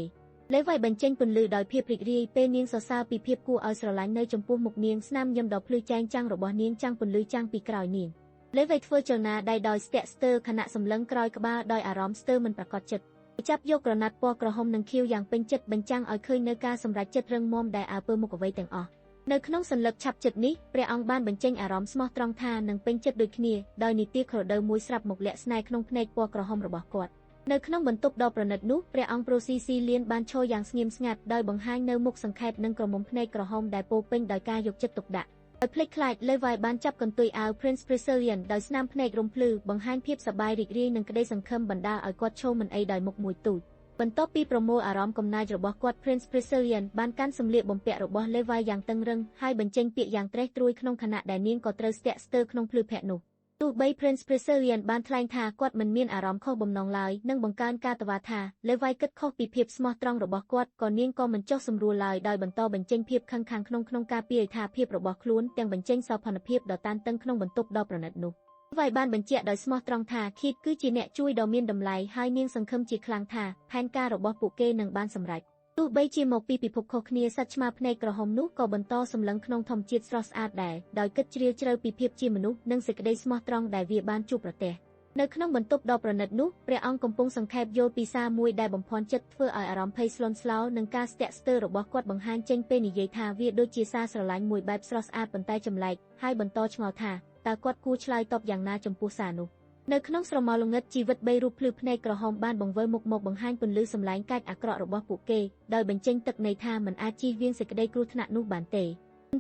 [SPEAKER 1] Levi បញ្ចេញពន្លឺដោយភាពរីករាយពេលនាងសរសើរពីភាពគួរឲ្យស្រឡាញ់នៅចំពោះមុខនាងស្នាមញញឹមដ៏ភ្លឺចែងចាំងរបស់នាងចាំងពន្លឺចាំងពីក្រោយនាងLevi ធ្វើចលនាដៃដោយស្ទាក់ស្ទើរខណៈសម្លឹងក្រោយក្បាលដោយអារម្មណ៍ស្ទើរមិនប្រាកដចិត្តចាប់យកក្រណាត់ពណ៌ក្រហមនិងខៀវយ៉ាងពេញចិត្តបញ្ចាំងឲ្យឃើញនៅការសម្រេចចិត្តរឹងមាំដែលអើពើមុខអ្វីទាំងអស់នៅក្នុងសន្លឹកឆាប់ចិត្តនេះព្រះអង្គបានបញ្ចេញអារម្មណ៍ស្មោះត្រង់ថានឹងពេញចិត្តដូចគ្នាដោយនីតិក្រដៅមួយស្រាប់មកលាក់ស្នេហ៍ក្នុងភ្នែកពណ៌ក្រហមរបស់គាត់នៅក្នុងបន្ទប់ដ៏ប្រណិតនោះព្រះអង្គប្រូស៊ីស៊ីលៀនបានឈរយ៉ាងស្ងៀមស្ងាត់ដោយបង្ហាញនៅមុខសង្ខេបនិងក្រមុំភ្នែកក្រហមដែលពោពេញដោយការយកចិត្តទុកដាក់ដោយភ្លេចខ្លាច Levi បានចាប់កន្ទុយអាវ Prince Preselian ដោយស្នាមភ្នែករំភ្លឺបង្ហាញភាពសប្បាយរីករាយនិងក្តីសង្ឃឹមបណ្ដាលឲ្យគាត់ឈរមិនអីដោយមុខមួយទូចបន្ទាប់ពីប្រមូលអារម្មណ៍កំណាចរបស់គាត់ Prince Preselian បានកាន់សម្លៀកបំពាក់របស់ Levi យ៉ាងតឹងរឹងហើយបញ្ចេញពាក្យយ៉ាងត្រេះត្រួយក្នុងខណៈដែលនាងក៏ត្រូវស្ទាក់ស្ទើរក្នុងភ្លឺភ័ក្រនោះទោះបី Prince Preselian បានថ្លែងថាគាត់មិនមានអារម្មណ៍ខុសបំណងឡើយនិងបង្កើនការតវ៉ាថា Levi គិតខុសពីភាពស្មោះត្រង់របស់គាត់ក៏នាងក៏មិនចុះសម្រួលឡើយដោយបន្តបញ្ចេញភាពខឹងខាងក្នុងការពារថាភាពរបស់ខ្លួនទាំងបញ្ចេញសោភ័ណភាពដ៏តានតឹងក្នុងបន្ទប់ដ៏ប្រណិតនោះLevi បានបញ្ជាក់ដោយស្មោះត្រង់ថា Kit គឺជាអ្នកជួយដ៏មានតម្លៃហើយនាងសង្ឃឹមជាខ្លាំងថាផែនការរបស់ពួកគេនឹងបានសម្រេចទ ទោះបីជាមកពីពិភពខុសគ្នាសត្វឆ្មាភ្នែកក្រហមនោះក៏បន្តសម្លឹងក្នុងធម្មជាតិស្រស់ស្អាតដែរដោយគិតជ្រាលជ្រៅពីភាពជាមនុស្សនិងសេចក្តីស្មោះត្រង់ដែលវាបានជួបប្រទះនៅក្នុងបន្ទប់ដ៏ប្រណិតនោះព្រះអង្គកំពុងសង្ខេបយល់ពីសារមួយដែលបំភាន់ចិត្តធ្វើឲ្យអារម្មណ៍ភ័យស្លន់ស្លោនិងការស្ទាក់ស្ទើររបស់គាត់បង្ហាញចេញពេលនិយាយថាវាដូចជាសារស្រឡាញ់មួយបែបស្រស់ស្អាតប៉ុន្តែចម្លែកហើយបន្តឆ្ងល់ថាតើគាត់គួរឆ្លើយតបយ៉ាងណាចំពោះសារនោះនៅក្នុងស្រមោលល្ងិតជីវិត3រូបភ្លឺភ្នែកក្រហមបានបង្វិលមុខមកបង្ហាញពន្លឺសម្លែងកាចអាក្រក់របស់ពួកគេដោយបញ្ចេញទឹកន័យថាមិនអាចជៀសវាងសេចក្តីគ្រោះថ្នាក់នោះបានទេ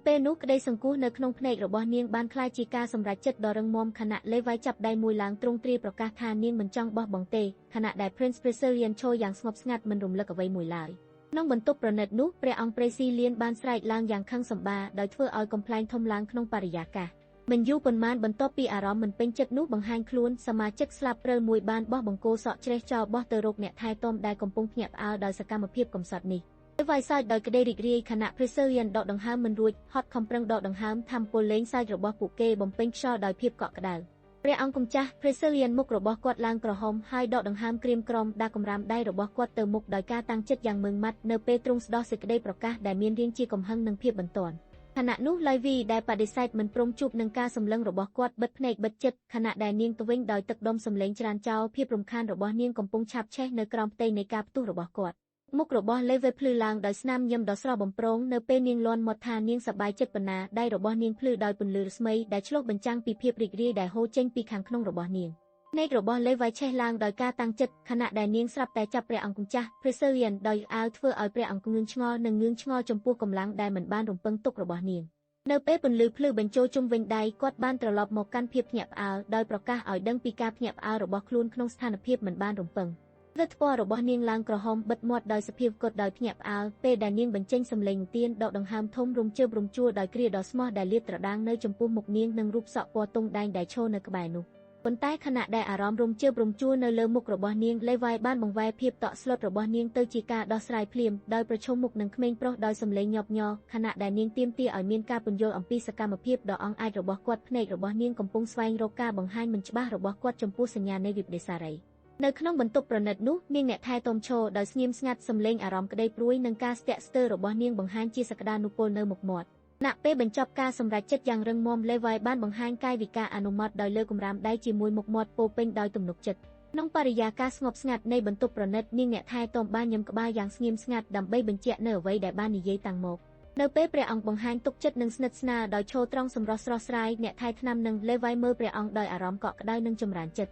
[SPEAKER 1] ពេលនោះក្តីសង្កួសនៅក្នុងភ្នែករបស់នាងបានក្លាយជាការសម្រេចចិត្តដ៏រឹងមាំខណៈលេវ៉ៃចាប់ដៃមួយឡើងទ្រង់ទ្រាយប្រកាសថានាងមិនចង់បោះបង់ទេខណៈដែល Prince Brazilian ឈរយ៉ាងស្ងប់ស្ងាត់មិនរំលឹកអ្វីមួយឡើយក្នុងបន្ទប់ប្រណិតនោះព្រះអង្គ Brazilian បានស្រែកឡើងយ៉ាងខឹងសម្បារដោយធ្វើឲ្យកំប្លែងធំឡើងក្នុងបរិយាកាសមិនយូរប៉ុន្មានបន្ទាប់ពីអារម្មណ៍មិនពេញចិត្តនោះបង្ហាញខ្លួនសមាជិកស្លាប់ព្រិលមួយបានបោះបង្គោលសក់ជ្រេះចោលបោះទៅរកអ្នកថែទាំដែលកំពុងភ្ញាក់ផ្អើលដោយសកម្មភាពកំសត់នេះវាយសើចដោយក្តីរីករាយខណៈ Brazilian ដកដង្ហើមមិនរួចហត់ខំប្រឹងដកដង្ហើមថាមពលលេងសើចរបស់ពួកគេបំពេញខ្យល់ដោយភាពកក់ក្ដៅព្រះអង្គម្ចាស់ Brazilian មុខរបស់គាត់ឡើងក្រហមហើយដកដង្ហើមក្រៀមក្រំដាក់កម្រាមដៃរបស់គាត់ទៅមុខដោយការតាំងចិត្តយ៉ាងម៉ឺងម៉ាត់នៅពេលទ្រង់ស្ដោះសេចក្តីប្រកាសដែលមានរាងជាកំហឹងនិងភាពបន្ទាន់ខណៈនោះឡៃវីដែលបដិសេធមិនព្រមជួបនឹងការសម្លឹងរបស់គាត់បិទភ្នែកបិទចិត្តខណៈដែលនាងទៅវិញដោយទឹកដុំសម្លេងច្រានចោលភាពរំខានរបស់នាងកំពុងឆាបឆេះនៅក្រោមផ្ទៃនៃការផ្ទុះរបស់គាត់មុខរបស់លេវេភ្លឺឡើងដោយស្នាមញញឹមដ៏ស្រស់បំព្រងនៅពេលនាងលាន់មាត់ថានាងសប្បាយចិត្តប៉ុណ្ណាដៃរបស់នាងភ្លឺដោយពន្លឺរស្មីដែលឆ្លុះបញ្ចាំងពីភាពរីករាយដែលហូរចេញពីខាងក្នុងរបស់នាងភ្នែករបស់លេវ៉ៃឆេះឡើងដោយការតាំងចិត្តខណៈដែលនាងស្រាប់តែចាប់ព្រះអង្គម្ចាស់ Brazilian ដោយអាវធ្វើឲ្យព្រះអង្គងឿងឆ្ងល់និងងឿងឆ្ងល់ចំពោះកម្លាំងដែលមិនបានរំពឹងទុករបស់នាងនៅពេលពន្លឺភ្លឺបញ្ចូលជុំវិញដៃគាត់បានត្រឡប់មកកាន់ភាពភ្ញាក់ផ្អើលដោយប្រកាសឲ្យដឹងពីការភ្ញាក់ផ្អើលរបស់ខ្លួនក្នុងស្ថានភាពមិនបានរំពឹងលទ្ធផលរបស់នាងឡើងក្រហមបិទមាត់ដោយសភាពគត់ដោយភ្ញាក់ផ្អើលពេលដែលនាងបញ្ចេញសម្លេងទៀនដកដង្ហើមធំរំជើបរំជួលដោយគ្រាដ៏ស្មោះដែលលាតត្រដាងនៅចំពោះមុខនាងនិងរូបសក់ពណ៌ទង់ដែងដែលឈរនៅក្បែរនោះប៉ុន្តែខណៈដែលអារម្មណ៍រំជើបរំជួលនៅលើមុខរបស់នាងលេវ៉ៃបានបង្វែរភាពតក់ស្លុតរបស់នាងទៅជាការដោះស្រាយភ្លាមដោយប្រឈមមុខនឹងក្មេងប្រុសដោយសម្លេងញាប់ញ័រខណៈដែលនាងទាមទារឲ្យមានការពន្យល់អំពីសកម្មភាពដ៏អង់អាចរបស់គាត់ភ្នែករបស់នាងកំពុងស្វែងរកការបង្ហាញមិនច្បាស់របស់គាត់ចំពោះសញ្ញានៃវិបដិសារីនៅក្នុងបន្ទប់ប្រណិតនោះនាងអ្នកថែទាំឈរដោយស្ងៀមស្ងាត់សម្លេងអារម្មណ៍ក្តីព្រួយនិងការស្ទាក់ស្ទើររបស់នាងបង្ហាញជាសក្តានុពលនៅមុខមាត់ណពេលបញ្ចប់ការសម្រេចចិត្តយ៉ាងរឹងមាំលេវ៉ៃបានបង្ហាញកាយវិការអនុម័តដោយលើកកម្រាមដៃជាមួយមុខមាត់ពោពេញដោយទំនុកចិត្តក្នុងបរិយាកាសស្ងប់ស្ងាត់នៃបន្ទប់ប្រណិតនាងអ្នកថែទាំបានញឹមក្បាលយ៉ាងស្ងៀមស្ងាត់ដើម្បីបញ្ជាក់នៅអ្វីដែលបាននិយាយតាំងមកនៅពេលព្រះអង្គបង្ហាញទុកចិត្តនិងស្និទ្ធស្នាលដោយឈរត្រង់សម្រស់ស្រស់ស្រាយអ្នកថែថ្នាំនិងលេវ៉ៃមើលព្រះអង្គដោយអារម្មណ៍កក់ក្ដៅនិងចម្រើនចិត្ត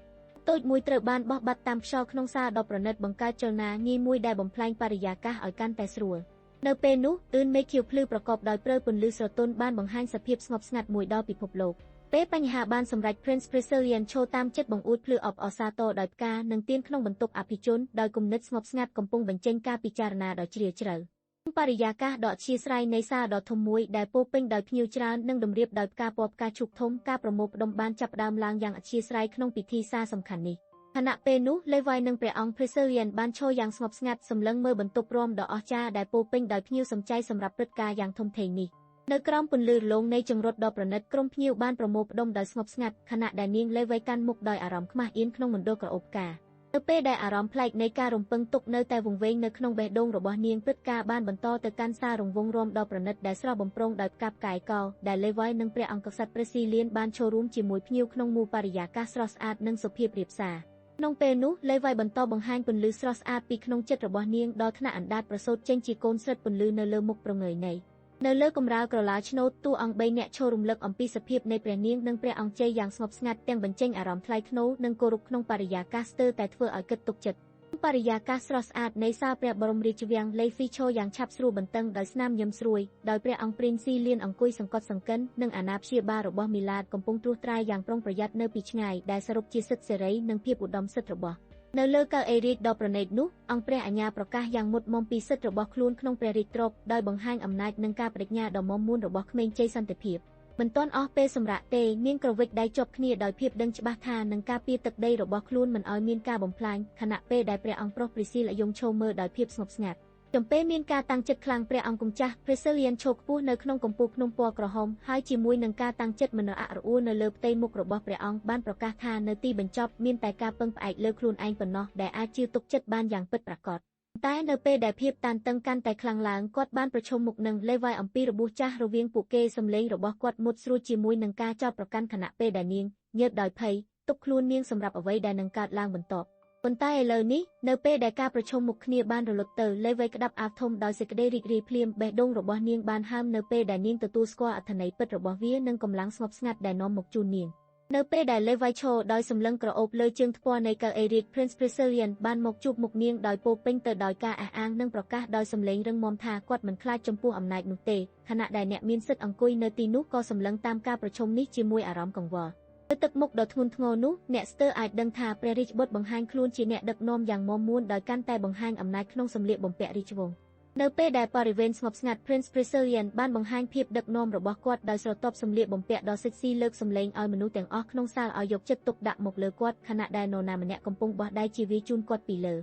[SPEAKER 1] តូចមួយត្រូវបានបោះបាត់តាមខ្យល់ក្នុងសាលដ៏ប្រណិតបង្កើតចលនាងាយមួយដែលបំផ្លាញបរិយាកាសឲ្យកាន់តែស្រួលនៅពេលនោះមេឃខៀវភ្លឺប្រកបដោយព្រើពន្លឺស្រទន់បានបង្ហាញសភាពស្ងប់ស្ងាត់មួយដល់ពិភពលោកពេលបញ្ហាបានសម្រេច Prince Brazilian ឈរតាមចិត្តបង្អួតភ្លឺអបអរសាទរដោយផ្កានិងទៀនក្នុងបន្ទប់អភិជនដោយគំនិតស្ងប់ស្ងាត់កំពុងបញ្ចេញការពិចារណាដ៏ជ្រាលជ្រៅបរិយាកាសដ៏អធ្យាស្រ័យនៃសាលដ៏ធំមួយដែលពោពេញដោយភ្ញៀវច្រើននិងតម្រៀបដោយផ្កាពណ៌ផ្កាឈូកធំការប្រមូលផ្ដុំបានចាប់ផ្ដើមឡើងយ៉ាងអធ្យាស្រ័យក្នុងពិធីសារសំខាន់នេះខណៈពេលនោះលេវ៉ៃនិងព្រះអង្គ Brazilian បានឈរយ៉ាងស្ងប់ស្ងាត់សម្លឹងមើលបន្ទប់រាំដ៏អស្ចារ្យដែលពោពេញដោយភ្ញៀវសំចៃសម្រាប់ព្រឹត្តិការណ៍យ៉ាងធំធេងនេះនៅក្រោមពន្លឺរលោងនៃចង្រិតដ៏ប្រណិតក្រុមភ្ញៀវបានប្រមូលផ្ដុំដោយស្ងប់ស្ងាត់ខណៈដែលនាងលេវ៉ៃកាន់មុខដោយអារម្មណ៍ខ្មាស់អៀនក្នុងមណ្ឌលក្រអូបការនៅពេលដែលអារម្មណ៍ប្លែកនៃការរំពឹងទុកនៅតែវង្វេងនៅក្នុងបេះដូងរបស់នាងព្រឹត្តិការណ៍បានបន្តទៅកាន់សាររង្វង់រាំដ៏ប្រណិតដែលស្រស់បំព្រងដោយផ្កាផ្កាយកោដែលលេវ៉ៃនិងព្រះអង្គក្សត្រ Brazilian បានចូលរួមជាមួយភ្ញៀវក្នុងមូលបរិយាកាសស្រស់ស្អាតនិងសុភាពរាបសារក្នុងពេលនោះលេវ៉ៃបន្តបង្ហាញពន្លឺស្រស់ស្អាតពីក្នុងចិត្តរបស់នាងដល់ថ្នាក់អណ្ដាតប្រសូតចេញជាកូនស្រិតពន្លឺនៅលើមុខប្រងើយនៃនៅលើកម្រាលក្រឡាឆ្នូតតួអង្គ3នាក់ឈររំលឹកអំពីសភាពនៃព្រះនាងនិងព្រះអង្គជ័យយ៉ាងស្ងប់ស្ងាត់ទាំងបញ្ចេញអារម្មណ៍ថ្លៃថ្នូរនិងគោរពក្នុងបរិយាកាសស្ទើរតែធ្វើឲ្យគិតទុកចិត្តបរិយាកាសស្រស់ស្អាតនៃសាលព្រះបរមរាជវាំងលេហ្វីឈរយ៉ាងឆាប់ស្រួលបន្ទឹងដោយស្នាមញឹមស្រួយដោយព្រះអង្គព្រិនស៊ីលៀនអង្គុយសង្កត់សង្កិននិងអាណាព្យាបាលរបស់មីឡាតកំពុងត្រួសត្រាយយ៉ាងប្រុងប្រយ័ត្ននៅពីឆ្ងាយដែលសរុបជាសិទ្ធិសេរីនិងភាពឧត្តមសិទ្ធិរបស់នៅលើកៅអីរាជដ៏ប្រណីតនោះអង្គព្រះអាជ្ញាប្រកាសយ៉ាងមុតមមពីសិទ្ធិរបស់ខ្លួនក្នុងព្រះរាជទ្រព្យដោយបង្ហាញអំណាចនិងការបដិញ្ញាដ៏មាំមួនរបស់ក្មេងជ័យសន្តិភាពមិនទាន់អស់ពេលសម្រាកទេនាងក្រវិចដៃជាប់គ្នាដោយភាពដឹងច្បាស់ថានឹងការពារទឹកដីរបស់ខ្លួនមិនឲ្យមានការបំផ្លាញខណៈពេលដែលព្រះអង្គប្រុសព្រីស៊ីលយងឈរមើលដោយភាពស្ងប់ស្ងាត់ចំពេលមានការតាំងចិត្តខ្លាំងព្រះអង្គម្ចាស់ Brazilian ឈរខ្ពស់នៅក្នុងកំពូលភ្នំពណ៌ក្រហមហើយជាមួយនឹងការតាំងចិត្តមិនរអាក់រអួលនៅលើផ្ទៃមុខរបស់ព្រះអង្គបានប្រកាសថានៅទីបញ្ចប់មានតែការពឹងផ្អែកលើខ្លួនឯងប៉ុណ្ណោះដែលអាចជឿទុកចិត្តបានយ៉ាងពិតប្រាកដ តែនៅពេលដែលភាពតានតឹងកាន់តែខ្លាំងឡើងគាត់បានប្រឈមមុខនឹងលេវ៉ៃអំពីរបួសចាស់រវាងពួកគេសម្លេងរបស់គាត់មុតស្រួចជាមួយនឹងការចោទប្រកាន់ខណៈពេលដែលនាងញើសដោយភ័យទុកខ្លួននាងសម្រាប់អ្វីដែលនឹងកើតឡើងបន្ទាប់ប៉ុន្តែឥឡូវនេះនៅពេលដែលការប្រឈមមុខគ្នាបានរលត់ទៅលេវ៉ៃក្តាប់អាវធំដោយសេចក្តីរីករាយភ្លាមបេះដូងរបស់នាងបានហើមនៅពេលដែលនាងទទួលស្គាល់អត្ថន័យពិតរបស់វានិងកម្លាំងស្ងប់ស្ងាត់ដែលនាំមកជូននាងនៅពេលដែលលេវ៉ៃឈរដោយសម្លឹងក្រអូបលើជើងថ្ពាល់នៃកៅអីរាជ Prince Priscillian បានមកជួបមុខនាងដោយពោពេញទៅដោយការអះអាងនិងប្រកាសដោយសម្លេងរឹងមាំថាគាត់មិនខ្លាចចំពោះអំណាចនោះទេខណៈដែលអ្នកមានសិទ្ធិអង្គុយនៅទីនោះក៏សម្លឹងតាមការប្រជុំនេះជាមួយអារម្មណ៍កង្វល់ទៅទឹកមុខដ៏ធ្ងន់ធ្ងរនោះអ្នកស្ទើរអាចដឹងថាព្រះរាជបុត្របង្ហាញខ្លួនជាអ្នកដឹកនាំយ៉ាងមាំមួនដោយកាន់តែបង្ហាញអំណាចក្នុងសម្លៀកបំពាក់រាជវង្សនៅពេលដែលបរិវេណស្ងប់ស្ងាត់ Prince Priscillian បានបង្ហាញភាពដឹកនាំរបស់គាត់ដោយស្រទាប់សម្លៀកបំពាក់ដ៏សិចស៊ីលើកសម្លេងឲ្យមនុស្សទាំងអស់ក្នុងសាលឲ្យយកចិត្តទុកដាក់មកលើគាត់ខណៈដែលនរណាម្នាក់កំពុងបោះដៃជាវាជូនគាត់ពីល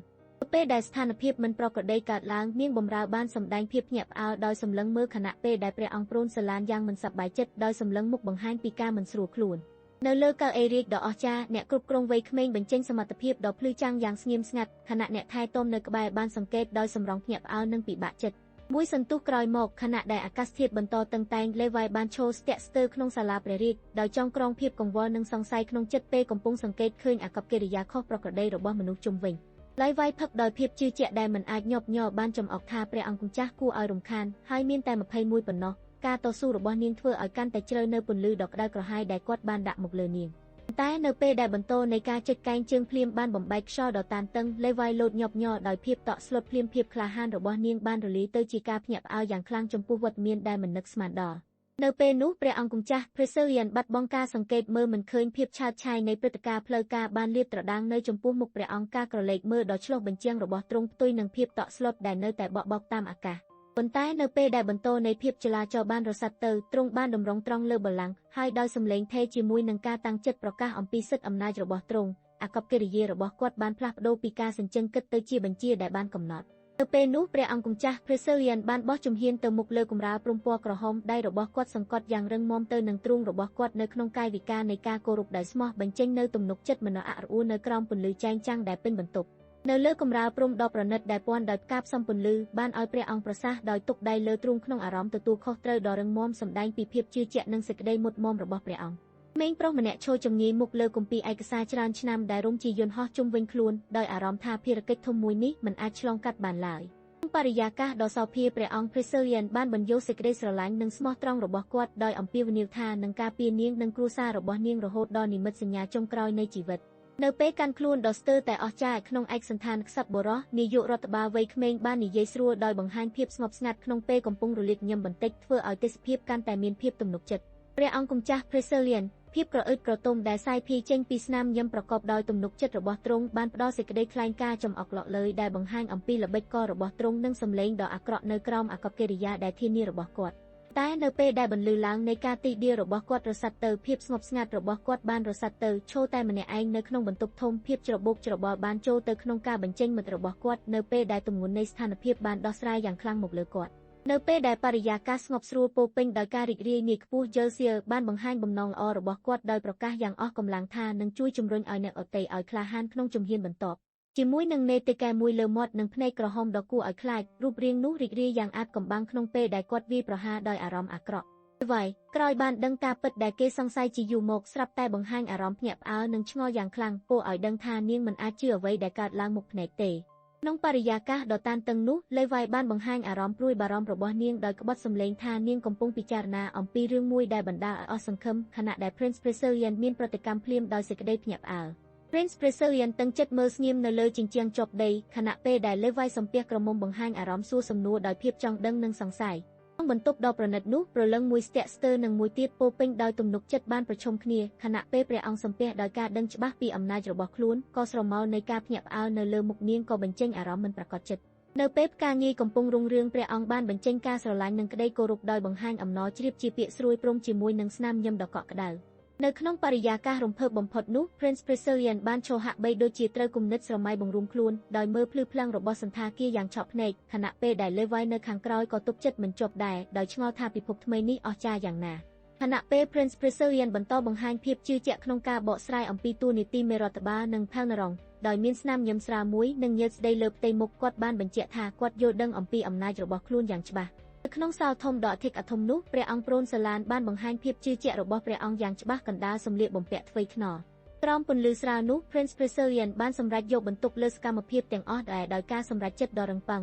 [SPEAKER 1] ើពេលដែលស្ថានភាពមិនប្រក្រតីកើតឡើងនាងបម្រើបានសម្ដែងភាពភ្ញាក់ផ្អើលដោយសម្លឹងមើលខណៈពេលដែលព្រះអង្គព្រូនសាឡានយ៉ាងមិនសប្បាយចិត្តដោយសម្លឹងមុខបង្ហាញពីការមិនស្រួលខ្លួននៅលើកៅអីរាជដ៏អស្ចារ្យអ្នកគ្រប់គ្រងវ័យក្មេងបញ្ចេញសមត្ថភាពដ៏ភ្លឺចាំងយ៉ាងស្ងៀមស្ងាត់ខណៈអ្នកថែទាំនៅក្បែរបានសង្កេតដោយសម្រងភ្ញាក់ផ្អើលនិងពិបាកចិត្តមួយសន្ទុះក្រោយមកខណៈដែលអាកាសធាតុបន្តតឹងតែងលេវ៉ៃបានឈរស្ទាក់ស្ទើរក្នុងសាលាព្រះរាជដោយចងក្រងភាពកង្វល់និងសង្ស័យក្នុងចិត្តពេលកំពុងសង្កេតឃើញអាកប្បកិរិយាខុសប្រក្រតីរបស់មនុស្សជុំវិញលេវ៉ៃផឹកដោយភាពជឿជាក់ដែលមិនអាចញាប់ញ័របានចំអកថាព្រះអង្គម្ចាស់គួរឲ្យរំខានហើយមានតែ21ប៉ុណ្ណោះការតស៊ូរបស់នាងធ្វើឲ្យកាន់តែជ្រៅនៅពន្លឺដ៏ក្តៅក្រហាយដែលគាត់បានដាក់មកលើនាងតែនៅពេលដែលបន្តនៃការចុចកែងជើងភ្លាមបានបំបែកខ្យល់ដ៏តានតឹងលេវ៉ៃលោតញាប់ញ័រដោយភាពតក់ស្លុតភ្លាមភាពក្លាហានរបស់នាងបានរលាយទៅជាការភ្ញាក់ផ្អើលយ៉ាងខ្លាំងចំពោះវត្តមានដែលមិននឹកស្មានដល់នៅពេលនោះព្រះអង្គម្ចាស់ Priscillian បាត់បង់ការសង្កេតមើលមិនឃើញភាពឆើតឆាយនៃព្រឹត្តិការណ៍ផ្លូវការបានលាតត្រដាងនៅចំពោះមុខព្រះអង្គការក្រឡេកមើលដ៏ឆ្លុះបញ្ចាំងរបស់ទ្រង់ផ្ទុយនឹងភាពតក់ស្លុតដែលនៅតែបក់បោកតាមអាកាសប៉ុន្តែនៅពេលដែលបន្តនៃភាពចលាចលបានរសាត់ទៅទ្រង់បានតម្រង់ត្រង់លើបល្ល័ង្កហើយដោយសម្លេងថេរជាមួយនឹងការតាំងចិត្តប្រកាសអំពីសិទ្ធិអំណាចរបស់ទ្រង់អាកប្បកិរិយារបស់គាត់បានផ្លាស់ប្ដូរពីការសញ្ជឹងគិតទៅជាបញ្ជាដែលបានកំណត់នៅពេលនោះព្រះអង្គម្ចាស់ Priscillian បានបោះជំហានទៅមុខលើកម្រាលព្រំពណ៌ក្រហមដៃរបស់គាត់សង្កត់យ៉ាងរឹងមាំទៅនឹងទ្រូងរបស់គាត់នៅក្នុងកាយវិការនៃការគោរពដោយស្មោះបញ្ចេញនៅទំនុកចិត្តមិនអាក់រអួលនៅក្រោមពន្លឺចែងចាំងដែលពេញបន្ទប់នៅលើកម្រាលព្រំដ៏ប្រណិតដែលព័ន្ធដោយផ្កាផ្សំពន្លឺបានឲ្យព្រះអង្គប្រសាសន៍ដោយទុកដៃលើទ្រូងក្នុងអារម្មណ៍ទទួលខុសត្រូវដ៏រឹងមាំសម្ដែងពីភាពជឿជាក់និងសេចក្តីមុតមាំរបស់ព្រះអង្គមេងប្រុសម្នាក់ឈរជំងាយមុខលើគម្ពីរឯកសារច្រើនឆ្នាំដែលរុំជាយន្តហោះជុំវិញខ្លួនដោយអារម្មណ៍ថាភារកិច្ចធំមួយនេះមិនអាចឆ្លងកាត់បានឡើយក្នុងបរិយាកាសដ៏សោភាព្រះអង្គ Priscillian បានបញ្យល់សេចក្តីស្រឡាញ់និងស្មោះត្រង់របស់គាត់ដោយអំពាវនាវថានឹងការពារនាងនិងគ្រួសាររបស់នាងរហូតដល់និមិត្តសញ្ញាចុងក្រោយនៃជីវិតនៅពេលកាន់ខ្លួនដ៏ស្ទើរតែអស្ចារ្យក្នុងឯកសណ្ឋានក្សត្របុរសនាយករដ្ឋបាលវ័យក្មេងបាននិយាយស្រួលដោយបង្ហាញភាពស្ងប់ស្ងាត់ក្នុងពេលកំពុងរលាកញញឹមបន្តិចធ្វើឲ្យទេសភាពកាន់តែមានភាពទំនុកចិត្តព្រះអង្គម្ចាស់ Priscillian ភាពក្រអឺតក្រទមដែលសាយភាយចេញពីស្នាមញញឹមប្រកបដោយទំនុកចិត្តរបស់ទ្រង់បានផ្ដល់សេចក្តីថ្លែងការណ៍ចំអកឡកលើយដែលបង្ហាញអំពីល្បិចកលរបស់ទ្រង់និងសម្លេងដ៏អាក្រក់នៅក្រោមអាកប្បកិរិយាដែលធានារបស់គាត់តែនៅពេលដែលបន្លឺឡើងនៃការទីដៀរបស់គាត់រសាត់ទៅភាពស្ងប់ស្ងាត់របស់គាត់បានរសាត់ទៅឈរតែម្នាក់ឯងនៅក្នុងបន្ទប់ធំភាពច្របូកច្របល់បានចូលទៅក្នុងការបញ្ចេញមិត្តរបស់គាត់នៅពេលដែលទម្ងន់នៃស្ថានភាពបានដោះស្រាយយ៉ាងខ្លាំងមកលើគាត់នៅពេលដែលបរិយាកាសស្ងប់ស្រួលពោពេញដោយការរីករាយនាយខ្ពស់ Jelsier បានបង្ហាញបំណងល្អរបស់គាត់ដោយប្រកាសយ៉ាងអស់កម្លាំងថានឹងជួយជំរុញឲ្យអ្នកអតីតឲ្យក្លាហានក្នុងជំហានបន្ទាប់ជាមួយនឹងនេតិកែមួយលើមាត់និងភ្នែកក្រហមដ៏គួរឲ្យខ្លាចរូបរាងនោះរីករាយយ៉ាងអាតកំបាំងក្នុងពេលដែលគាត់វាយប្រហារដោយអារម្មណ៍អាក្រក់អ្វីក្រោយបានដឹងការពិតដែលគេសង្ស័យជាយូរមកស្រាប់តែបង្ហាញអារម្មណ៍ភ្ញាក់ផ្អើលនិងឆ្ងល់យ៉ាងខ្លាំងពោលឲ្យដឹងថានាងមិនអាចជឿអ្វីដែលកើតឡើងមុខភ្នែកទេក្នុងបរិយាកាសដ៏តានតឹងនោះលេវ៉ៃបានបង្ហាញអារម្មណ៍ព្រួយបារម្ភរបស់នាងដោយក្បត់សម្លេងថានាងកំពុងពិចារណាអំពីរឿងមួយដែលបណ្ដាលឲ្យអស់សង្ឃឹមខណៈដែល Prince Priscillian មានប្រតិកម្មភ្លាមដោយសេចក្តីភ្ញាក់ផ្អើល Prince Priscillian តឹងចិត្តមើលស្ងៀមនៅលើជញ្ជាំងជាប់ដីខណៈពេលដែលលេវ៉ៃសំពះក្រមុំបង្ហាញអារម្មណ៍សួរសំណួរដោយភាពចង់ដឹងនិងសង្ស័យក្នុងបន្ទប់ដ៏ប្រណិតនោះព្រលឹងមួយស្ទាក់ស្ទើរនិងមួយទៀតពោពេញដោយទំនុកចិត្តបានប្រឈមគ្នាខណៈពេលព្រះអង្គសំពះដោយការដឹងច្បាស់ពីអំណាចរបស់ខ្លួនក៏ស្រមោលនៃការភ្ញាក់ផ្អើលនៅលើមុខនាងក៏បញ្ចេញអារម្មណ៍មិនប្រាកដចិត្តនៅពេលផ្កាងាយកំពុងរុងរឿងព្រះអង្គបានបញ្ចេញការស្រឡាញ់និងក្តីគោរពដោយបង្ហាញអំណរជ្រាបជាពាក្យស្រួយព្រមជាមួយនឹងស្នាមញញឹមដ៏កក់ក្ដៅនៅក្នុងបរិយាកាសរំភើបបំផុតនោះ Prince Priscillian បានឈរហាក់បីដូចជាត្រូវគំនិតស្រមៃបង្រួមខ្លួនដោយមើលភ្លឺផ្លាំងរបស់សន្តាគារយ៉ាងឆក់ភ្នែកខណៈពេលដែល Levi នៅខាងក្រោយក៏ទប់ចិត្តមិនជប់ដែរដោយឆ្ងល់ថាពិភពថ្មីនេះអស្ចារ្យយ៉ាងណាខណៈពេល Prince Priscillian បន្តបង្ហាញភាពជឿជាក់ក្នុងការបកស្រាយអំពីតួនាទីមេរដ្ឋបាលនិង Pelnerong ដោយមានស្នាមញញឹមស្រាលមួយនិងញើសស្ដីលើផ្ទៃមុខគាត់បានបញ្ជាក់ថាគាត់យល់ដឹងអំពីអំណាចរបស់ខ្លួនយ៉ាងច្បាស់នៅក្នុងសាលធំដ៏អធិកអធមនោះព្រះអង្គព្រោនសាឡានបានបង្ហាញភាពជឿជាក់របស់ព្រះអង្គយ៉ាងច្បាស់កណ្ដាលសម្លៀកបំពាក់ថ្មីថ្នល់ក្រោមពន្លឺស្រាលនោះ Prince Preselian បានសម្រេចយកបន្ទុកលើសកម្មភាពទាំងអស់ដោយការសម្រេចចិត្តដ៏រឹងប៉ឹង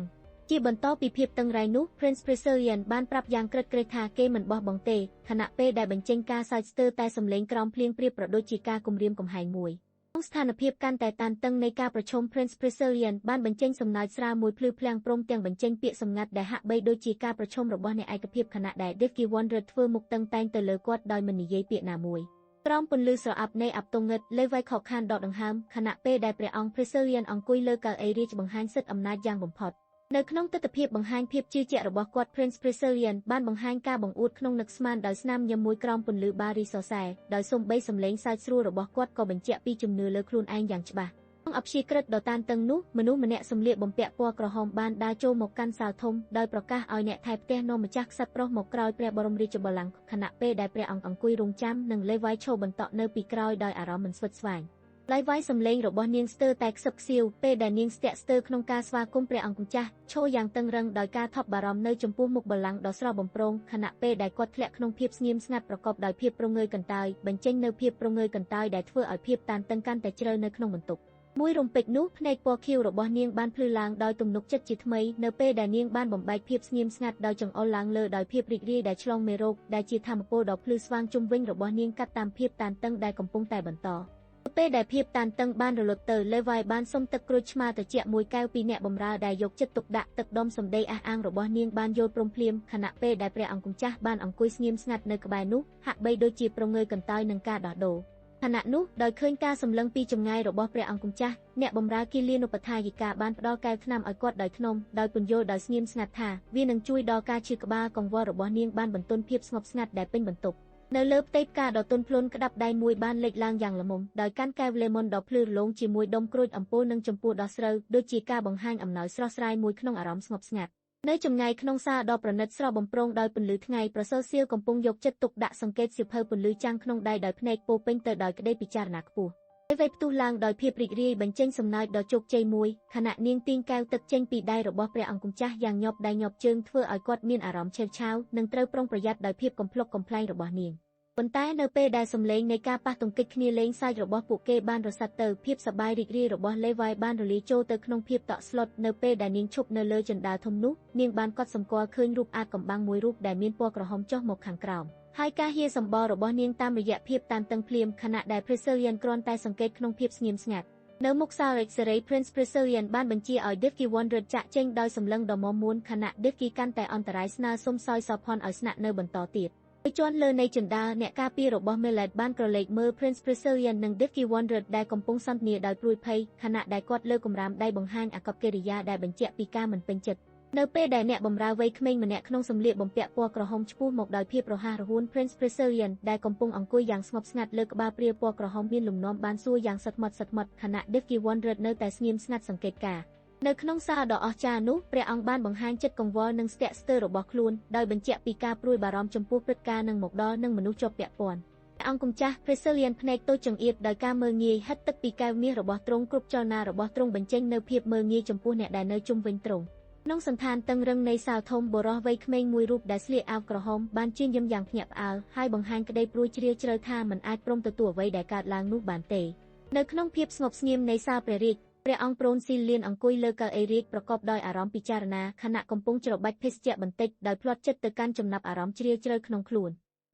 [SPEAKER 1] ជាបន្តពីភាពតឹងរ៉ៃនោះ Prince Preselian បានប្រាប់យ៉ាងក្រឹតក្រេះថាគេមិនបោះបង់ទេខណៈពេលដែលបញ្ចេញការសើចស្ទើរតែសម្លេងក្រោមភ្លៀងប្រៀបប្រដូចជាការគំរាមកំហែងមួយក្នុងស្ថានភាពកាន់តែតានតឹងនៃការប្រជុំ Prince Preselian បានបញ្ចេញសំណើចស្រាលមួយភ្លឺភ្លាំងព្រមទាំងបញ្ចេញពាក្យសម្ងាត់ដែលហាក់បីដូចជាការប្រជុំរបស់អ្នកឯកភាពខណៈដែល Dicky Wondred ធ្វើមុខតឹងតែងទៅលើគាត់ដោយមិននិយាយពាក្យណាមួយក្រោមពន្លឺស្រអាប់នៃអាប់ទងឹតលេវៃខកខានដកដង្ហើមខណៈពេលដែលព្រះអង្គ Preselian អង្គុយលើកៅអីរាជបង្ហាញសិទ្ធិអំណាចយ៉ាងបំផុតនៅក្នុងទស្សនវិជ្ជាបង្ហាញភាពជឿជាក់របស់គាត់ Prince Preselian បានបង្ហាញការបង្អួតក្នុងនឹកស្មានដោយស្នាមញញឹមមួយក្រោមពន្លឺបារីសរសែដោយសូម្បីសម្លេងសើចស្រួលរបស់គាត់ក៏បញ្ជាក់ពីជំនឿលើខ្លួនឯងយ៉ាងច្បាស់ក្នុងអព្យាក្រឹតដ៏តានតឹងនោះមនុស្សម្នាក់សម្លៀកបំពាក់ពណ៌ក្រហមបានដើរចូលមកកាន់សាលធំដោយប្រកាសឲ្យអ្នកថែផ្ទះនាំម្ចាស់ក្សត្រប្រុសមកក្រោយព្រះបរមរាជបល្ល័ង្កខណៈពេលដែលព្រះអង្គអង្គុយរង់ចាំនិងលេវ៉ៃឈរបន្តនៅពីក្រោយដោយអារម្មណ៍មិនស្វិតស្វាញឡៃវ៉ៃសំឡេងរបស់នាងស្ទើរតែខ្សឹបខ្សៀវពេលដែលនាងស្ទាក់ស្ទើរក្នុងការស្វាគមន៍ព្រះអង្គម្ចាស់ឈរយ៉ាងតឹងរឹងដោយការថប់បារម្ភនៅចំពោះមុខបល្ល័ង្កដ៏ស្រស់បំព្រងខណៈពេលដែលគាត់ធ្លាក់ក្នុងភាពស្ងៀមស្ងាត់ប្រកបដោយភាពប្រងើយកន្តើយបញ្ចេញនូវភាពប្រងើយកន្តើយដែលធ្វើឲ្យភាពតានតឹងកាន់តែជ្រៅនៅក្នុងបន្ទប់មួយរំពេចនោះភ្នែកពណ៌ខៀវរបស់នាងបានភ្លឺឡើងដោយទំនុកចិត្តជាថ្មីនៅពេលដែលនាងបានបំបែកភាពស្ងៀមស្ងាត់ដោយចង្អុលឡើងលើដោយភាពរីករាយដែលឆ្លងមេរោគដែលជាថាមពលដ៏ភ្លឺស្វាងជុំវិញរបស់នាងកាត់តាមភាពតានតឹងដែលកំពុងតែបន្តពេលដែលភាពតានតឹងបានរលត់ទៅលេវ៉ៃបានសុំទឹកក្រូចឆ្មាត្រជាក់មួយកែវពីអ្នកបម្រើដែលយកចិត្តទុកដាក់ទឹកដុំសម្ដីអះអាងរបស់នាងបានយល់ព្រមភ្លាមខណៈពេលដែលព្រះអង្គម្ចាស់បានអង្គុយស្ងៀមស្ងាត់នៅក្បែរនោះហាក់បីដូចជាប្រងើយកន្តើយនឹងការដោះដូរខណៈនោះដោយឃើញការសម្លឹងពីចម្ងាយរបស់ព្រះអង្គម្ចាស់អ្នកបម្រើគិលានុបដ្ឋាយិកាបានផ្ដល់កែវថ្នាំឲ្យគាត់ដោយថ្នមដោយពន្យល់ដោយស្ងៀមស្ងាត់ថាវានឹងជួយដល់ការឈឺក្បាលកង្វល់របស់នាងបានបន្ទន់ភាពស្ងប់ស្ងាត់ដែលពេញបន្ទប់នៅលើផ្ទៃផ្កាដ៏ទន់ភ្លន់ក្តាប់ដៃមួយបានលេចឡើងយ៉ាងល្មមដោយកាន់កែវលេម៉ុនដ៏ភ្លឺរលោងជាមួយដុំក្រូចអំពូលនិងចំពោះដោះស្រូវដូចជាការបង្ហាញអំណោយស្រស់ស្រាយមួយក្នុងអារម្មណ៍ស្ងប់ស្ងាត់នៅចម្ងាយក្នុងសាលដ៏ប្រណិតស្រស់បំព្រងដោយពន្លឺថ្ងៃប្រសើរសៀលកំពុងយកចិត្តទុកដាក់សង្កេតសៀវភៅពន្លឺចាំងក្នុងដៃដោយភ្នែកពោពេញទៅដោយក្តីពិចារណាខ្ពស់ពេលវេផ្ទុះឡើងដោយភាពរីករាយបញ្ចេញសំណើចដ៏ជោគជ័យមួយខណៈនាងទាញកែវទឹកចេញពីដៃរបស់ព្រះអង្គម្ចាស់យ៉ាងញាប់ដៃញាប់ជើងធ្វើឲ្យគាត់មានអារម្មណ៍ឆេវឆាវនិងត្រូវប្រុងប្រយ័ត្នដោយភាពកំប្លុកកំប្លែងរបស់នាងប៉ុន្តែនៅពេលដែលសំឡេងនៃការប៉ះទង្គិចគ្នាលេងសើចរបស់ពួកគេបានរសាត់ទៅភាពសប្បាយរីករាយរបស់លេវ៉ៃបានរលាយចូលទៅក្នុងភាពតក់ស្លុតនៅពេលដែលនាងឈប់នៅលើជណ្ដាលធំនោះនាងបានកត់សម្គាល់ឃើញរូបអាថ៌កំបាំងមួយរូបដែលមានពណ៌ក្រហមចុះមកខាងក្រោមហើយការហៀសម្បល់របស់នាងតាមរយៈភាពតានតឹងភ្លាមខណៈដែល Preselian គ្រាន់តែសង្កេតក្នុងភាពស្ងៀមស្ងាត់នៅមុខសាលរេចសេរី Prince Preselian បានបញ្ជាឲ្យ Dicky Wondred ចាក់ចេញដោយសម្លឹងដ៏មាំមួនខណៈ Dicky កាន់តែអន្តរាយស្នើសុំសោយសោភ័ណ្ឌឲ្យស្នាក់នៅបន្តទៀតដោយជាន់លើនៃជណ្ដាលអ្នកការពាររបស់ Millet បានក្រឡេកមើល Prince Preselian និង Dicky Wondred ដែលកំពុងសន្ទនាដោយព្រួយភ័យខណៈដែលគាត់លើកកម្រាមដៃបង្ហាញអាកប្បកិរិយាដែលបញ្ជាក់ពីការមិនពេញចិត្តនៅពេលដែលអ្នកបម្រើវ័យក្មេងម្នាក់ក្នុងសម្លៀកបំពាក់ពណ៌ក្រហមឆ្ពោះមកដោយភាពរហ័សរហួន Prince Preselian ដែលកំពុងអង្គុយយ៉ាងស្ងប់ស្ងាត់លើក្បាលព្រាលពណ៌ក្រហមមានលំនាំបានសួរយ៉ាងសិតម៉ត់ខណៈ Dicky Wondred នៅតែស្ងៀមស្ងាត់សង្កេតការណ៍នៅក្នុងសាលដ៏អស្ចារ្យនោះព្រះអង្គបានបង្ហាញចិត្តកង្វល់និងស្ទាក់ស្ទើររបស់ខ្លួនដោយបញ្ជាក់ពីការព្រួយបារម្ភចំពោះព្រឹត្តិការណ៍នឹងមកដល់នឹងមនុស្សជាប់ពាក់ព័ន្ធព្រះអង្គម្ចាស់ Preselian ភ្នែកតូចចង្អៀតដោយការមើលងាយហិតទឹកពីកែវមាសរបស់ទ្រង់គ្រប់ចលនារបស់ទ្រង់បញ្ចេញនៅភាពមើលងាយចំពោះអ្នកដែលនៅជុំវិញទ្រង់ក្នុងសន្តានតឹងរឹងនៃសាលធំបុរសវ័យក្មេងមួយរូបដែលស្លៀកអាវក្រហមបានជឿនយំយ៉ាងភ្ញាក់ផ្អើលហើយបង្ហាញក្តីព្រួយជ្រាលជ្រៅថាមិនអាចព្រមទទួលអ្វីដែលកើតឡើងនោះបានទេនៅក្នុងភាពស្ងប់ស្ងៀមនៃសាលព្រះរាជព្រះអង្គព្រោនស៊ីលៀនអង្គុយលើកៅអីរាជប្រកបដោយអារម្មណ៍ពិចារណាខណៈកំពុងច្របាច់ភេសជ្ជៈបន្តិចដោយផ្លាត់ចិត្តទៅកាន់ចំណាប់អារម្មណ៍ជ្រាលជ្រៅក្នុងខ្លួន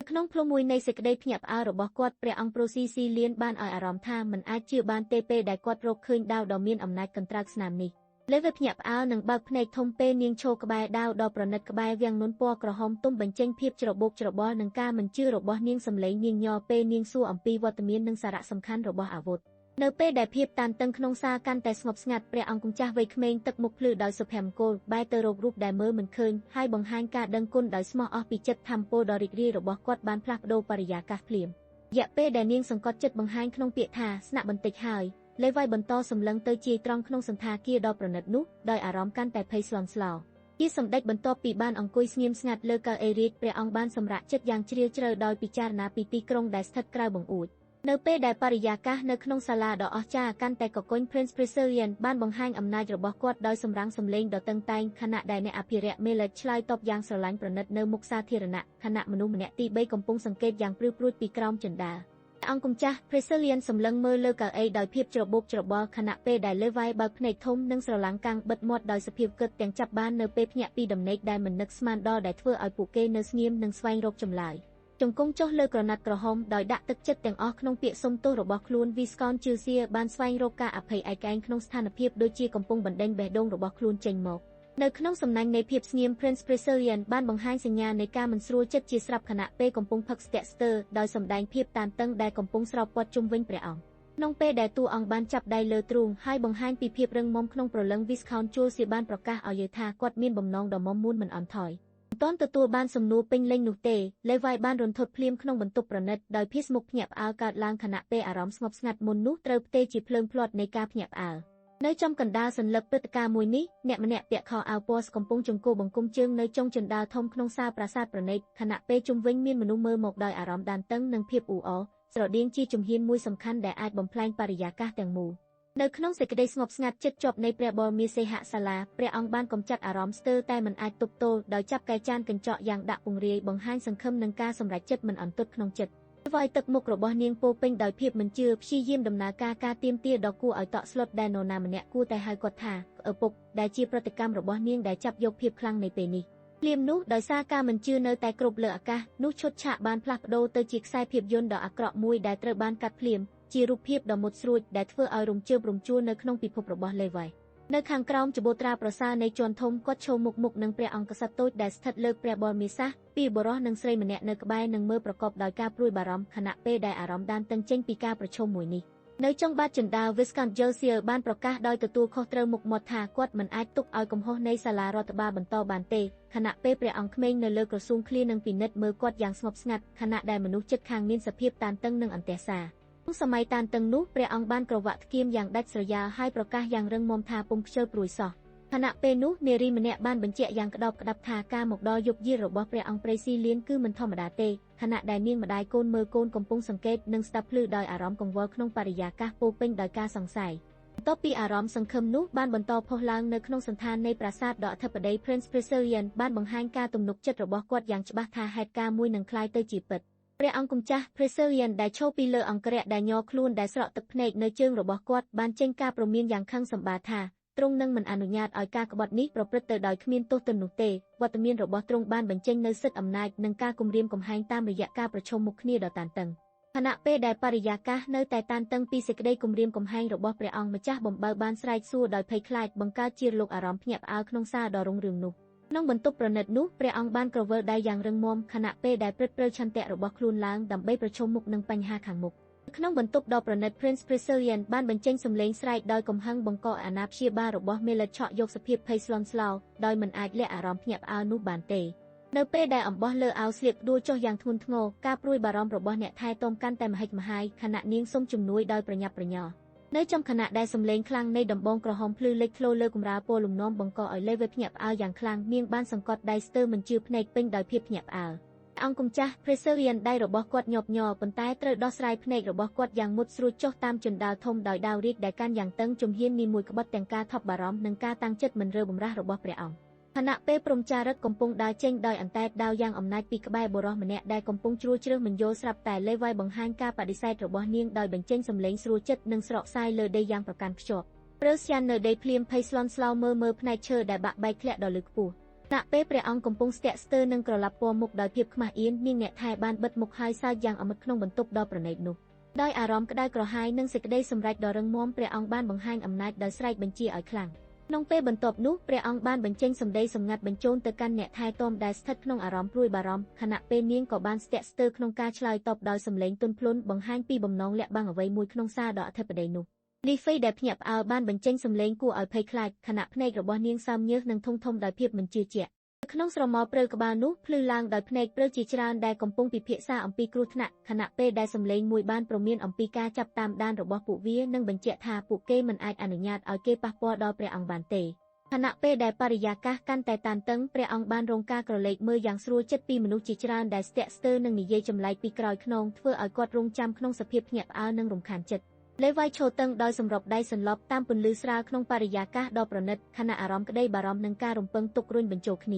[SPEAKER 1] ក្នុងផ្លូវមួយនៃសេចក្តីភ្ញាក់ផ្អើលរបស់គាត់ព្រះអង្គប្រូស៊ីលៀនបានឲ្យអារម្មណ៍ថាមិនអាចជឿបានទេពេលដែលគាត់រកឃើញដាវដ៏មានអំណាចកន្ត្រើកស្នាមនេះលេវភ្ញាក់ផ្អើលនិងបើកភ្នែកធំពេលនាងឈរក្បែរដាវដ៏ប្រណិតក្បែរវាំងនន់ពណ៌ក្រហមទុំបញ្ចេញភាពច្របូកច្របល់នឹងការមិនជឿរបស់នាងសម្លេងញញ័រពេលនាងសួរអំពីវត្តមាននិងសារៈសំខាន់របស់អាវុធនៅពេលដែលភាពតានតឹងក្នុងសាលកាន់តែស្ងប់ស្ងាត់ព្រះអង្គម្ចាស់វ័យក្មេងទឹកមុខភ្លឺដោយសុភមង្គលបែរទៅរករូបដែលមើលមិនឃើញហើយបង្ហាញការដឹងគុណដោយស្មោះអស់ពីចិត្តធម៌ពលដ៏រីករាយរបស់គាត់បានផ្លាស់ប្ដូរបរិយាកាសភ្លាមរយៈពេលដែលនាងសង្កត់ចិត្តបង្ហាញក្នុងពាក្យថាស្នាក់បន្តិចហើយលេវ៉ៃបន្តសម្លឹងទៅជាត្រង់ក្នុងសន្តាគារដ៏ប្រណិតនោះដោយអារម្មណ៍កាន់តែភ័យស្លន់ស្លោជាសម្ដេចបន្ទាប់ពីបានអង្គុយស្ងៀមស្ងាត់លើកៅអីរាជព្រះអង្គបានសម្រាកចិត្តយ៉ាងជ្រាលជ្រៅដោយពិចារណាពីទីក្រុងដែលស្ថិតក្រៅបង្អួច នៅពេលដែលបរិយាកាសនៅក្នុងសាលាដ៏អស្ចារ្យកាន់តែកកុញ Prince Preserian បានបង្ហាញអំណាចរបស់គាត់ដោយសម្រាំងសម្លេងដ៏តឹងតែងខណៈដែលអ្នកអភិរក្ស Melech ឆ្លើយតបយ៉ាងស្រឡាញ់ប្រណិតនៅមុខសាធារណៈខណៈមនុស្សម្នាក់ទី3កំពុងសង្កេតយ៉ាងព្រឺព្រួចពីក្រោមជណ្ដើរអង្គម្ចាស់ Preserian សម្លឹងមើលលើកៅអីដោយភាពច្របូកច្របល់ខណៈពេលដែល Levi បើកភ្នែកធំនិងស្រឡាំងកាំងបិទមាត់ដោយសភាពគិតទាំងចាប់បាននៅពេលភ្ញាក់ពីដំណេកដែលមិននឹកស្មានដល់ដែលធ្វើឲ្យពួកគេនៅស្ងៀមនិងស្វែងរកចម្លើយជង្គង់ចុះលើក្រណាត់ក្រហមដោយដាក់ទឹកចិត្តទាំងអស់ក្នុងពាក្យសុំទោសរបស់ខ្លួន Viscount Chilsier បានស្វែងរកការអភ័យឯកឯងក្នុងស្ថានភាពដូចជាកំពុងបណ្ដេញបេះដូងរបស់ខ្លួនចេញមកនៅក្នុងសំណាញ់នៃភាពស្ងៀម Prince Preserian បានបង្ហាញសញ្ញានៃការមិនស្រួលចិត្តជាស្រាប់ខណៈពេលកំពុងផឹកស្ទាក់ស្ទើរដោយសម្ដែងភាពតានតឹងដែលកំពុងស្រោបព័ទ្ធជុំវិញព្រះអង្គក្នុងពេលដែលតួអង្គបានចាប់ដៃលើទ្រូងហើយបង្ហាញពីភាពរឹងមាំក្នុងព្រលឹង Viscount Chilsier បានប្រកាសឲ្យយល់ថាគាត់មានបំណងដ៏មាំមួនមិនអន់ថយមិនទាន់ទទួលបានសំណួរពេញលេញនោះទេ Levi បានរន្ធត់ភ្លាមក្នុងបន្ទប់ប្រណិតដោយភាសមុខភ្ញាក់ផ្អើលកើតឡើងខណៈពេលអារម្មណ៍ស្ងប់ស្ងាត់មុននោះត្រូវផ្ទេរជាភ្លើងភ្លាត់នៃការភ្ញាក់ផ្អើលនៅចំកណ្ដាលសន្លឹកព្រឹត្តិការណ៍មួយនេះអ្នកម្នាក់ពាក់ខោអាវពណ៌កំពុងជង្គង់បង្គំជើងនៅចុងជណ្ដាលធំក្នុងសាលប្រាសាទប្រណិតខណៈពេលជុំវិញមានមនុស្សមើលមកដោយអារម្មណ៍តានតឹងនិងភាពអ៊ូអរស្រដៀងជាជំហានមួយសំខាន់ដែលអាចបំផ្លាញបរិយាកាសទាំងមូលនៅក្នុងសេចក្តីស្ងប់ស្ងាត់ជិតជាប់នៃព្រះបរមាសេហសាលាព្រះអង្គបានកំចាត់អារម្មណ៍ស្ទើរតែមិនអាចទប់ទល់ដោយចាប់កែចានកញ្ចក់យ៉ាងដាក់ពង្រាយបង្ហាញសង្ឃឹមនឹងការសម្រេចចិត្តមិនអន់ទត់ក្នុងចិត្តវាយទឹកមុខរបស់នាងពោពេញដោយភាពមិនជឿព្យាយាមដំណើរការទាមទារដ៏គួរឲ្យតក់ស្លុតដែលនរណាម្នាក់គួរតែហៅគាត់ថាឪពុកដែលជាប្រតិកម្មរបស់នាងដែលចាប់យកភាពខ្លាំងនៃពេលនេះភ្លាមនោះដោយសារការមិនជឿនៅតែគ្រប់លើអាកាសនោះឈុតឆាកបានផ្លាស់ប្ដូរទៅជាខ្សែភាពយន្តដ៏អាក្រក់មួយដែលត្រូវបានកាត់ភ្លាមជារូបភាពដ៏មុតស្រួចដែលធ្វើឲ្យរំជើបរំជួលនៅក្នុងពិភពរបស់ Levi នៅខាងក្រោមច្បូត្រាប្រសើរនៃជាន់ធំគាត់ឈរមុខនឹងព្រះអង្គក្សត្រតូចដែលស្ថិតលើព្រះបរមាសាសពីបុរសនិងស្រីម្នាក់នៅក្បែរនឹងមើលប្រកបដោយការព្រួយបារម្ភខណៈពេលដែលអារម្មណ៍តានតឹងចេញពីការប្រជុំមួយនេះនៅចុងបាតជណ្ដាល Viscount Chilsier បានប្រកាសដោយទទួលខុសត្រូវមុខមាត់ថាគាត់មិនអាចទុកឲ្យកំហុសនៃសាលារដ្ឋបាលបន្តបានទេខណៈពេលព្រះអង្គក្មេងនៅលើក្រសួងឃ្លានឹងពិនិត្យមើលគាត់យ៉ាងស្ងប់ស្ងាត់ខណៈដែលមនុស្សជិតខាងមានសភាពតានតឹងនិងអន្ទះសារក្នុងសម័យតានតឹងនោះព្រះអង្គបានក្រវាក់ថ្គាមយ៉ាងដាច់ស្រយាលហើយប្រកាសយ៉ាងរឹងមាំថាពុំខ្ជិលព្រួយសោះខណៈពេលនោះនារីម្នាក់បានបញ្ជាក់យ៉ាងក្តោបក្តាប់ថាការមកដល់យប់យាររបស់ព្រះអង្គព្រៃស៊ីលៀនគឺមិនធម្មតាទេខណៈដែលនាងម្ដាយកូនមើលកូនកំពុងសង្កេតនិងស្ដាប់ភ្លឺដោយអារម្មណ៍កង្វល់ក្នុងបរិយាកាសពោពេញដោយការសង្ស័យបន្ទាប់ពីអារម្មណ៍សង្ឃឹមនោះបានបន្តផុសឡើងនៅក្នុងសន្តាននៃប្រាសាទដ៏អធិបតី Prince Preserian បានបង្ហាញការទំនុកចិត្តរបស់គាត់យ៉ាងច្បាស់ថាហេតុការណ៍មួយនឹងคล้ายទៅជាពិតព្រះអង្គម្ចាស់ Preserian ដែលឈរពីលើអង្គរៈដែលញ័រខ្លួនដែលស្រក់ទឹកភ្នែកនៅជើងរបស់គាត់បានចេញការព្រមានយ៉ាងខឹងសម្បារថាទ្រង់នឹងមិនអនុញ្ញាតឲ្យការក្បត់នេះប្រព្រឹត្តទៅដោយគ្មានទោសទណ្ឌនោះទេវត្តមានរបស់ទ្រង់បានបញ្ចេញនូវសិទ្ធិអំណាចនិងការគំរាមកំហែងតាមរយៈការប្រជុំមុខគ្នាដ៏តានតឹងខណៈពេលដែលបរិយាកាសនៅតែតានតឹងពីសេចក្តីគំរាមកំហែងរបស់ព្រះអង្គម្ចាស់បំបៅបានស្រែកសួរដោយភ័យខ្លាចបង្កើតជាលោកអារម្មណ៍ភ្ញាក់ផ្អើលក្នុងសាលដ៏រុងរឿងនោះក្នុងបន្ទប់ប្រណិតនោះព្រះអង្គបានក្រវិលដៃយ៉ាងរឹងមាំខណៈពេលដែលព្រឹត្តព្រឹលឆន្ទៈរបស់ខ្លួនឡើងដើម្បីប្រឈមមុខនឹងបញ្ហាខាងមុខក្នុងបន្ទប់ដ៏ប្រណិត Prince Preserian បានបញ្ចេញសម្លេងស្រែកដោយកំហឹងបង្កឲ្យអាណាព្យាបាលរបស់ Melech ឆក់យកសភាពភ័យស្លន់ស្លោដោយមិនអាចលាក់អារម្មណ៍ភ្ញាក់ផ្អើលនោះបានទេនៅពេលដែលអំបោះលើអាវស្លៀកដួលចុះយ៉ាងធ្ងន់ធ្ងរការព្រួយបារម្ភរបស់អ្នកថែទាំកាន់តែមហិច្ឆមហាយខណៈនាងសុំជំនួយដោយប្រញាប់ប្រញាល់នៅចំខណៈដែលសម្លេងខ្លាំងនៃដំបងក្រហមភ្លឺលេចធ្លោលើកម្រាលពណ៌លំនាំបង្កឲ្យLeviភ្ញាក់ផ្អើលយ៉ាងខ្លាំងនាងបានសង្កត់ដៃស្ទើរមិនជឿភ្នែកពេញដោយភាពភ្ញាក់ផ្អើលអង្គម្ចាស់ Preserian ដៃរបស់គាត់ញាប់ញ័រប៉ុន្តែត្រូវដោះស្រាយភ្នែករបស់គាត់យ៉ាងមុតស្រួចចុះតាមជណ្ដាលធំដោយដាវរាជដែលកាន់យ៉ាងតឹងជំហាននីមួយក្បត់ទាំងការថប់បារម្ភនិងការតាំងចិត្តមិនរើបំរាស់របស់ព្រះអង្គខណៈពេលព្រំចារឹកកំពុងដើរចេញដោយអន្តែតដាវយ៉ាងអំណាចពីក្បែរបុរសម្នាក់ដែលកំពុងជ្រួលជ្រើសមិនយល់ស្រាប់តែLeviបង្ហាញការបដិសេធរបស់នាងដោយបញ្ចេញសម្លេងស្រួលចិត្តនិងស្រកសាយលើដីយ៉ាងប្រកាន់ខ្ជាប់Preserianនៅដីភ្លាមភ័យស្លន់ស្លោមើលផ្នែកឈើដែលបាក់បែកធ្លាក់ដល់លើខ្ពស់ខណៈពេលព្រះអង្គកំពុងស្ទាក់ស្ទើរនឹងក្រឡាប់ពណ៌មុខដោយភាពខ្មាស់អៀននាងអ្នកថែបានបិទមុខហើយសើចយ៉ាងអមិតក្នុងបន្ទប់ដ៏ប្រណីតនោះដោយអារម្មណ៍ក្តៅក្រហាយនិងសេចក្តីសម្រេចដ៏រឹងមាំព្រះអង្គបានបង្ហាញអំណាចដោយស្រែកបញ្ជាឲ្យខ្លាំងក្នុងពេលបន្ទាប់នោះព្រះអង្គបានបញ្ចេញសម្ដីសម្ងាត់បញ្ជូនទៅកាន់អ្នកថែទាំដែលស្ថិតក្នុងអារម្មណ៍ព្រួយបារម្ភខណៈពេលនាងក៏បានស្ទាក់ស្ទើរក្នុងការឆ្លើយតបដោយសម្លេងទន់ភ្លន់បង្ហាញពីបំណងលាក់បាំងអ្វីមួយក្នុងសារដ៏អធិបតីនោះLeviដែលភ្ញាក់ផ្អើលបានបញ្ចេញសម្លេងគួរឲ្យភ័យខ្លាចខណៈភ្នែករបស់នាងសើមញើសនិងធំដោយភាពមិនជឿជាក់ក្នុងស្រមោលព្រើក្បាលនោះភ្លឺឡើងដោយភ្នែកព្រើជាច្រើនដែលកំពុងពិភាក្សាអំពីគ្រោះថ្នាក់ខណៈពេលដែលសម្លេងមួយបានព្រមានអំពីការចាប់តាមដានរបស់ពួកវានិងបញ្ជាក់ថាពួកគេមិនអាចអនុញ្ញាតឲ្យគេប៉ះពាល់ដល់ព្រះអង្គបានទេ ខណៈពេលដែលបរិយាកាសកាន់តែតានតឹងព្រះអង្គបានរងការក្រឡេកមើលយ៉ាងស្រួលចិត្តពីមនុស្សជាច្រើនដែលស្ទាក់ស្ទើរនឹងនិយាយចម្លែកពីក្រោយខ្នងធ្វើឲ្យគាត់រងចាំក្នុងសភាពភ្ញាក់ផ្អើលនិងរំខានចិត្តលេវ៉ៃឈរតឹងដោយសម្របដៃសន្លប់តាមពន្លឺស្រាលក្នុងបរិយាកាសដ៏ប្រណិតខណៈអារម្មណ៍ក្តីបារម្ភនិងការរំពឹងទុករុញបញ្ចូលគ្ន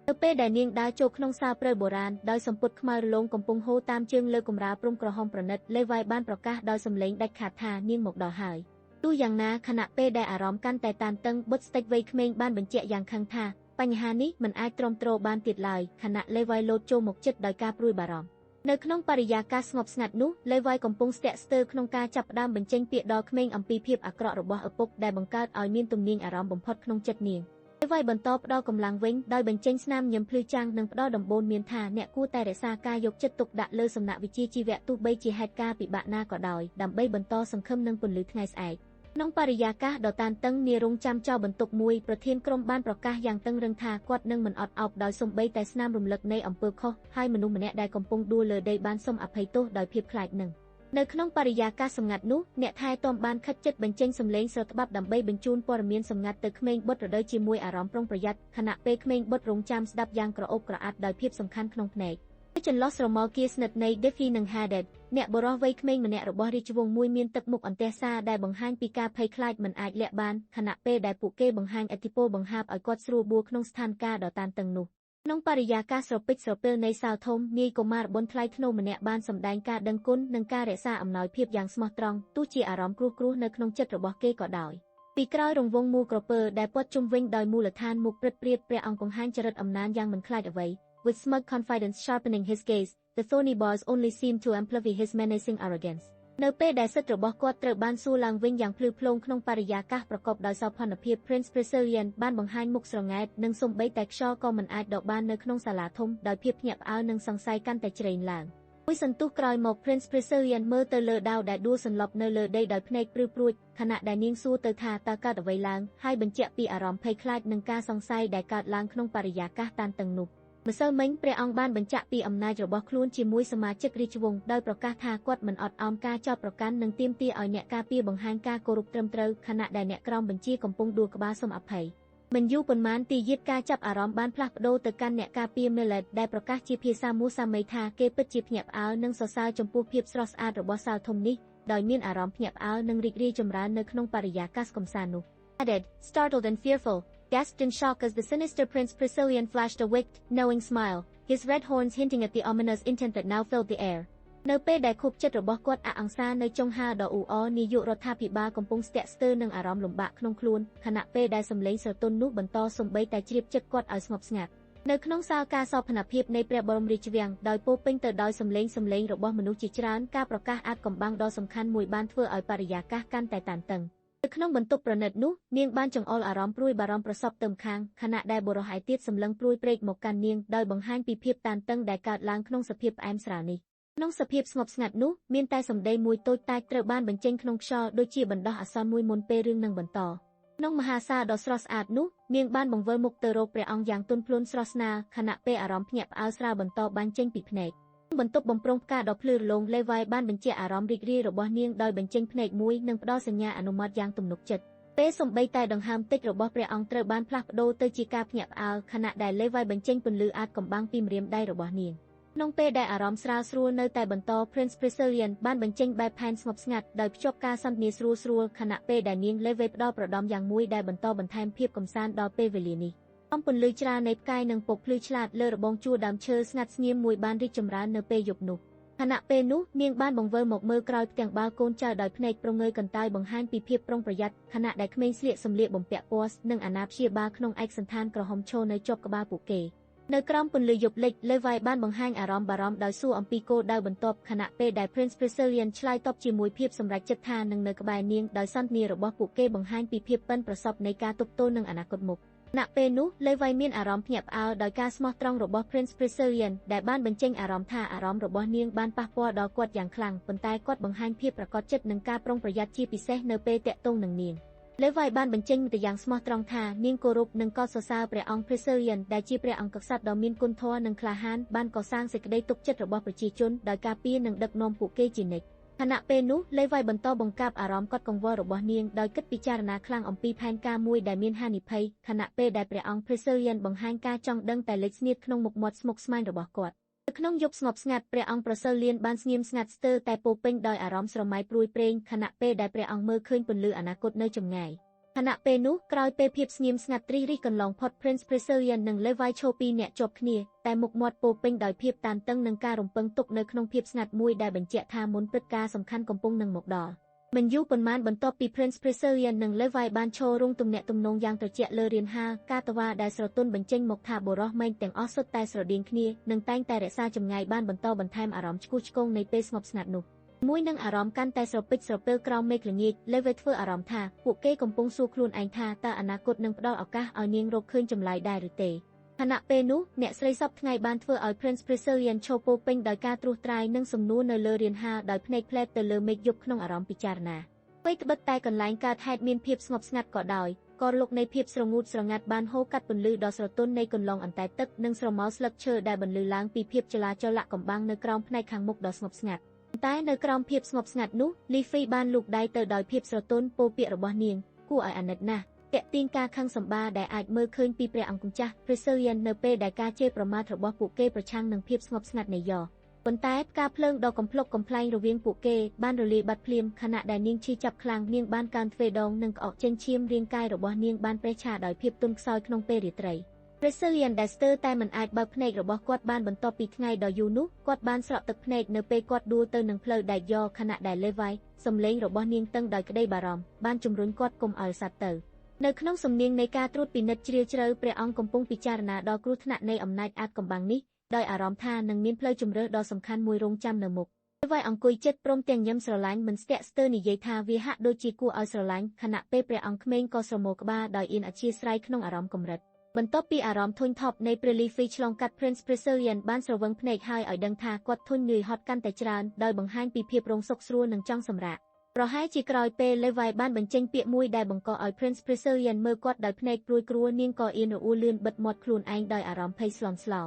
[SPEAKER 1] ានៅពេលដែលនាងដើរចូលក្នុងសាលព្រៃបុរាណដោយសំពត់ខ្មៅរលោងកំពុងហូរតាមជើងលើកម្រាលព្រំក្រហមប្រណិតលេវ៉ៃបានប្រកាសដោយសំឡេងដាច់ខាតថានាងមកដល់ហើយទោះយ៉ាងណាខណៈពេលដែលអារម្មណ៍កាន់តែតានតឹងបុតស្ទេចវ័យក្មេងបានបញ្ជាក់យ៉ាងខឹងថាបញ្ហានេះមិនអាចទ្រាំទ្របានទៀតឡើយខណៈលេវ៉ៃលោតចូលមកជិតដោយការព្រួយបារម្ភនៅក្នុងបរិយាកាសស្ងប់ស្ងាត់នោះលេវ៉ៃកំពុងស្ទាក់ស្ទើរក្នុងការចាប់ផ្ដើមបញ្ចេញពាក្យដល់ក្មេងអំពីភាពអាក្រក់របស់ឪពុកដែលបង្កើតឲ្យមានទំនាញអារម្មណ៍បំផុតក្នុងចិត្តនាងលេវ៉ៃបន្តផ្ដល់កម្លាំងវិញដោយបញ្ចេញស្នាមញញឹមភ្លឺចាំងនិងផ្ដល់ដំបូន្មានថាអ្នកគួរតែរក្សាការយកចិត្តទុកដាក់លើសំណាក់វិជ្ជាជីវៈទោះបីជាហេតុការណ៍ពិបាកណាក៏ដោយដើម្បីបន្តសង្ឃឹមនឹងពន្លឺថ្ងៃស្អែកក្នុងបរិយាកាសដ៏តានតឹងនារងចាំចោលបន្ទុកមួយប្រធានក្រុមបានប្រកាសយ៉ាងតឹងរឹងថាគាត់នឹងមិនអត់ឱបដោយសំបីតែស្នាមរំលឹកនៃអំពើខុសហើយមនុស្សម្នាក់ដែលកំពុងដួលលើដីបានសុំអភ័យទោសដោយភាពខ្លាចនឹងនៅក្នុងបរិយាកាសសម្ងាត់នោះអ្នកថែទាំបានខិតជិតបញ្ចេញសម្លេងស្រក្បាប់ដើម្បីបញ្ជូនព័ត៌មានសម្ងាត់ទៅក្មេងបុត្ររដូវជាមួយអារម្មណ៍ប្រុងប្រយ័ត្នខណៈពេលក្មេងបុត្ររងចាំស្ដាប់យ៉ាងក្រអូបក្រអាត់ដោយភាពសំខាន់ក្នុងភ្នែកចន្លោះស្រមោលគាស្និទ្ធនៃ Defi និង Hadad អ្នកបុរសវ័យក្មេងម្នាក់របស់រាជវង្សមួយមានទឹកមុខអន្ទះសារដែលបង្ហាញពីការភ័យខ្លាចមិនអាចលាក់បានខណៈពេលដែលពួកគេបង្ហាញឥទ្ធិពលបង្ហើបឲ្យគាត់ស្រួលបួលក្នុងស្ថានភាពដ៏តានតឹងនោះក្នុងបរិយាកាសស្រពេចស្រពិលនៃសាលធំនាយកុមារបុណ្យថ្លៃថ្នូរម្នាក់បានសម្ដែងការដឹងគុណនិងការរក្សាអំណោយភាពយ៉ាងស្មោះត្រង់ទោះជាអារម្មណ៍គ្រោះនៅក្នុងចិត្តរបស់គេក៏ដោយពីក្រោយរង្វង់មូលក្រពើដែលព័ទ្ធជុំវិញដោយមូលដ្ឋានមុខព្រឹទ្ធព្រាតព្រះអង្គបង្ហាញចរិតអំណាចយ៉ាងមិនខ្លាចអ្វីWith smug confidence sharpening his gaze, the thorny bars only seemed to amplify his menacing arrogance. នៅពេលដែលសិទ្ធិរបស់គាត់ត្រូវបានសួរឡើងវិញយ៉ាងភ្លឺផ្លោងក្នុងបរិយាកាសប្រកបដោយសោភ័ណភាព Prince Priscillian បានបង្ហាញមុខស្រងែតនិងសូម្បីតែខ្យល់ក៏មិនអាចដកបាននៅក្នុងសាលាធំដោយភាពភ្ញាក់ផ្អើលនិងសង្ស័យកាន់តែជ្រេងឡើងមួយសន្ទុះក្រោយមក Prince Priscillian មើលទៅលើដាវដែលដួលសន្លប់នៅលើដីដោយភ្នែកព្រឺព្រួចខណៈដែលនាងសួរទៅថាតើកើតអ្វីឡើងហើយបញ្ជាក់ពីអារម្មណ៍ភ័យខ្លាចនិងការសង្ស័យដែលកើតឡើងក្នុងបរិយាកាសតានតឹងនោះម្សិលមិញព្រះអង្គបានបញ្ជាក់ពីអំណាចរបស់ខ្លួនជាមួយសមាជិករាជវង្សដោយប្រកាសថាគាត់មិនអត់ឱនការចោទប្រកាន់និងទាមទារឲ្យអ្នកការពារបង្ហាញការគោរពត្រឹមត្រូវខណៈដែលអ្នកក្រោមបញ្ជាកំពុងដួលក្បាលសុំអភ័យមិនយូរប៉ុន្មានទីយាតការចាប់អារម្មណ៍បានផ្លាស់ប្ដូរទៅកាន់អ្នកការពារ Millet ដែលប្រកាសជាភាសាមូសាមីថាគេពិតជាភ្ញាក់ផ្អើលនិងសរសើរចំពោះភាពស្រស់ស្អាតរបស់សាលធំនេះដោយមានអារម្មណ៍ភ្ញាក់ផ្អើលនិងរីករាយចម្រើននៅក្នុងបរិយាកាសកម្សាន្តនោះ Added, startled and fearful, gasped in shock as the sinister Prince Priscillian flashed a wicked, knowing smile, his red horns hinting at the ominous intent that now filled the air. នៅពេលដែលខួបចិត្តរបស់គាត់អង្សារនៅចុងហាលដ៏អ៊ូអរនាយករដ្ឋាភិបាលកំពុងស្ទាក់ស្ទើរនឹងអារម្មណ៍លំបាកក្នុងខ្លួនខណៈពេលដែលសម្លេងស្រទន់នោះបន្តសំបីតែជ្រាបចិត្តគាត់ឲ្យស្ងប់ស្ងាត់នៅក្នុងសាលការសោភ័ណភាពនៃព្រះបរមរាជវាំងដោយពោពេញទៅដោយសម្លេងរបស់មនុស្សជាច្រើនការប្រកាសអាថ៌កំបាំងដ៏សំខាន់មួយបានធ្វើឲ្យបរិយាកាសកាន់តែតានតឹងនៅក្នុងបន្ទប់ប្រណិតនោះនាងបានចង្អុលអារម្មណ៍ព្រួយបារម្ភប្រសពទៅម្ខាងខណៈដែលបុរសឯទៀតសម្លឹងព្រួយព្រែកមកកាន់នាងដោយបង្ហាញពីភាពតានតឹងដែលកើតឡើងក្នុងសភាពផ្អែមស្រាលនេះក្នុងសភាពស្ងប់ស្ងាត់នោះមានតែសម្ដីមួយតូចតាចត្រូវបានបញ្ចេញក្នុងខ្យល់ដូចជាបណ្ដោះអាសន្នមួយមុនពេលរឿងនឹងបន្តក្នុងមហាសាលដ៏ស្រស់ស្អាតនោះនាងបានបង្វិលមុខទៅរកព្រះអង្គយ៉ាងទន់ភ្លន់ស្រស់ស្នាលខណៈពេលអារម្មណ៍ភ្ញាក់ផ្អើលស្រាលបន្តបាញ់ចេញពីភ្នែកបន្ទប់បំរុងផ្កាដ៏ភ្លឺរលោងលេវ៉ៃបានបញ្ជាក់អារម្មណ៍រីករាយរបស់នាងដោយបញ្ចេញភ្នែកមួយនិងផ្ដល់សញ្ញាអនុម័តយ៉ាងទំនុកចិត្តពេលសំបីតែដង្ហើមតិចរបស់ព្រះអង្គត្រូវបានផ្លាស់ប្ដូរទៅជាការភ្ញាក់ផ្អើលខណៈដែលលេវ៉ៃបញ្ចេញពន្លឺអាថ៌កំបាំងពីម្រាមដៃរបស់នាងក្នុងពេលដែលអារម្មណ៍ស្រាលស្រួលនៅតែបន្ត Prince Priscillian បានបញ្ចេញបែបផែនស្ងប់ស្ងាត់ដោយភ្ជាប់ការសន្ទនាស្រួលខណៈពេលដែលនាងលេវ៉ៃផ្ដល់ប្រដំយ៉ាងមួយដែលបន្តបន្ថែមភាពកំសាន្តដល់ពេលវេលានេះអំពន្លឺច្រាលនៃផ្កាយនិងពពភ្លឺឆ្លាតលើរបងជួរដើមឈើស្ងាត់ស្ងៀមមួយបានរីកចម្រើននៅពេលយប់នោះខណៈពេលនោះនាងបានបង្វិលមកមើលក្រោយផ្ទាំងបាល់កូនចៅដោយភ្នែកប្រងើយកន្តើយបង្ហាញពីភាពប្រុងប្រយ័ត្នខណៈដែលក្មេងស្លៀកសម្លៀកបំពាក់ពណ៌និងអាណាព្យាបាលក្នុងឯកសណ្ឋានក្រហមឈរនៅជាប់ក្បាលពួកគេនៅក្រោមពន្លឺយប់លិចលេវ៉ៃបានបង្ហាញអារម្មណ៍បារម្ភដោយសួរអំពីគោលដៅបន្ទាប់ខណៈពេលដែល Prince Priscillian ឆ្លើយតបជាមួយភាពសម្រេចចិត្តថានឹងនៅក្បែរនាងដោយសន្ទនារបស់ពួកគេបង្ហាញពីភាពប៉ិនប្រសប់នៃការទប់ទល់នឹងអនាគតមុខណពេលនោះលេវ៉ៃមានអារម្មណ៍ភ្ញាក់ផ្អើលដោយការស្មោះត្រង់របស់ Prince Priscillian ដែលបានបញ្ចេញអារម្មណ៍ថាអារម្មណ៍របស់នាងបានប៉ះពាល់ដល់គាត់យ៉ាងខ្លាំងប៉ុន្តែគាត់បង្ហាញភាពប្រកបចិត្តនឹងការប្រុងប្រយ័ត្នជាពិសេសនៅពេលតាក់ទងនឹងនាងលេវ៉ៃបានបញ្ចេញមតិយ៉ាងស្មោះត្រង់ថានាងគោរពនិងកោតសរសើរព្រះអង្គ Priscillian ដែលជាព្រះអង្គក្សត្រដ៏មានគុណធម៌និងក្លាហានបានកសាងសេចក្តីទុកចិត្តរបស់ប្រជាជនដោយការពារនិងដឹកនាំពួកគេជានិច្ច ខណៈពេលនោះលេវ៉ៃបន្តបង្កាប់អារម្មណ៍កត់កង្វល់របស់នាងដោយគិតពិចារណាខ្លាំងអំពីផែនការមួយដែលមានហានិភ័យខណៈពេលដែលព្រះអង្គ Preserian បង្ហាញការចង់ដឹងតែលេចស្នៀតក្នុងមុខមាត់ស្មុគស្មាញរបស់គាត់នៅក្នុងយប់ស្ងប់ស្ងាត់ព្រះអង្គ Preserian បានស្ងៀមស្ងាត់ស្ទើរតែពោពេញដោយអារម្មណ៍ស្រមៃព្រួយព្រេងខណៈពេលដែលព្រះអង្គមើលឃើញពន្លឺអនាគតនៅចម្ងាយខណៈពេលនោះក្រោយពេលភាពស្ងៀមស្ងាត់ទ្រីរិះកន្លងផុត Prince Preserian និង Levi ឈរពីរនាក់ជាប់គ្នាតែមុខមាត់ពោពេញដោយភាពតានតឹងនិងការរំពឹងទុកនៅក្នុងភាពស្ងាត់មួយដែលបញ្ជាក់ថាមុនព្រឹត្តិការណ៍សំខាន់កំពុងនឹងមកដល់មិនយូរប៉ុន្មានបន្ទាប់ពី Prince Preserian និង Levi បានឈររងទំនាក់ទំនងយ៉ាងត្រជាក់លើរានហាលការតវ៉ាដែលស្រទន់បញ្ចេញមកថាបុរសម៉េងទាំងអស់សុទ្ធតែស្រដៀងគ្នានិងតែងតែរក្សាចម្ងាយបានបន្តបន្ថែមអារម្មណ៍ឆ្កួតឆ្គងនៃពេលស្ងប់ស្ងាត់នោះមួយនឹងអារម្មណ៍កាន់តែស្រពេចស្រពិលក្រោមមេឃល្ងាច Levi ធ្វើអារម្មណ៍ថាពួកគេកំពុងសួរខ្លួនឯងថាតើអនាគតនឹងផ្ដល់ឱកាសឲ្យនាងរកឃើញចម្លើយដែរឬទេខណៈពេលនោះអ្នកស្រីសពថ្ងៃបានធ្វើឲ្យ Prince Preserian ឈរពោពេញដោយការត្រួសត្រាយនិងសំណួរនៅលើរានហាលដោយភ្នែកផ្លែតទៅលើមេឃយប់ក្នុងអារម្មណ៍ពិចារណាអ្វីត្បិតតែកន្លែងកើតហេតុមានភាពស្ងប់ស្ងាត់ក៏ដោយក៏លោកនៃភាពស្រងូតស្រងាត់បានហូរកាត់ពន្លឺដ៏ស្រទន់នៃកន្លងអន្តែទឹកនិងស្រមោលស្លឹកឈើដែលបន្លឺឡើងពីភាពចលាចលកំបាំងនៅក្រោមផ្នែកខាងមុខដ៏ស្ងប់ស្ងាត់តែនៅក្រោមភាពស្ងប់ស្ងាត់នោះ Leafy បានលូកដៃទៅដោយភាពស្រទន់ពោពាក្យរបស់នាងគួរឲ្យអាណិតណាស់តាក់ទាញការខឹងសម្បារដែលអាចមើលឃើញពីព្រះអង្គម្ចាស់ Preserian នៅពេលដែលការជេរប្រមាថរបស់ពួកគេប្រឆាំងនឹងភាពស្ងប់ស្ងាត់នៃយ៉ប៉ុន្តែផ្កាភ្លើងដ៏កំភ្លុកកំប្លែងរវាងពួកគេបានរលាយបាត់ភ្លាមខណៈដែលនាងឈឺចាប់ខ្លាំងនាងបានកើនទ្វេដងនិងក្អកចេញឈាមរាងកាយរបស់នាងបានប្រេះឆាដោយភាពទន់ខ្សោយក្នុងពេលរាត្រី Preserian ដែលស្ទើរតែមិនអាចបើកភ្នែករបស់គាត់បានបន្ទាប់ពីថ្ងៃដ៏យូរនោះគាត់បានស្រក់ទឹកភ្នែកនៅពេលគាត់ដួលទៅនឹងផ្លូវដែកយ៉ខណៈដែល Levi សំឡេងរបស់នាងតឹងដោយក្តីបារម្ភបានជំរុញគាត់កុំឲ្យសัตว์ទៅនៅក្នុងសំនៀងនៃការត្រួតពិនិត្យជ្រាលជ្រៅព្រះអង្គកំពុងពិចារណាដល់គ្រោះថ្នាក់នៃអំណាចអាថ៌កំបាំងនេះដោយអារម្មណ៍ថានឹងមានផ្លូវជម្រើសដ៏សំខាន់មួយរងចាំនៅមុខ Levi អង្គុយជិតព្រមទាំងញឹមស្រឡាញ់មិនស្ទាក់ស្ទើរនិយាយថាវាហាក់ដូចជាគួរឲ្យស្រឡាញ់ខណៈពេលព្រះអង្គក្មេងក៏ស្រមោលក្បាលដោយអៀនអធ្យាស្រ័យក្នុងអារម្មណ៍កម្រិតបន្ទាប់ពីអារម្មណ៍ធុញថប់នៃព្រះ Leafy ឆ្លងកាត់ Prince Preserian បានស្រវឹងភ្នែកហើយឲ្យដឹងថាគាត់ធុញនឿយហត់កាន់តែច្រើនដោយបង្ហាញពីភាពរងសុខស្រួលនិងចង់សម្រាកប្រហែលជាក្រោយពេល Levi បានបញ្ចេញពាក្យមួយដែលបង្កឲ្យ Prince Preserian មើលគាត់ដោយភ្នែកព្រួយគ្រួនាងក៏អៀនរអួលលឿនបិទមាត់ខ្លួនឯងដោយអារម្មណ៍ភ័យស្លន់ស្លោ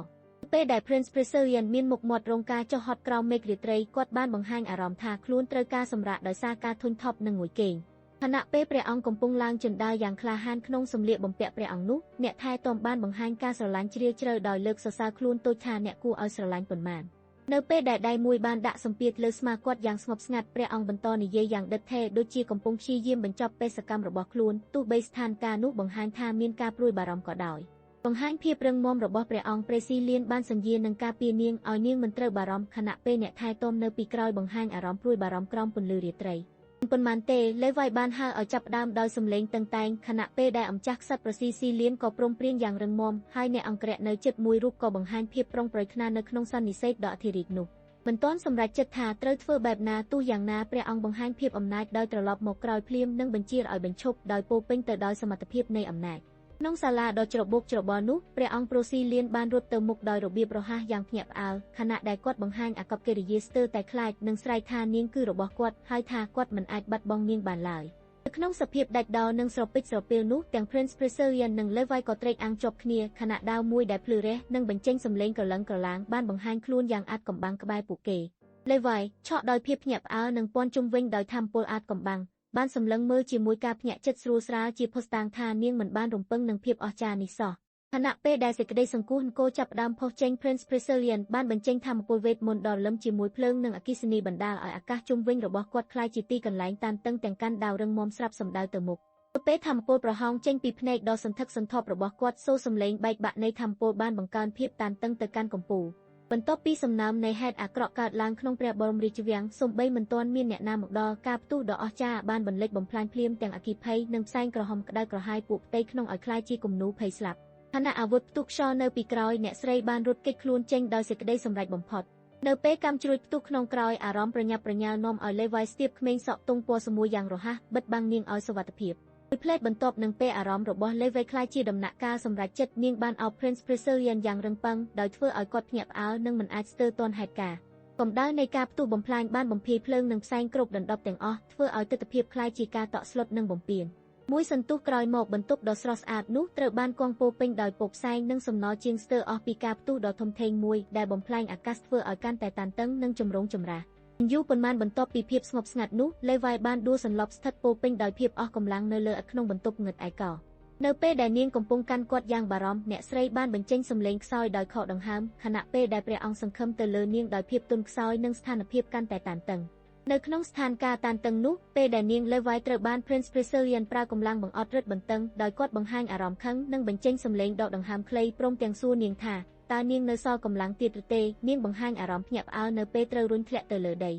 [SPEAKER 1] ពេលដែល Prince Preserian មានមុខមាត់រងការចុះហត់ក្រោមមេឃរាត្រីគាត់បានបង្ហាញអារម្មណ៍ថាខ្លួនត្រូវការសម្រាកដោយសារការធុញថប់និងងុយគេងខណៈពេលព្រះអង្គកំពុងឡើងជណ្ដើរយ៉ាងក្លាហានក្នុងសម្លៀកបំពាក់ព្រះអង្គនោះអ្នកថែទាំបានបង្ហាញការស្រឡាញ់ជ្រាលជ្រៅដោយលើកសរសើរខ្លួនតូចថាអ្នកគួរឲ្យស្រឡាញ់ប៉ុន្មាននៅពេលដែលដៃមួយបានដាក់សម្ពាធលើស្មាគាត់យ៉ាងស្ងប់ស្ងាត់ព្រះអង្គបន្តនិយាយយ៉ាងដិតថេរដូចជាកំពុងព្យាយាមបញ្ចប់បេសកកម្មរបស់ខ្លួនទោះបីស្ថានភាពនោះបង្ហាញថាមានការព្រួយបារម្ភក៏ដោយបង្ហាញភាពរឹងមាំរបស់ព្រះអង្គព្រះស៊ីលៀនបានសន្យានឹងការពារនាងឲ្យនាងមិនត្រូវបារម្ភខណៈពេលអ្នកថែទាំនៅពីក្រោយបង្ហាញអារម្មណ៍ព្រួយបារម្ភក្រោមពន្លឺរាត្រីប៉ុន្មានទេ Levi បានហៅឲ្យចាប់ផ្ដើមដោយសំឡេងតឹងតែងខណៈពេលដែលអម្ចាស់ក្សត្រប្រស៊ីលៀនក៏ព្រមព្រៀងយ៉ាងរឹងមាំហើយអ្នកអង្គរៈនៅជិតមួយរូបក៏បង្ហាញភាពប្រុងប្រយ័ត្ននៅក្នុងសន្និសីទដ៏អធិរាជនោះមិនទាន់សម្រេចចិត្តថាត្រូវធ្វើបែបណាទោះយ៉ាងណាព្រះអង្គបង្ហាញភាពអំណាចដោយត្រឡប់មកក្រោយភ្លាមនិងបញ្ជាឲ្យបញ្ឈប់ដោយពោពេញទៅដោយសមត្ថភាពនៃអំណាចក្នុងសាលាដ៏ច្របូកច្របល់នោះព្រះអង្គប្រូស៊ីលៀនបានរត់ទៅមុខដោយរបៀបរហ័សយ៉ាងភ្ញាក់ផ្អើលខណៈដែលគាត់បង្ហាញអាកប្បកិរិយាស្ទើរតែខ្លាចនិងស្រែកថានាងគឺរបស់គាត់ហើយថាគាត់មិនអាចបាត់បង់នាងបានឡើយនៅក្នុងសភាពដាច់ដោលនិងស្រពេចស្រពាលនោះទាំង Prince Preserian និង Levi ក៏ត្រេកអាំងជាប់គ្នាខណៈដាវមួយដែលភ្លឺរះនិងបញ្ចេញសំឡេងក្រឡឹងក្រឡាងបានបង្ហាញខ្លួនយ៉ាងអាថ៌កំបាំងក្បែរពួកគេ Levi ឆក់ដោយភាពភ្ញាក់ផ្អើលនិងពាន់ជុំវិញដោយថាមពលអាថ៌កំបាំងបានសម្លឹងមើលជាមួយការភ្ញាក់ចិត្តស្រួលស្រាលជាភស្តុតាងថានាងមិនបានរំពឹងនឹងភាពអស្ចារ្យនេះសោះខណៈពេលដែលសេចក្តីសង្កួសអង្គរចាប់ផ្ដើមផុសចេញ Prince Preserian បានបញ្ចេញថាមពលវេទមន្តដ៏រលឹមជាមួយភ្លើងនិងអគ្គិសនីបណ្ដាលឲ្យអាកាសជុំវិញរបស់គាត់ក្លាយជាទីកន្លែងតានតឹងទាំងកាន់ដាវរឹងមាំស្រាប់សម្ដៅទៅមុខពេលថាមពលប្រហោងចេញពីភ្នែកដ៏សន្ធឹកសន្ធាប់របស់គាត់សូរសំឡេងបែកបាក់នៃថាមពលបានបង្កើនភាពតានតឹងទៅកាន់កំពូលបន្ទាប់ពីសំណើមនៃហេតុអាក្រក់កើតឡើងក្នុងព្រះបរមរាជវាំងសូម្បីមិនទាន់មានអ្នកណាមកដល់ការផ្ទុះដ៏អស្ចារ្យបានបន្លិចបំផ្លាញភ្លាមទាំងអគ្គិភ័យនិងផ្សែងក្រហមក្តៅក្រហាយពួកផ្ទៃក្នុងឲ្យคล้ายជាគំនូរភ័យស្លាប់ខណៈអាវុធផ្ទុះខ្យល់នៅពីក្រោយអ្នកស្រីបានរត់គេចខ្លួនចេញដោយសេចក្តីសម្រេចបំផុតនៅពេលកាំជ្រួចផ្ទុះក្នុងក្រោយអារម្មណ៍ប្រញាប់ប្រញាល់នាំឲ្យ Levi ស្ទាបក្មេងសក់ទង់ពណ៌សមួយយ៉ាងរហ័សបិទបាំងនាងឲ្យសុវត្ថិភាពផ្លេតបន្ទាប់នឹងពេលអារម្មណ៍របស់ Levi คล้ายជាដំណាក់កាលសម្រេចចិត្តនាងបានអោប Prince Preserian យ៉ាងរឹងប៉ឹងដោយធ្វើឲ្យគាត់ភ្ញាក់ផ្អើលនិងមិនអាចស្ទើរទាន់ហេតុការណ៍កម្ដៅនៃការផ្ទុះបំផ្លាញបានបំភាយភ្លើងនិងផ្សែងគ្រប់ដណ្ដប់ទាំងអស់ធ្វើឲ្យទិដ្ឋភាពคล้ายជាការតក់ស្លុតនិងបំពេញមួយសន្ទុះក្រោយមកបន្ទប់ដ៏ស្រស់ស្អាតនោះត្រូវបានគង់ពោពេញដោយពពផ្សែងនិងសំណល់ជាងស្ទើរអស់ពីការផ្ទុះដ៏ធំធេងមួយដែលបំផ្លាញអាកាសធ្វើឲ្យកាន់តែតានតឹងនិងចម្រូងចម្រាស យូរប៉ុន្មានបន្ទាប់ពីភាពស្ងប់ស្ងាត់នោះលេវ៉ៃបានដួលសន្លប់ស្ថិតពោពេញដោយភាពអស់កម្លាំងនៅលើក្នុងបន្ទប់ងឹតឯកោនៅពេលដែលនាងកំពុងកាន់គាត់យ៉ាងបារម្ភអ្នកស្រីបានបញ្ចេញសំឡេងខ្សោយដោយខកដង្ហើមខណៈពេលដែលព្រះអង្គសង្ឃឹមទៅលើនាងដោយភាពទន់ខ្សោយនិងស្ថានភាពកាន់តែតានតឹងនៅក្នុងស្ថានភាពតានតឹងនោះពេលដែលនាងលេវ៉ៃត្រូវបាន Prince Brazilian ប្រើកម្លាំងបង្អត់រឹតបន្តឹងដោយគាត់បង្ហាញអារម្មណ៍ខឹងនិងបញ្ចេញសំឡេងដកដង្ហើមខ្លីព្រមទាំងសួរនាងថាតើនាងនៅសល់កម្លាំងទៀតឬទេនាងបង្ហាញអារម្មណ៍ភ្ញាក់ផ្អើលនៅពេលត្រូវរុញធ្លាក់ទៅលើដី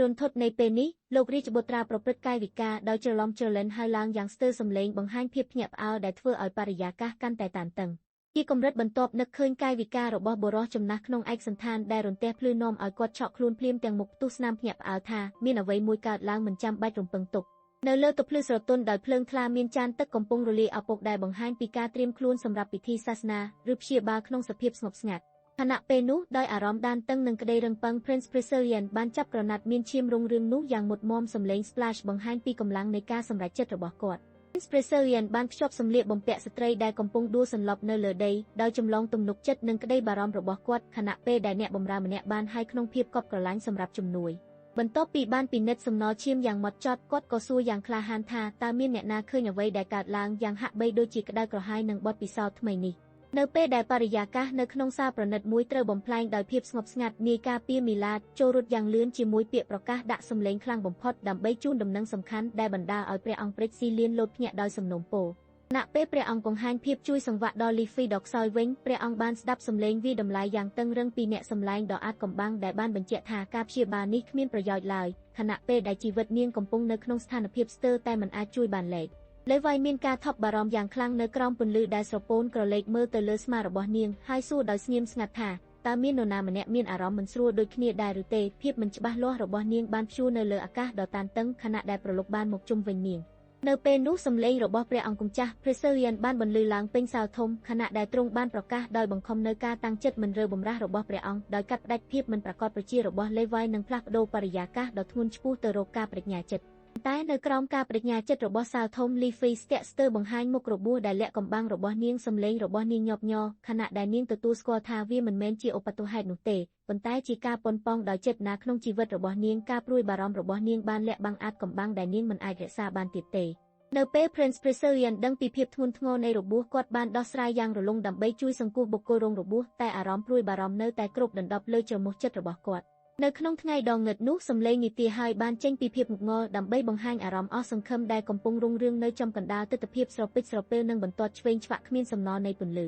[SPEAKER 1] រន្ធត់នៃពេលនេះលោករាជបុត្រាប្រព្រឹត្តកាយវិការដោយច្រឡំច្រឡិនហើយឡើងយ៉ាងស្ទើរសំឡេងបង្ហាញភាពភ្ញាក់ផ្អើលដែលធ្វើឲ្យបរិយាកាសកាន់តែតានតឹងជាកម្រិតបន្ទាប់នឹកឃើញកាយវិការរបស់បុរសចំណាស់ក្នុងឯកសណ្ឋានដែលរន្ទះភ្លឺនាំឲ្យគាត់ឆក់ខ្លួនភ្លាមទាំងមុខផ្ទុះស្នាមភ្ញាក់ផ្អើលថាមានអ្វីមួយកើតឡើងមិនចាំបាច់រំពឹងទុកនៅលើទឹកភ្លឺស្រទន់ដោយភ្លើងថ្លាមានចានទឹកកំពុងរលាយឪពុកដែលបង្ហាញពីការត្រៀមខ្លួនសម្រាប់ពិធីសាសនាឬព្យាបាលក្នុងសភាពស្ងប់ស្ងាត់ខណៈពេលនោះដោយអារម្មណ៍តានតឹងនិងក្តីរឹងប៉ឹង Prince Brazilian បានចាប់ក្រណាត់មានឈាមរុងរឿងនោះយ៉ាងមុតមាំសំឡេង splash បង្ហាញពីកម្លាំងនៃការសម្រេចចិត្តរបស់គាត់ Prince Brazilian បានភ្ជាប់សម្លៀកបំពាក់ស្ត្រីដែលកំពុងដួលសន្លប់នៅលើដីដោយចម្លងទំនុកចិត្តនិងក្តីបារម្ភរបស់គាត់ខណៈពេលដែលអ្នកបម្រើម្នាក់បានហើយក្នុងភាពកប់ក្រឡាញ់សម្រាប់ជំនួយបន្ទាប់ពីបានពិនិត្យសំណល់ឈាមយ៉ាងម៉ត់ចត់គាត់ក៏សួរយ៉ាងក្លាហានថាតើមានអ្នកណាឃើញអ្វីដែលកើតឡើងយ៉ាងហាក់បីដូចជាក្តៅក្រហាយនឹងបទពិសោធន៍ថ្មីនេះនៅពេលដែលបរិយាកាសនៅក្នុងសាលប្រណិតមួយត្រូវបំផ្លាញដោយភាពស្ងប់ស្ងាត់នាយការពារមីឡាតចូលរត់យ៉ាងលឿនជាមួយពាក្យប្រកាសដាក់សម្លេងខ្លាំងបំផុតដើម្បីជូនដំណឹងសំខាន់ដែលបណ្ដាលឲ្យព្រះអង្គព្រឹទ្ធស៊ីលៀនលោតភ្ញាក់ដោយសំណូមពរខណៈពេលព្រះអង្គបង្ហាញភាពជួយសង្វាក់ដល់លីហ្វីដ៏ខ្សោយវិញព្រះអង្គបានស្ដាប់សម្លេងវាតម្លៃយ៉ាងតឹងរឹងពីអ្នកសម្លែងដ៏អាថ៌កំបាំងដែលបានបញ្ជាក់ថាការព្យាបាលនេះគ្មានប្រយោជន៍ឡើយខណៈពេលដែលជីវិតនាងកំពុងនៅក្នុងស្ថានភាពស្ទើរតែមិនអាចជួយបានលេខលេវ៉ៃមានការថប់បារម្ភយ៉ាងខ្លាំងនៅក្រោមពន្លឺដែលស្រពោនក្រឡេកមើលទៅលើស្មារបស់នាងហើយសួរដោយស្ងៀមស្ងាត់ថាតើមាននរណាម្នាក់មានអារម្មណ៍មិនស្រួលដូចគ្នាដែរឬទេភាពមិនច្បាស់លាស់របស់នាងបានព្យួរនៅលើអាកាសដ៏តានតឹងខណៈដែលប្រលប់បានមកជុំវិញនាងនៅពេលនោះសំឡេងរបស់ព្រះអង្គម្ចាស់ Brazilian បានបន្លឺឡើងពេញសាលធំខណៈដែលទ្រង់បានប្រកាសដោយបង្ខំនៅការតាំងចិត្តមិនរើបម្រាស់របស់ព្រះអង្គដោយកាត់ផ្ដាច់ភាពមិនប្រាកដប្រជារបស់លេវ៉ៃនិងផ្លាស់ប្ដូរបរិយាកាសដ៏ធ្ងន់ឆ្ពោះទៅរកការបដិញ្ញាចិត្តតែនៅក្រោមការបដិញ្ញាចិត្តរបស់សាលធំលីហ្វីស្ទាក់ស្ទើរបង្ហាញមុខរបួសដែលលាក់កំបាំងរបស់នាងសំឡេងរបស់នាងញាប់ញ័រខណៈដែលនាងទទួលស្គាល់ថាវាមិនមែនជាឧបទ្ទហេតុនោះទេប៉ុន្តែជាការប៉ុនប៉ងដោយចេតនាក្នុងជីវិតរបស់នាងការព្រួយបារម្ភរបស់នាងបានលាក់បាំងអាចកំបាំងដែលនាងមិនអាចរក្សាបានទៀតទេនៅពេល Prince Brazilian ដឹងពីភាពធ្ងន់ធ្ងរនៃរបួសគាត់បានដោះស្រាយយ៉ាងរលុងដើម្បីជួយសង្គ្រោះបុគ្គលរងរបួសតែអារម្មណ៍ព្រួយបារម្ភនៅតែគ្របដណ្ដប់លើច្រមុះចិត្តរបស់គាត់នៅក្នុងថ្ងៃដ៏ងឹតនោះសំឡេងនីតិហើយបានចេញពីភាពងងល់ដើម្បីបង្ហាញអារម្មណ៍អស់សង្ឃឹមដែលកំពុងរុងរឿងនៅចំកណ្ដាលទិដ្ឋភាពស្រពេចស្រពេលនិងបន្ទាត់ឆ្វេងឆ្វាក់គ្មានសំណល់នៃពន្លឺ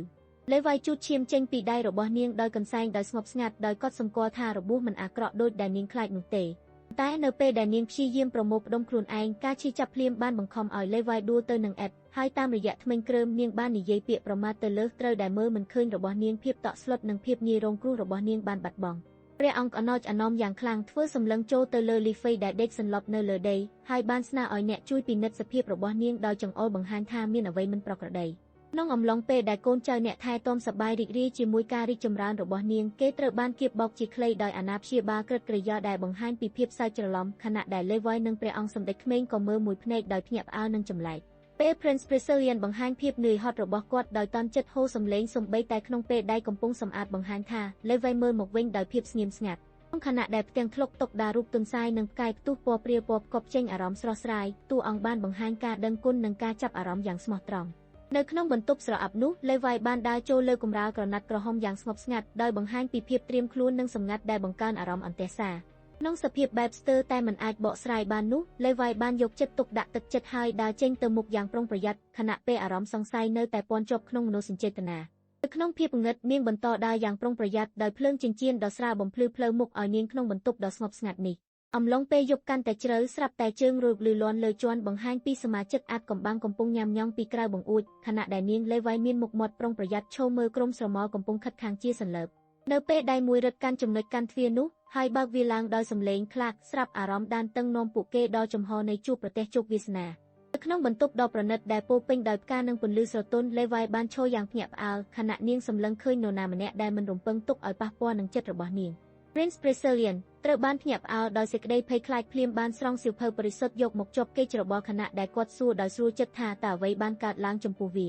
[SPEAKER 1] លេវ៉ៃជូតឈាមចេញពីដៃរបស់នាងដោយកន្សែងដោយស្ងប់ស្ងាត់ដោយកត់សម្គាល់ថារបួសមិនអាក្រក់ដូចដែលនាងខ្លាចនោះទេតែនៅពេលដែលនាងព្យាយាមប្រមូលផ្ដុំខ្លួនឯងការឈឺចាប់ភ្លាមបានបង្ខំឲ្យលេវ៉ៃដួលទៅនឹងអេតហើយតាមរយៈធ្មេញគ្រើមនាងបាននិយាយពាក្យប្រមាថទៅលើត្រូវដែលមើលមិនឃើញរបស់នាងភាពតក់ស្លុតនិងភាពងាយរងគ្រោះរបស់នាងបានបាត់បង់ព្រះអង្គអណោចអណោមយ៉ាងខ្លាំងធ្វើសម្លឹងចូលទៅលើលីហ្វីដែលដេកសន្លប់នៅលើដីហើយបានស្នើឲ្យអ្នកជួយពិនិត្យសភាពរបស់នាងដោយចង្អុលបង្ហាញថាមានអ្វីមិនប្រក្រតីក្នុងអំឡុងពេលដែលកូនចៅអ្នកថែទាំសប្បាយរីករាយជាមួយការរីកចម្រើនរបស់នាងគេត្រូវបានគៀបបោកជាខ្លីដោយអាណាព្យាបាលក្រិតក្រយ៉ាដែលបង្ហាញពីភាពសើចច្រឡំខណៈដែលលេវ៉ៃនិងព្រះអង្គសម្ដេចក្មេងក៏មើលមួយភ្នែកដោយភ្ញាក់ផ្អើលនិងចម្លែកពេល Prince Brazilian បង្ហាញភាពនឿយហត់របស់គាត់ដោយតន់ចិត្តហូរសំឡេងសំបីតែក្នុងពេលដៃកំពុងសម្អាតបង្ហាញថាលេវ៉ៃមើលមកវិញដោយភាពស្ងៀមស្ងាត់ក្នុងខណៈដែលផ្ទាំងធ្លុកតុកដារូបទុនសាយនិងផ្កាយផ្ទុះពណ៌ព្រាលពណ៌ផ្គប់ចេញអារម្មណ៍ស្រស់ស្រាយតួអង្គបានបង្ហាញការដឹងគុណនិងការចាប់អារម្មណ៍យ៉ាងស្មោះត្រង់នៅក្នុងបន្ទប់ស្រអាប់នោះលេវ៉ៃបានដើរចូលលើកម្រាលក្រណាត់ក្រហមយ៉ាងស្ងប់ស្ងាត់ដោយបង្ហាញពីភាពត្រៀមខ្លួននិងសម្ងាត់ដែលបង្កើនអារម្មណ៍អន្ទះសារក្នុងសភាពបែបស្ទើរតែមិនអាចបកស្រាយបាននោះលេវ៉ៃបានយកចិត្តទុកដាក់ទឹកចិត្តហើយដើរចេញទៅមុខយ៉ាងប្រុងប្រយ័ត្នខណៈពេលអារម្មណ៍សង្ស័យនៅតែពាន់ជាប់ក្នុងមនោសញ្ចេតនានៅក្នុងភាពងឹតនាងបន្តដើរយ៉ាងប្រុងប្រយ័ត្នដោយភ្លើងចិញ្ចៀនដ៏ស្រាលបំភ្លឺផ្លូវមុខឲ្យនាងក្នុងបន្ទប់ដ៏ស្ងប់ស្ងាត់នេះអំឡុងពេលយប់កាន់តែជ្រៅស្រាប់តែជើងរោគលឺលាន់លើជាន់បង្ហាញពីសមាជិកអាចកំបាំងកំពុងញ៉ាំញ៉ង់ពីក្រៅបង្អួចខណៈដែលនាងលេវ៉ៃមានមុខមាត់ប្រុងប្រយ័ត្នឈរមើលក្រុមស្រមោលកំពុងខិតខាងជាសន្លើបនៅពេលដៃមួយរត់កាន់ចំណុចកាន់ទ្វារនោះហើយបើកវាឡើងដោយសំឡេងខ្លាចស្រាប់អារម្មណ៍ដានតឹងនាំពួកគេដល់ចំហនៃជួបប្រទេសជោគវាសនានៅក្នុងបន្ទប់ដ៏ប្រណិតដែលពោពេញដោយផ្កានិងពន្លឺស្រទន់លេវ៉ៃបានឈរយ៉ាងភ្ញាក់ផ្អើលខណៈនាងសម្លឹងឃើញនរណាម្នាក់ដែលមិនរំពឹងទុកឲ្យប៉ះពាល់នឹងចិត្តរបស់នាង Prince Brazilian ត្រូវបានភ្ញាក់ផ្អើលដោយសេចក្តីភ័យខ្លាចភ្លាមបានស្រង់សៀវភៅបរិសុទ្ធយកមកជាប់គេច្របល់ខណៈដែលគាត់សួរដោយស្រួលចិត្តថាតើអ្វីបានកើតឡើងចំពោះវា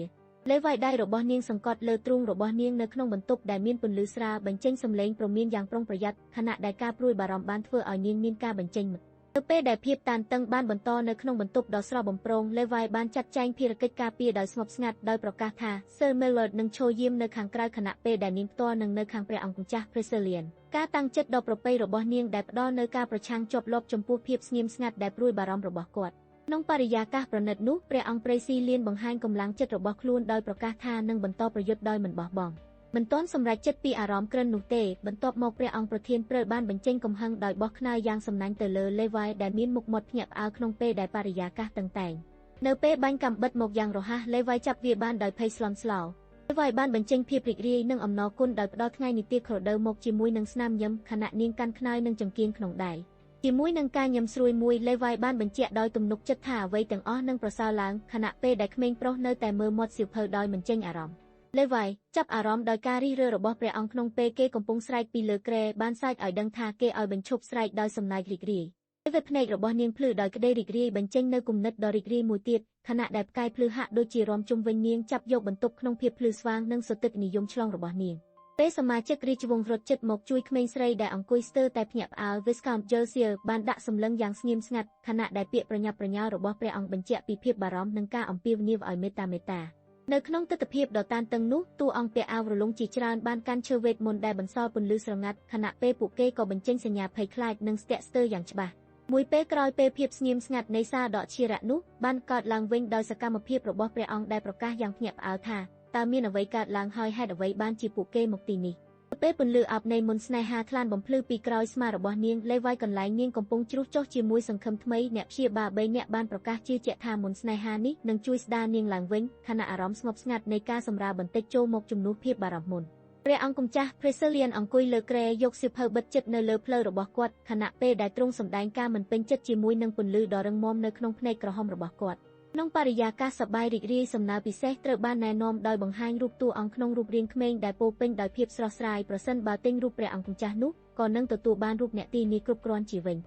[SPEAKER 1] លេវ៉ៃដៃរបស់នាងសង្កត់លើទ្រូងរបស់នាងនៅក្នុងបន្ទប់ដែលមានពន្លឺស្រាលបញ្ចេញសំឡេងព្រមានយ៉ាងប្រុងប្រយ័ត្នខណៈដែលការព្រួយបារម្ភបានធ្វើឲ្យនាងមានការបញ្ចេញមតិនៅពេលដែលភាពតានតឹងបានបន្តនៅក្នុងបន្ទប់ដ៏ស្រស់បំព្រងលេវ៉ៃបានចាត់ចែងភារកិច្ចការពារដោយស្ងប់ស្ងាត់ដោយប្រកាសថា Sir Millard នឹងឈរយាមនៅខាងក្រៅខណៈពេលដែលនាងផ្ទាល់នឹងនៅខាងព្រះអង្គម្ចាស់ Preselian ការតាំងចិត្តដ៏ប្រពៃរបស់នាងដែលផ្ដល់នូវការប្រឆាំងជាប់លាប់ចំពោះភាពស្ងៀមស្ងាត់ដែលព្រួយបារម្ភរបស់គាត់ក្នុងបរិយាកាសប្រណិតនោះព្រះអង្គព្រៃស៊ីលៀនបង្ហាញកម្លាំងចិត្តរបស់ខ្លួនដោយប្រកាសថានឹងបន្តប្រយុទ្ធដោយមិនបោះបង់មិនទាន់សម្រេចចិត្តពីអារម្មណ៍ក្រិននោះទេបន្ទាប់មកព្រះអង្គប្រធានព្រើបានបញ្ចេញកំហឹងដោយបោះខ្នើយយ៉ាងសំណាញ់ទៅលើលេវ៉ៃដែលមានមុខមាត់ភ្ញាក់ផ្អើលក្នុងពេលដែលបរិយាកាសតឹងតែងនៅពេលបាញ់កាំបិតមកយ៉ាងរហ័សលេវ៉ៃចាប់វាបានដោយភ័យស្លន់ស្លោលេវ៉ៃបានបញ្ចេញភាពរីករាយនិងអំណរគុណដោយផ្ដល់ថ្ងៃនីតិខរដូវមកជាមួយនឹងស្នាមញឹមខណៈនាងកាន់ខ្នើយនិងចង្កៀងក្នុងដៃជាមួយនឹងការញឹមស្រួយមួយលេវ៉ៃបានបញ្ជាក់ដោយទំនុកចិត្តថាអ្វីទាំងអស់នឹងប្រសើរឡើងខណៈពេលដែលក្មេងប្រុសនៅតែមើលមាត់សៀវភៅដោយមិនចេញអារម្មណ៍លេវ៉ៃចាប់អារម្មណ៍ដោយការរិះរើរបស់ព្រះអង្គក្នុងពេលគេកំពុងស្រែកពីលើគ្រែបានសើចឲ្យដឹងថាគេឲ្យបញ្ឈប់ស្រែកដោយសំណើចរីករាយពេលភ្នែករបស់នាងភ្លឺដោយក្តីរីករាយបញ្ចេញនៅគំនិតដ៏រីករាយមួយទៀតខណៈដែលផ្កាយភ្លឺហាក់ដូចជារំជុំវិញនាងចាប់យកបន្ទប់ក្នុងភាពភ្លឺស្វាងនិងសតិនិយមឆ្លងរបស់នាងពេលសមាជិករាជវង្សរត់ជិតមកជួយក្មេងស្រីដែលអង្គុយស្ទើរតែភ្ញាក់ផ្អើល Viscount Jersier បានដាក់សម្លឹងយ៉ាងស្ងៀមស្ងាត់ខណៈដែលពាក្យប្រញាប់ប្រញាល់របស់ព្រះអង្គបញ្ជាក់ពីភាពបារម្ភនិងការអំពាវនាវឲ្យមេត្តានៅក្នុងទិដ្ឋភាពដ៏តានតឹងនោះតួអង្គពាក់អាវរលុងជាច្រើនបានកាន់ឈើវេទមន្តដែលបន្សល់ពន្លឺស្រងាត់ខណៈពេលពួកគេក៏បញ្ចេញសញ្ញាភ័យខ្លាចនិងស្ទាក់ស្ទើរយ៉ាងច្បាស់មួយពេលក្រោយពេលភាពស្ងៀមស្ងាត់នៃសាដកឈិរៈនោះបានកើតឡើងវិញដោយសកម្មភាពរបស់ព្រះអង្គដែលប្រកាសយ៉ាងភ្ញាក់ផ្អើលថាតើមានអ្វីកើតឡើងហើយហេតុអ្វីបានជាពួកគេមកទីនេះពេលពន្លឺអប់នៃមន្តស្នេហាថ្លានបំភ្លឺពីក្រោយស្មារបស់នាងលេវ៉ៃកន្លែងនាងកំពុងជ្រុះចុះជាមួយសង្ឃឹមថ្មីអ្នកព្យាបាល3នាក់បានប្រកាសជឿជាក់ថាមន្តស្នេហានេះនឹងជួយស្ដារនាងឡើងវិញខណៈអារម្មណ៍ស្ងប់ស្ងាត់នៃការសម្រាលបន្តិចចូលមកជំនួសភាពបារម្ភមុនព្រះអង្គម្ចាស់ Preselian អង្គុយលើគ្រែយកសៀវភៅបិទជិតនៅលើភ្លៅរបស់គាត់ខណៈពេលដែលទ្រង់សម្ដែងការមិនពេញចិត្តជាមួយនឹងពន្លឺដ៏រឹងមាំនៅក្នុងភ្នែកក្រហមរបស់គាត់ក្នុងបរិយាកាសសប្បាយរីករាយសំណើពិសេសត្រូវបានណែនាំដោយបង្ហាញរូបតួអង្គក្នុងរូបរាងក្មេងដែលពោរពេញដោយភាពស្រស់ស្រាយប្រសិនបើទិញរូបព្រះអង្គម្ចាស់នោះក៏នឹងទទួលបានរូបអ្នកទីនេះគ្រប់គ្រាន់ជាវិញ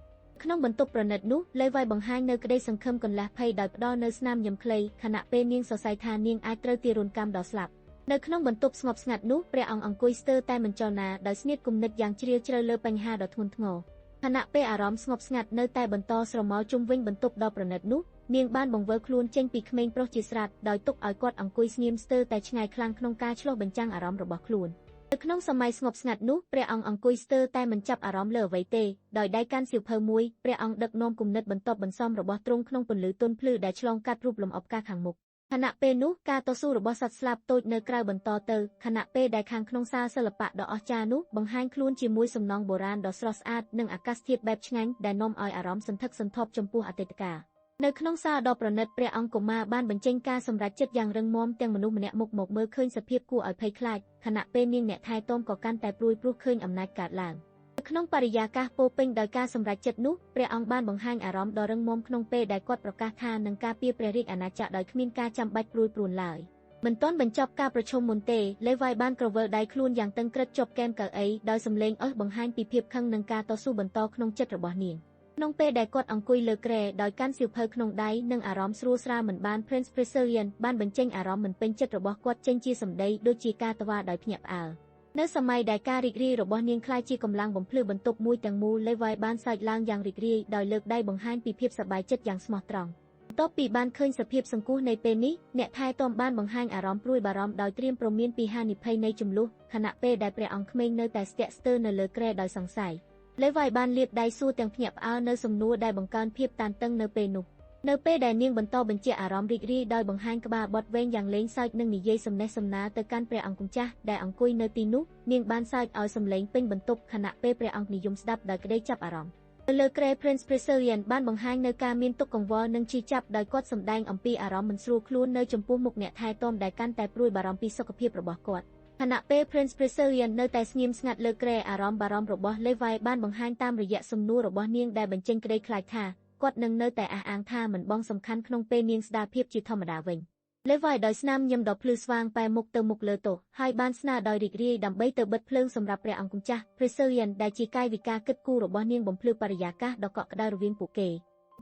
[SPEAKER 1] ក្នុងបន្ទប់ប្រណិតនោះលេវ៉ៃបង្ហាញនៅក្តីសង្ឃឹមកន្លះភ័យដោយផ្ដល់នៅស្នាមញឹមខ្លីខណៈពេលនាងសរសៃថានាងអាចត្រូវទារុណកម្មដល់ស្លាប់នៅក្នុងបន្ទប់ស្ងប់ស្ងាត់នោះព្រះអង្គអង្គុយស្ទើរតែមិនចលនាដោយស្នៀតគំនិតយ៉ាងជ្រាលជ្រៅលើបញ្ហាដ៏ធ្ងន់ធ្ងរខណៈពេលអារម្មណ៍ស្ងប់ស្ងាត់នៅតែបន្តស្រមោលជុំវិញបន្ទប់ដ៏ប្រណិតនោះនាងបានបង្វិលខ្លួនចេញពីក្មេងប្រុសជាស្រេចដោយទុកឲ្យគាត់អង្គុយស្ងៀមស្ទើរតែឆ្ងាយខ្លាំងក្នុងការឆ្លុះបញ្ចាំងអារម្មណ៍របស់ខ្លួននៅក្នុងសម័យស្ងប់ស្ងាត់នោះព្រះអង្គអង្គុយស្ទើរតែមិនចាប់អារម្មណ៍លើអ្វីទេដោយដៃកាន់សៀវភៅមួយព្រះអង្គដឹកនាំគំនិតបន្ទាប់បន្សំរបស់ទ្រង់ក្នុងពន្លឺទន់ភ្លឺដែលឆ្លងកាត់រូបលំអប់ការខាងមុខខណៈពេលនោះការតស៊ូរបស់សត្វស្លាបតូចនៅក្រៅបន្តទៅខណៈពេលដែលខាងក្នុងសាលសិល្បៈដ៏អស្ចារ្យនោះបង្ហាញខ្លួនជាមួយសំណង់បុរាណដ៏ស្រស់ស្អាតនិងអាកាសធាតុបែបឆ្ងាញ់ដែលនាំឲ្យអារម្មណ៍សន្ធឹកសន្ធាប់ចំពោះអតីតកាលនៅក្នុងសាលដ៏ប្រណិតព្រះអង្គកុមារបានបញ្ចេញការសម្រេចចិត្តយ៉ាងរឹងមាំទាំងមនុស្សម្នាក់មុខមកមើលឃើញសភាពគួរឲ្យភ័យខ្លាចខណៈពេលនាងអ្នកថែទាំក៏កាន់តែព្រួយព្រោះឃើញអំណាចកើតឡើងនៅក្នុងបរិយាកាសពោពេញដោយការសម្រេចចិត្តនោះព្រះអង្គបានបង្ហាញអារម្មណ៍ដ៏រឹងមាំក្នុងពេលដែលគាត់ប្រកាសថានឹងការពារព្រះរាជអាណាចក្រដោយគ្មានការចាំបាច់ព្រួយព្រួនឡើយមិនទាន់បញ្ចប់ការប្រជុំមុនទេលេវ៉ៃបានក្រវិលដៃខ្លួនយ៉ាងតឹងក្រឹតជាប់កែមកៅអីដោយសំឡេងអើសបង្ហាញពីភាពខឹងនិងការតស៊ូបន្តក្នុងចិត្តរបស់នាងក្នុងពេលដែលគាត់អង្គុយលើគ្រែដោយកាន់សៀវភៅក្នុងដៃនិងអារម្មណ៍ស្រួលស្រាលមិនបាន Prince Preselian បានបញ្ចេញអារម្មណ៍មិនពេញចិត្តរបស់គាត់ចេញជាសម្ដីដូចជាការតវ៉ាដោយភ្ញាក់ផ្អើលនៅសម័យដែលការរីករាយរបស់នាងក្លាយជាកម្លាំងបំភ្លឺបន្ទប់មួយទាំងមូលលេវ៉ៃបានសើចឡើងយ៉ាងរីករាយដោយលើកដៃបង្ហាញពីភាពសប្បាយចិត្តយ៉ាងស្មោះត្រង់បន្ទាប់ពីបានឃើញសភាពសង្កួសនៃពេលនេះអ្នកថែទាំបានបង្ហាញអារម្មណ៍ព្រួយបារម្ភដោយត្រៀមព្រមានពីហានិភ័យនៃជម្លោះខណៈពេលដែលព្រះអង្គក្មេងនៅតែស្ទាក់ស្ទើរនៅលើគ្រែដោយសង្ស័យលេវ៉ៃបានលាតដៃសួរទាំងភ្ញាក់ផ្អើលនៅសំណួរដែលបង្កើនភាពតានតឹងនៅពេលនោះនៅពេលដែលនាងបន្តបញ្ជាក់អារម្មណ៍រីករាយដោយបង្ហាញក្បាលបត់វែងយ៉ាងលេងសើចនិងនិយាយសំណេះសំណាលទៅកាន់ព្រះអង្គម្ចាស់ដែលអង្គុយនៅទីនោះនាងបានសើចឲ្យសំឡេងពេញបន្ទប់ខណៈពេលព្រះអង្គនិយមស្ដាប់ដោយក្តីចាប់អារម្មណ៍នៅលើគ្រែ Prince Preselian បានបង្ហាញនៅការមានទុក្ខកង្វល់និងឈឺចាប់ដោយគាត់សម្ដែងអំពីអារម្មណ៍មិនស្រួលខ្លួននៅចំពោះមុខអ្នកថែទាំដែលកាន់តែព្រួយបារម្ភពីសុខភាពរបស់គាត់ខណៈពេល Prince Preselian នៅតែស្ងៀមស្ងាត់លើគ្រែអារម្មណ៍បារម្ភរបស់ Levi បានបង្ហាញតាមរយៈសំណួររបស់នាងដែលបញ្ចេញក្តីខ្លាចថាគាត់នឹងនៅតែអះអាងថាមិនបងសំខាន់ក្នុងពេលនាងស្ដារភាពជាធម្មតាវិញ Levi ដោយស្នាមញឹមដ៏ភ្លឺស្វាងបែរមុខទៅមុខលើតុហើយបានស្នើដោយរីករាយដើម្បីទៅបិទភ្លើងសម្រាប់ព្រះអង្គម្ចាស់ Preselian ដែលជាកាយវិការគិតគូររបស់នាងបំភ្លឺបរិយាកាសដ៏កក់ក្ដៅរវាងពួកគេ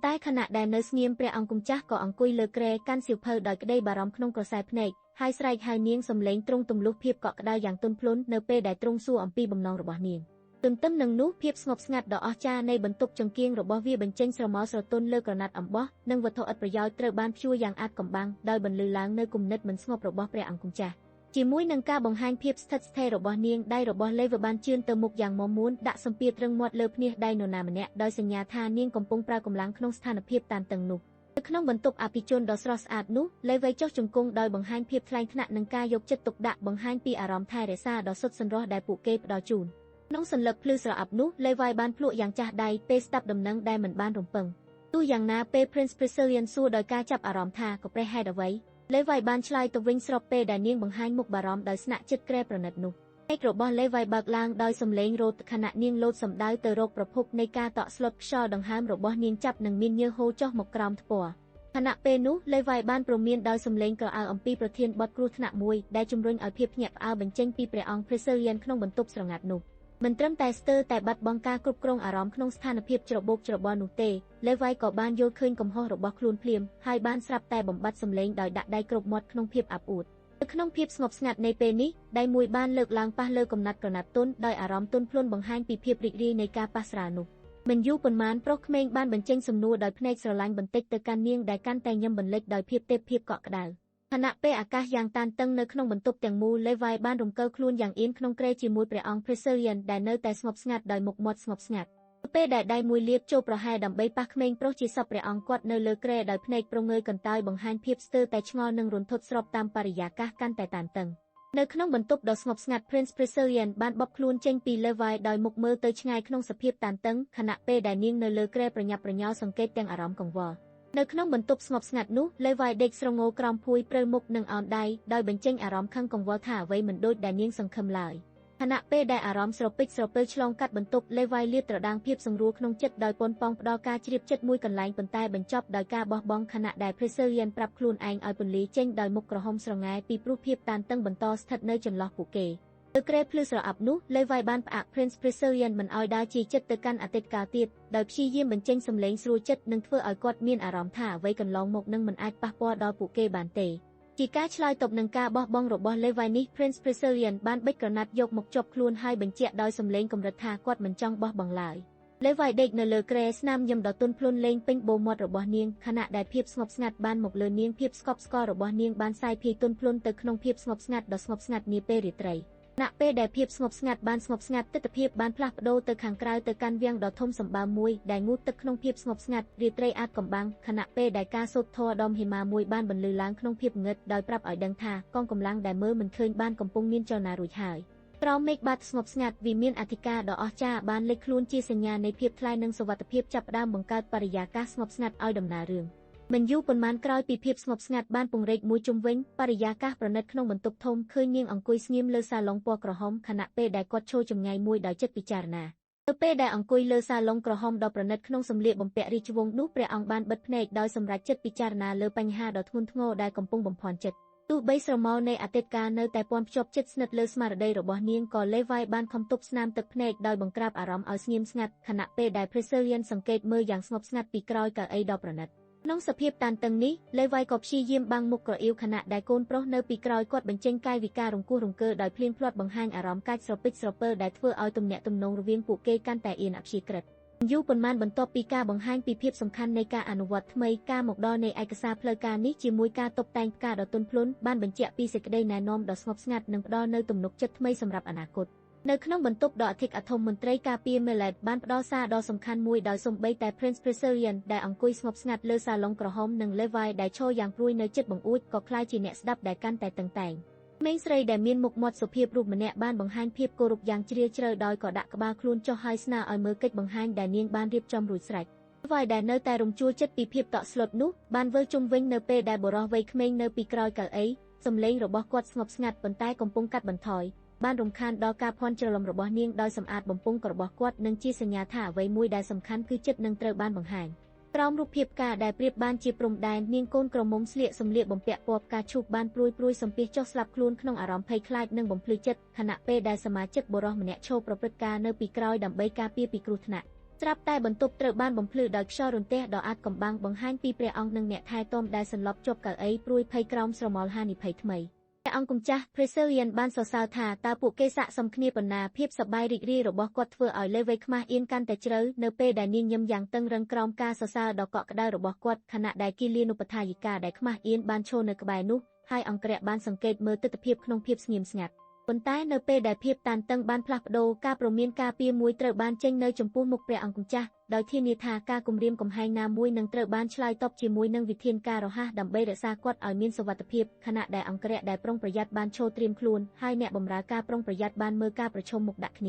[SPEAKER 1] តែខណៈដែលនៅស្ងៀមព្រះអង្គម្ចាស់ក៏អង្គុយលើគ្រែកាន់សៀវភៅដោយក្តីបារម្ភក្នុងក្រសែភ្នែកហើយស្រែកហៅនាងសំឡេងទ្រង់ទម្លុះភាពកក់ក្ដៅយ៉ាងទន់ភ្លន់នៅពេលដែលទ្រង់សួរអំពីបំណងរបស់នាងទន្ទឹមនឹងនោះភាពស្ងប់ស្ងាត់ដ៏អស្ចារ្យនៃបន្ទប់ចង្គៀងរបស់វាបញ្ចេញស្រមោលស្រទន់លើក្រណាត់អំបោះនិងវត្ថុឥតប្រយោជន៍ត្រូវបានព្យួរយ៉ាងអាថ៌កំបាំងដោយបន្លឺឡើងនៅគំនិតមិនស្ងប់របស់ព្រះអង្គម្ចាស់ជាមួយនឹងការបង្ហាញភាពស្ថិតស្ថេររបស់នាងដៃរបស់លេវបានជឿនទៅមុខយ៉ាងមាំមួនដាក់សម្ពាធរឹងមាត់លើភ្នាះដៃនរណាម្នាក់ដោយសញ្ញាថានាងកំពុងប្រើកម្លាំងក្នុងស្ថានភាពតានតឹងនោះនៅក្នុងបន្ទប់អភិជនដ៏ស្រស់ស្អាតនោះលេវចុះជង្គង់ដោយបង្ហាញភាពថ្លៃថ្នាក់និងការយកចិត្តទុកដាក់បង្ហាញពីអារម្មណ៍ថែរក្សាដ៏សុទ្ធសន្រស់ដែលពួកគេផ្ដល់ជូនក្នុងសន្លឹកភ្លឺស្រអាប់នោះលេវបានភ្លក់យ៉ាងចាស់ដៃពេលស្ដាប់ដំណឹងដែលមិនបានរំពឹងទោះយ៉ាងណាពេល Prince Priscillian សួរដោយការចាប់អារម្មណ៍ថាក៏ប្រេះហេតុអ្វីលេវបានឆ្លើយទៅវិញស្របពេលដែលនាងបង្ហាញមុខបារម្ភដោយស្នាក់ចិត្តក្រែប្រណិតនោះឯករបស់លេវបើកឡើងដោយសំឡេងរោទខណៈនាងលោតសំដៅទៅរកប្រភពនៃការតក់ស្លុតខ្យល់ដង្ហើមរបស់នាងចាប់និងមានញើសហូរចុះមកក្រោមថ្ពាល់ខណៈពេលនោះលេវបានព្រមានដោយសំឡេងក្រអៅអំពីប្រធានបទគ្រោះថ្នាក់មួយដែលជំរុញឲ្យភាពភ្ញាក់ផ្អើលបញ្ចេញពីព្រះអង្គ Priscillian ក្នុងបន្ទប់ស្រងាត់នោះមិនត្រឹមតែស្ទើរតែបាត់បង់ការគ្រប់គ្រងអារម្មណ៍ក្នុងស្ថានភាពច្របូកច្របល់នោះទេលេវក៏បានយល់ឃើញកំហុសរបស់ខ្លួនភ្លាមហើយបានស្រាប់តែបំបត្តិសំឡេងដោយដាក់ដៃគ្រប់មាត់ក្នុងភាពអាប់អួតនៅក្នុងភាពស្ងប់ស្ងាត់នៃពេលនេះដៃមួយបានលើកឡើងប៉ះលើកំណាត់ក្រណាត់ទន់ដោយអារម្មណ៍ទន់ភ្លន់បង្ហាញពីភាពរីករាយនៃការប៉ះស្រាលនោះមិនយូរប៉ុន្មានប្រុសក្មេងបានបញ្ចេញសំណួរដោយភ្នែកស្រឡាញ់បន្តិចទៅកាន់នាងដែលកាន់តែញឹមបន្លិចដោយភាពទេពភាពកក់ក្ដៅខណៈពេលអាកាសយ៉ាងតានតឹងនៅក្នុងបន្ទប់ទាំងមូលលេវបានរំកិលខ្លួនយ៉ាងអៀនក្នុងគ្រែជាមួយព្រះអង្គ Priscillian ដែលនៅតែស្ងប់ស្ងាត់ដោយមុខមាត់ស្ងប់ស្ងាត់ពេលដែលដៃមួយលាបចូលប្រហែលដើម្បីប៉ះក្មេងប្រុសជាសពព្រះអង្គគាត់នៅលើគ្រែដោយភ្នែកប្រងើយកន្តើយបង្ហាញភាពស្ទើរតែឆ្ងល់និងរន្ធត់ស្របតាមបរិយាកាសកាន់តែតានតឹងនៅក្នុងបន្ទប់ដ៏ស្ងប់ស្ងាត់ Prince Priscillian បានបបខ្លួនចេញពីលេវដោយមុខមើលទៅឆ្ងាយក្នុងសភាពតានតឹងខណៈពេលដែលនាងនៅលើគ្រែប្រញាប់ប្រញ័រសង្កេតទាំងអារម្មណ៍កង្វល់នៅក្នុងបន្ទប់ស្ងប់ស្ងាត់នោះលេវដេកស្រងោក្រោមភួយព្រើមុខនិងអោនដៃដោយបញ្ចេញអារម្មណ៍ខឹងកង្វល់ថាអ្វីមិនដូចដែលនាងសង្ឃឹមឡើយខណៈពេលដែលអារម្មណ៍ស្រពេចស្រពិលឆ្លងកាត់បន្ទប់លេវលាតត្រដាងភាពសង្រួលក្នុងចិត្តដោយប៉ុនប៉ងផ្ដល់ការជ្រាបចិត្តមួយកន្លែងប៉ុន្តែបញ្ចប់ដោយការបោះបង់ខណៈដែល Priscillian ប្រាប់ខ្លួនឯងឲ្យពន្លីចេញដោយមុខក្រហមស្រងាយពីព្រោះភាពតានតឹងបន្តស្ថិតនៅចន្លោះពួកគេលើក្រែភ្លឺស្រអាប់នោះលេវបានផ្អាក Prince Priscillian មិនឲ្យដើរជាចិត្តទៅកាន់អតីតកាលទៀតដោយព្យាយាមបញ្ចេញសំឡេងស្រួលចិត្តនិងធ្វើឲ្យគាត់មានអារម្មណ៍ថាអ្វីកន្លងមកនឹងមិនអាចប៉ះពាល់ដល់ពួកគេបានទេជាការឆ្លើយតបនឹងការបោះបង់របស់លេវនេះ Prince Priscillian បានបិទក្រណាត់យកមកជាប់ខ្លួនហើយបញ្ជាក់ដោយសំឡេងកម្រិតថាគាត់មិនចង់បោះបង់ឡើយលេវដេកនៅលើគ្រែស្នាមញឹមដ៏ទន់ភ្លន់លេងពេញបូរមាត់របស់នាងខណៈដែលភាពស្ងប់ស្ងាត់បានមកលើនាងភាពស្កប់ស្កល់របស់នាងបានសាយភាយទន់ភ្លន់ទៅក្នុងភាពស្ងប់ស្ងាត់ដ៏ស្ងប់ស្ងាត់នាពេលរាត្រីខណៈពេលដែលភាពស្ងប់ស្ងាត់បានស្ងប់ស្ងាត់ទិដ្ឋភាពបានផ្លាស់ប្ដូរទៅខាងក្រៅទៅកាន់វាំងដ៏ធំសម្បើមមួយដែលងូតទឹកក្នុងភាពស្ងប់ស្ងាត់រាត្រីអាថ៌កំបាំងខណៈពេលដែលការសូត្រធម៌ដ៏មហិមាមួយបានបន្លឺឡើងក្នុងភាពងឹតដោយប្រាប់ឲ្យដឹងថាកងកម្លាំងដែលមើលមិនឃើញបានកំពុងមានចលនារួចហើយក្រោមមេឃបាតស្ងប់ស្ងាត់វិមានអធិការដ៏អស្ចារ្យបានលេចខ្លួនជាសញ្ញានៃភាពថ្លៃនិងសុវត្ថិភាពចាប់ផ្ដើមបង្កើតបរិយាកាសស្ងប់ស្ងាត់ឲ្យដំណើររឿងមិនយូរប៉ុន្មានក្រោយពីភាពស្ងប់ស្ងាត់បានពង្រីកមួយជុំវិញបរិយាកាសប្រណិតក្នុងបន្ទប់ធំឃើញនាងអង្គុយស្ងៀមលើសាឡុងពណ៌ក្រហមខណៈពេលដែលគាត់ឈរចម្ងាយមួយដោយចិត្តពិចារណានៅពេលដែលអង្គុយលើសាឡុងក្រហមដ៏ប្រណិតក្នុងសម្លៀកបំពាក់រាជវង្សនោះព្រះអង្គបានបិទភ្នែកដោយសម្រេចចិត្តពិចារណាលើបញ្ហាដ៏ធ្ងន់ធ្ងរដែលកំពុងបំភាន់ចិត្តទោះបីស្រមោលនៃអតីតកាលនៅតែពាន់ភ្ជាប់ចិត្តស្និទ្ធលើស្មារតីរបស់នាងក៏លេវបានខំទប់ស្នាមទឹកភ្នែកដោយបង្ក្រាបអារម្មណ៍ឲ្យស្ងៀមស្ងាត់ខណៈពេលដែល Priscillian សង្កេតមើលយ៉ាងស្ងប់ស្ងាត់ពីក្រោយកៅអីដ៏ប្រណិតក្នុងសភាពតានតឹងនេះលេវក៏ព្យាយាមបាំងមុខក្រអៀវខណៈដែលកូនប្រុសនៅពីក្រោយគាត់បញ្ចេញកាយវិការរង្គោះរង្គើដោយភ្លៀងភ្លាត់បង្ហាញអារម្មណ៍កាចស្រពេចស្រពិលដែលធ្វើឲ្យទំនាក់ទំនងរវាងពួកគេកាន់តែអៀនអព្យាក្រឹតយូរប៉ុន្មានបន្ទាប់ពីការបង្ហាញពីភាពសំខាន់នៃការអនុវត្តថ្មីការមកដល់នៃឯកសារផ្លូវការនេះជាមួយការតុបតែងផ្កាដ៏ទន់ភ្លន់បានបញ្ជាក់ពីសេចក្តីណែនាំដ៏ស្ងប់ស្ងាត់និងផ្ដល់នូវទំនុកចិត្តថ្មីសម្រាប់អនាគតនៅក្នុងបន្ទប់ដ៏អធិកអធមមន្ត្រីការពារ Millet បានផ្ដល់សារដ៏សំខាន់មួយដោយសូម្បីតែ Prince Priscillian ដែលអង្គុយស្ងប់ស្ងាត់លើសាឡុងក្រហមនិងLeviដែលឈរយ៉ាងព្រួយនៅជិតបង្អួចក៏ក្លាយជាអ្នកស្ដាប់ដែលកាន់តែតឹងតែងក្មេងស្រីដែលមានមុខមាត់សុភាពរូបម្នាក់បានបង្ហាញភាពគោរពយ៉ាងជ្រាលជ្រៅដោយក៏ដាក់ក្បាលខ្លួនចុះហើយស្នើឲ្យមើលកិច្ចបង្ហាញដែលនាងបានរៀបចំរួចស្រេចLeviដែលនៅតែរំជួលចិត្តពីភាពតក់ស្លុតនោះបានវិលជុំវិញនៅពេលដែលបុរសវ័យក្មេងនៅពីក្រោយកៅអីសំឡេងរបស់គាត់ស្ងប់ស្ងាត់ប៉ុន្តែកំពុងកាត់បន្ថយបានរំខានដល់ការភ័ន្តច្រឡំរបស់នាងដោយសម្អាតបំពង់របស់គាត់និងជាសញ្ញាថាអ្វីមួយដែលសំខាន់គឺចិត្តនឹងត្រូវបានបង្ហាញក្រោមរូបភាពផ្កាដែលប្រៀបបានជាព្រំដែននាងកូនក្រមុំស្លៀកសម្លៀកបំពាក់ពណ៌ផ្កាឈូកបានព្រួយសំពាសចុះស្លាប់ខ្លួនក្នុងអារម្មណ៍ភ័យខ្លាចនិងបំភ្លឺចិត្តខណៈពេលដែលសមាជិកបុរសម្នាក់ឈរប្រព្រឹត្តការនៅពីក្រោយដើម្បីការពារពីគ្រោះថ្នាក់ ស្រាប់តែបន្ទប់ត្រូវបានបំភ្លឺដោយខ្យល់រន្ទះដ៏អាតកំបាំងបង្ហាញពីព្រះអង្គនិងអ្នកថែទាំដែលសន្លប់ជាប់កៅអីព្រួយភ័យក្រោមស្រមោលហានិភ័យថ្មីព្រះអង្គម្ចាស់ Preselian បានសរសើរថាតើពួកគេស័ក្តិសមគ្នាប៉ុណ្ណាភាពសប្បាយរីករាយរបស់គាត់ធ្វើឲ្យលេវៃខ្មាស់អៀនកាន់តែជ្រៅនៅពេលដែលនាងញឹមយ៉ាងតឹងរឹងក្រោមការសរសើរដ៏កក់ក្ដៅរបស់គាត់ខណៈដែលគិលានុបដ្ឋាយិកាដែលខ្មាស់អៀនបានឈរនៅក្បែរនោះហើយអង្គរៈបានសង្កេតមើលទិដ្ឋភាពក្នុងភាពស្ងៀមស្ងាត់ប៉ុន្តែនៅពេលដែលភាពតានតឹងបានផ្លាស់ប្ដូរការព្រមានការពារមួយត្រូវបានចេញនៅចំពោះមុខព្រះអង្គម្ចាស់ដោយធានាថាការគំរាមកំហែងណាមួយនឹងត្រូវបានឆ្លើយតបជាមួយនឹងវិធានការរហ័សដើម្បីរក្សាគាត់ឲ្យមានសុវត្ថិភាពខណៈដែលអង្គរៈដែលប្រុងប្រយ័ត្នបានឈរត្រៀមខ្លួនហើយអ្នកបម្រើការប្រុងប្រយ័ត្នបានមើលការប្រជុំមុខដាក់គ្ន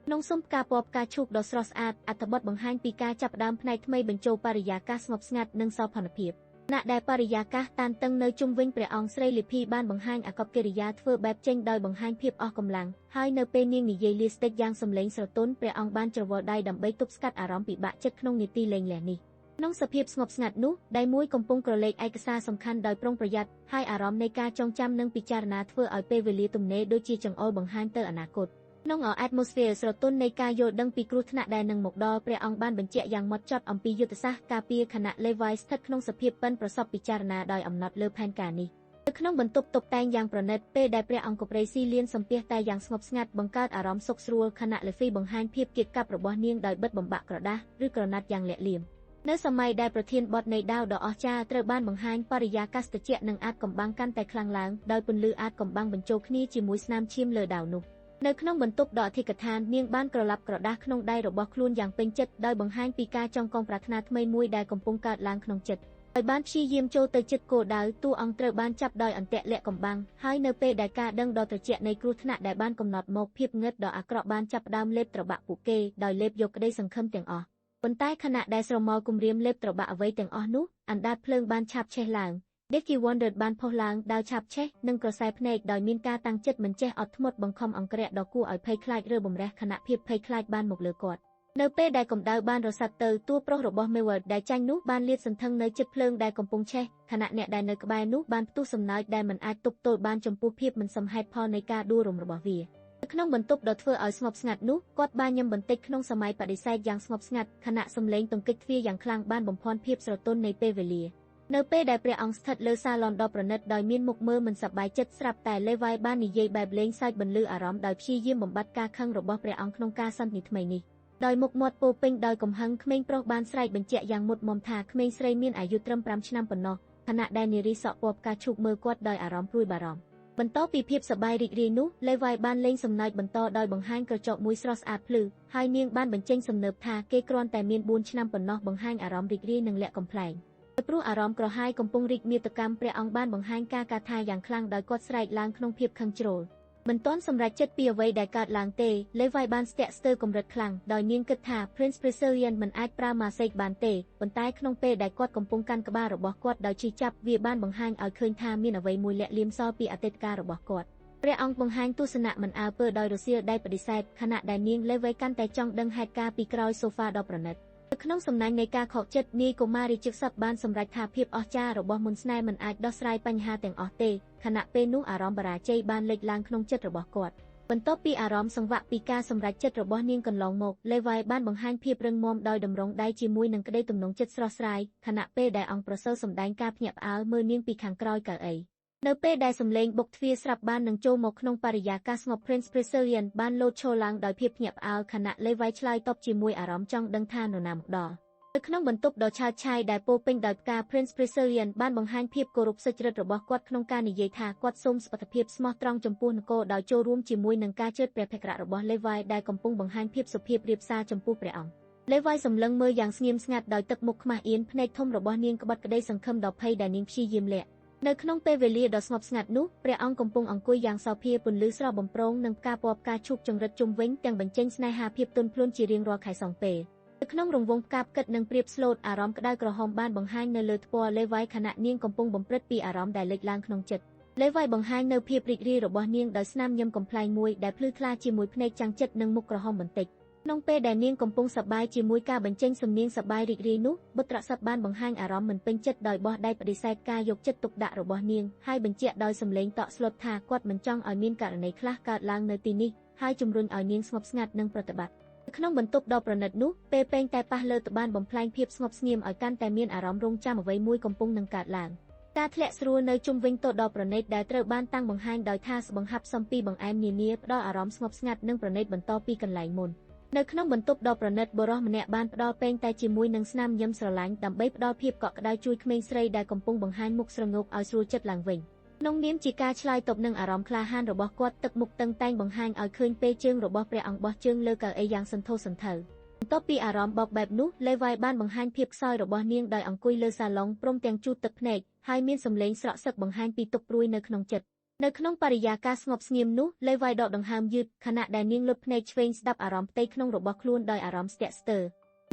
[SPEAKER 1] ាក្នុងស៊ុំផ្កាពណ៌ផ្កាឈូកដ៏ស្រស់ស្អាតអត្ថបទបង្ហាញពីការចាប់ផ្ដើមផ្នែកថ្មីបញ្ចូលបរិយាកាសស្ងប់ស្ងាត់និងសោភ័ណភាពខណៈដែលបរិយាកាសតានតឹងនៅជុំវិញព្រះអង្គស្រីលីភីបានបង្ហាញអាកប្បកិរិយាធ្វើបែបចេញដោយបង្ហាញភាពអស់កម្លាំងហើយនៅពេលនាងនិយាយលាស្ទិចយ៉ាងសម្លេងស្រទន់ព្រះអង្គបានច្រវល់ដៃដើម្បីទប់ស្កាត់អារម្មណ៍ពិបាកចិត្តក្នុងនាទីលេងលះនេះក្នុងសភាពស្ងប់ស្ងាត់នោះដៃមួយកំពុងក្រឡេកឯកសារសំខាន់ដោយប្រុងប្រយ័ត្នហើយអារម្មណ៍នៃការចងចាំនិងពិចារណាធ្វើឲ្យពេលវេលាទំនេរដូចជាចង្អុលបង្ហាញទៅអនាគតក្នុងatmosphere ស្រទន់នៃការយល់ដឹងពីគ្រោះថ្នាក់ដែលនឹងមកដល់ព្រះអង្គបានបញ្ជាក់យ៉ាងម៉ត់ចត់អំពីយុទ្ធសាស្ត្រការពារខណៈ Levi ស្ថិតក្នុងសភាពប៉ិនប្រសប់ពិចារណាដោយអំណត់លើផែនការនេះនៅក្នុងបន្ទប់តុបតែងយ៉ាងប្រណិតពេលដែលព្រះអង្គប្រេស៊ីលៀនសំពះតែយ៉ាងស្ងប់ស្ងាត់បង្កើតអារម្មណ៍សុខស្រួលខណៈ Levi បង្ហាញភាពគៀកកាប់របស់នាងដោយបិទបំបាក់ក្រដាសឬក្រណាត់យ៉ាងលាក់លៀមនៅសម័យដែលប្រធានបទនៃដាវដ៏អស្ចារ្យត្រូវបានបង្ហាញបរិយាកាសត្រជាក់និងអាចកំបាំងកាន់តែខ្លាំងឡើងដោយពន្លឺអាចកំបាំងបញ្ចូលគ្នាជាមួយស្នាមឈាមលើដាវនោះនៅក្នុងបន្ទប់ដ៏អធិកឋាននាងបានក្រឡាប់ក្រដាសក្នុងដៃរបស់ខ្លួនយ៉ាងពេញចិត្តដោយបង្ហាញពីការចង់កងប្រាថ្នាថ្មីមួយដែលកំពុងកើតឡើងក្នុងចិត្តដោយបានព្យាយាមចូលទៅជិតគោលដៅតួអង្គត្រូវបានចាប់ដោយអន្ទាក់លាក់កំបាំងហើយនៅពេលដែលការដឹងដ៏ត្រជាក់នៃគ្រោះថ្នាក់ដែលបានកំណត់មកភាពងឹតដ៏អាក្រក់បានចាប់ផ្ដើមលេបត្របាក់ពួកគេដោយលេបយកក្តីសង្ឃឹមទាំងអស់ប៉ុន្តែខណៈដែលស្រមោលគំរាមលេបត្របាក់អ្វីទាំងអស់នោះអណ្ដាតភ្លើងបានឆាបឆេះឡើងDickie Wondered បានផុសឡើងដោយឆាបឆេះនិងក្រសែភ្នែកដោយមានការតាំងចិត្តមិនចេះអត់ធ្មត់បង្ខំអង្គរៈដ៏គួរឲ្យភ័យខ្លាចរើបំរះខណៈភាពភ័យខ្លាចបានមកលើគាត់នៅពេលដែលកម្ដៅបានរសាត់ទៅតួប្រុសរបស់ Meward ដែលចាញ់នោះបានលាតសន្ធឹងនៅជិតភ្លើងដែលកំពុងឆេះខណៈអ្នកដែលនៅក្បែរនោះបានផ្ទុះសំណើចដែលមិនអាចទប់ទល់បានចំពោះភាពមិនសមហេតុផលនៃការដួលរំរបស់វានៅក្នុងបន្ទប់ដ៏ធ្វើឲ្យស្ងប់ស្ងាត់នោះគាត់បានញឹមបន្តិចក្នុងសម័យបដិសេធយ៉ាងស្ងប់ស្ងាត់ខណៈសំឡេងទង្គិចទ្វារយ៉ាងខ្លាំងបានបំភាន់ភាពស្រទន់នៃពេលវេលានៅពេលដែលព្រះអង្គស្ថិតលើសាឡនដ៏ប្រណិតដោយមានមុខមើលមិនសប្បាយចិត្តស្រាប់តែ Levi បាននិយាយបែបលេងសើចបន្លឺអារម្មណ៍ដោយព្យាយាមបំបត្តិការខឹងរបស់ព្រះអង្គក្នុងការសន្ទនាថ្មីនេះដោយមុខមាត់ពោពេញដោយកំហឹងក្មេងប្រុសបានស្រែកបញ្ជាក់យ៉ាងមុតមមថាក្មេងស្រីមានអាយុត្រឹម5ឆ្នាំប៉ុណ្ណោះខណៈដែលនារីសក់ពណ៌ផ្កាឈូកមើលគាត់ដោយអារម្មណ៍ព្រួយបារម្ភបន្ទាប់ពីភាពសប្បាយរីករាយនោះ Levi បានលេងសំណើចបន្តដោយបង្ហាញក្រចកមួយស្រស់ស្អាតភ្លឺហើយនាងបានបញ្ចេញសំណើមថាគេគ្រាន់តែមាន4ឆ្នាំប៉ុណ្ណោះបង្ហាញអារម្មណ៍រីករាយនិងលាក់កំប្លែងព្រោះអារម្មណ៍ក្រហាយកំពុងរីកមាតុកម្មព្រះអង្គបានបង្ហាញការកាថាយ៉ាងខ្លាំងដោយគាត់ស្រែកឡើងក្នុងភាពខឹងជ្រោលមិនទាន់សម្រេចចិត្តពីអ្វីដែលកើតឡើងទេ Levi បានស្ទាក់ស្ទើរកម្រិតខ្លាំងដោយនាងគិតថា Prince Preselian មិនអាចប្រើម៉ាសេកបានទេប៉ុន្តែក្នុងពេលដែលគាត់កំពុងកាន់ក្បាលរបស់គាត់ដោយជិះចាប់វាបានបង្ហាញឲ្យឃើញថាមានអ្វីមួយលាក់លៀមសល់ពីអតីតកាលរបស់គាត់ព្រះអង្គបង្ហាញទស្សនៈមិនអើពើដោយរសៀលដៃបដិសេធខណៈដែលនាង Levi កាន់តែចង់ដឹងហេតុការណ៍ពីក្រោយសូហ្វាដ៏ប្រណិតក្នុងសំណាញ់នៃការខកចិត្តនាយកុមារីជិកសពបានសម្រេចថាភាពអស្ចារ្យរបស់មុនស្នេហ៍មិនអាចដោះស្រាយបញ្ហាទាំងអស់ទេខណៈពេលនោះអារម្មណ៍បរាជ័យបានលេចឡើងក្នុងចិត្តរបស់គាត់បន្ទាប់ពីអារម្មណ៍សង្វាក់ពីការសម្រេចចិត្តរបស់នាងកន្លងមក Levi បានបង្ហាញភាពរឹងមាំដោយតម្រង់ដៃជាមួយនឹងក្តីទំនងចិត្តស្រស់ស្រាយខណៈពេលដែលអង្គប្រសើរសម្ដែងការភ្ញាក់ផ្អើលមើលនាងពីខាងក្រោយកៅអីនៅពេលដែលសំឡេងបុកទ្វារស្រាប់បាននឹងចូលមកក្នុងបរិយាកាសស្ងប់ Prince Preselian បានលោតឈរឡើងដោយភាពភ្ញាក់ផ្អើលខណៈ Levi ឆ្លើយតបជាមួយអារម្មណ៍ចង់ដឹងថានរណាមកដល់នៅក្នុងបន្ទប់ដ៏ឆើតឆាយដែលពោពេញដោយផ្កា Prince Preselian បានបង្ហាញភាពគោរពសុចរិតរបស់គាត់ក្នុងការនិយាយថាគាត់សូមសុខភាពស្មោះត្រង់ចំពោះនគរដោយចូលរួមជាមួយនឹងការជឿព្រះភក្ត្ររបស់ Levi ដែលកំពុងបង្ហាញភាពសុភាពរាបសារចំពោះព្រះអង្គ Levi សម្លឹងមើលយ៉ាងស្ងៀមស្ងាត់ដោយទឹកមុខខ្មាស់អៀនភ្នែកធំរបស់នាងក្បត់ក្តីសង្ឃឹមដ៏ភ័យដែលនាងព្យាយាមលាក់នៅក្នុងពេលវេលាដ៏ស្ងប់ស្ងាត់នោះព្រះអង្គកំពុងអង្គុយយ៉ាងសោភាពន្លឺស្រស់បំព្រងនឹងផ្កាពណ៌ផ្កាឈូកចង្រិតជុំវិញទាំងបញ្ចេញស្នេហាភាពទន់ភ្លន់ជារៀងរាល់ខែសង់ពេលនៅក្នុងរង្វង់ផ្កាផ្កិតនិងព្រាបស្លូតអារម្មណ៍ក្តៅក្រហមបានបង្ហាញនៅលើថ្ពាល់ Levi ខណៈនាងកំពុងបំព្រឹត្តពីអារម្មណ៍ដែលលេចឡើងក្នុងចិត្ត Levi បង្ហាញនៅភាពរីករាយរបស់នាងដោយស្នាមញឹមកំប្លែងមួយដែលភ្លឺថ្លាជាមួយភ្នែកចាំងចិត្តនិងមុខក្រហមបន្តិចក្នុងពេលដែលនាងកំពុងសប្បាយជាមួយការបញ្ចេញសំនៀងសប្បាយរីករាយនោះបុត្រស័ព្ទបានបង្ហាញអារម្មណ៍មិនពេញចិត្តដោយបោះដៃបដិសេធការយកចិត្តទុកដាក់របស់នាងហើយបញ្ជាក់ដោយសំឡេងតក់ស្លុតថាគាត់មិនចង់ឲ្យមានករណីខ្លះកើតឡើងនៅទីនេះហើយជំរុញឲ្យនាងស្ងប់ស្ងាត់និងប្រតិបត្តិ ក្នុងបន្ទប់ដ៏ប្រណិតនោះពេលពេងតែប៉ះលើត្បានបំផ្លាញភាពស្ងប់ស្ងៀមឲ្យកាន់តែមានអារម្មណ៍រងចាំអ្វីមួយកំពុងនឹងកើតឡើងការធ្លាក់ស្រួលនៅជុំវិញតូដ៏ប្រណិតដែលត្រូវបានតាំងបង្ហាញដោយថាស្បង្ហាប់សំពីបង្អែមនានាផ្ដល់អារម្មណ៍ស្ងប់ស្ងាត់និងប្រណិតបន្តពីកន្លែងមុននៅក្នុងបន្ទប់ដ៏ប្រណិតបុរសម្នាក់បានផ្ដល់ពេងតែជាមួយនឹងស្នាមញញឹមស្រឡាញ់ដើម្បីផ្ដល់ភាពកក់ក្ដៅជួយក្មេងស្រីដែលកំពុងបង្ហាញមុខស្រងោកឲ្យស្រួលចិត្តឡើងវិញក្នុងនាមជាការឆ្លើយតបនឹងអារម្មណ៍ក្លាហានរបស់គាត់ទឹកមុខតឹងតែងបង្ហាញឲ្យឃើញពេលជើងរបស់ព្រះអង្គបោះជើងលើកៅអីយ៉ាងសន្ធោសន្ធៅបន្ទាប់ពីអារម្មណ៍បោកបែបនោះលេវ៉ៃបានបង្ហាញភាពខ្សោយរបស់នាងដោយអង្គុយលើសាឡុងព្រមទាំងជូតទឹកភ្នែកហើយមានសម្លេងស្រក់សឹកបង្ហាញពីទុក្ខព្រួយនៅក្នុងចិត្តនៅក្នុងបរិយាកាសស្ងប់ស្ងៀមនោះលេវ៉ៃដកដង្ហើមយឺតខណៈដែលនាងលុតភ្នែកឆ្វេងស្ដាប់អារម្មណ៍ផ្ទៃក្នុងរបស់ខ្លួនដោយអារម្មណ៍ស្ទាក់ស្ទើរ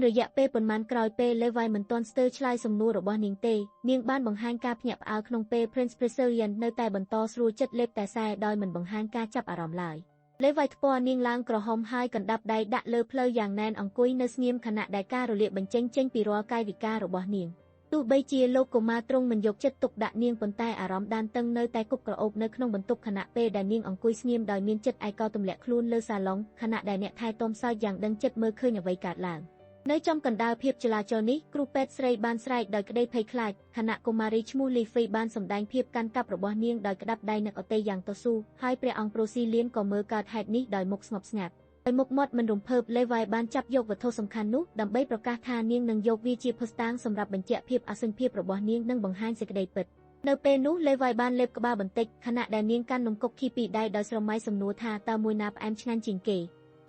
[SPEAKER 1] រយៈពេលប៉ុន្មានក្រោយពេលលេវ៉ៃមិនទាន់ស្ទើរឆ្លើយសំណួររបស់នាងទេនាងបានបង្ហាញការភ្ញាក់ផ្អើលក្នុងពេល Prince Preselian នៅតែបន្តស្រួលចិត្តលេបតែសែដោយមិនបង្ហាញការចាប់អារម្មណ៍ឡើយលេវ៉ៃថ្ពាល់នាងឡើងក្រហមហើយកណ្ដាប់ដៃដាក់លើភ្លៅយ៉ាងណែនអង្គុយនៅស្ងៀមខណៈដែលការរលាកបញ្ចេញពីរាល់កាយវិការរបស់នាងទោះបីជាលោកកុមារទ្រង់មិនយកចិត្តទុកដាក់នាងប៉ុន្តែអារម្មណ៍ដានតឹងនៅតែគប់ក្រអូបនៅក្នុងបន្ទប់ខណៈពេលដែលនាងអង្គុយស្ងៀមដោយមានចិត្តឯកោទម្លាក់ខ្លួនលើសាឡុងខណៈដែលអ្នកថែទាំសើចយ៉ាងដឹងចិត្តមើលឃើញអ្វីកើតឡើងនៅចំកណ្ដាលភាពចលាចលនេះគ្រូពេទ្យស្រីបានស្រែកដោយក្តីភ័យខ្លាចខណៈកុមារីឈ្មោះលីហ្វីបានសម្ដែងភាពកាន់កាប់របស់នាងដោយក្តាប់ដៃនឹកអតីយ៉ាងតស៊ូហើយព្រះអង្គប្រូស៊ីលៀនក៏មើលកើតហេតុនេះដោយមុខស្ងប់ស្ងាត់ដោយមុខមាត់មិនរំភើបលេវ៉ៃបានចាប់យកវត្ថុសំខាន់នោះដើម្បីប្រកាសថានាងនឹងយកវាជាភស្តុតាងសម្រាប់បញ្ជាក់ភាពអសញ្ញភាពរបស់នាងនិងបង្ហាញសេចក្តីពិតនៅពេលនោះលេវ៉ៃបានលេបក្បាលបន្តិចខណៈដែលនាងកាន់នំកុកឃីពីរដៃដោយស្រមៃសំណួរថាតើមួយណាផ្អែមឆ្ងាញ់ជាងគេ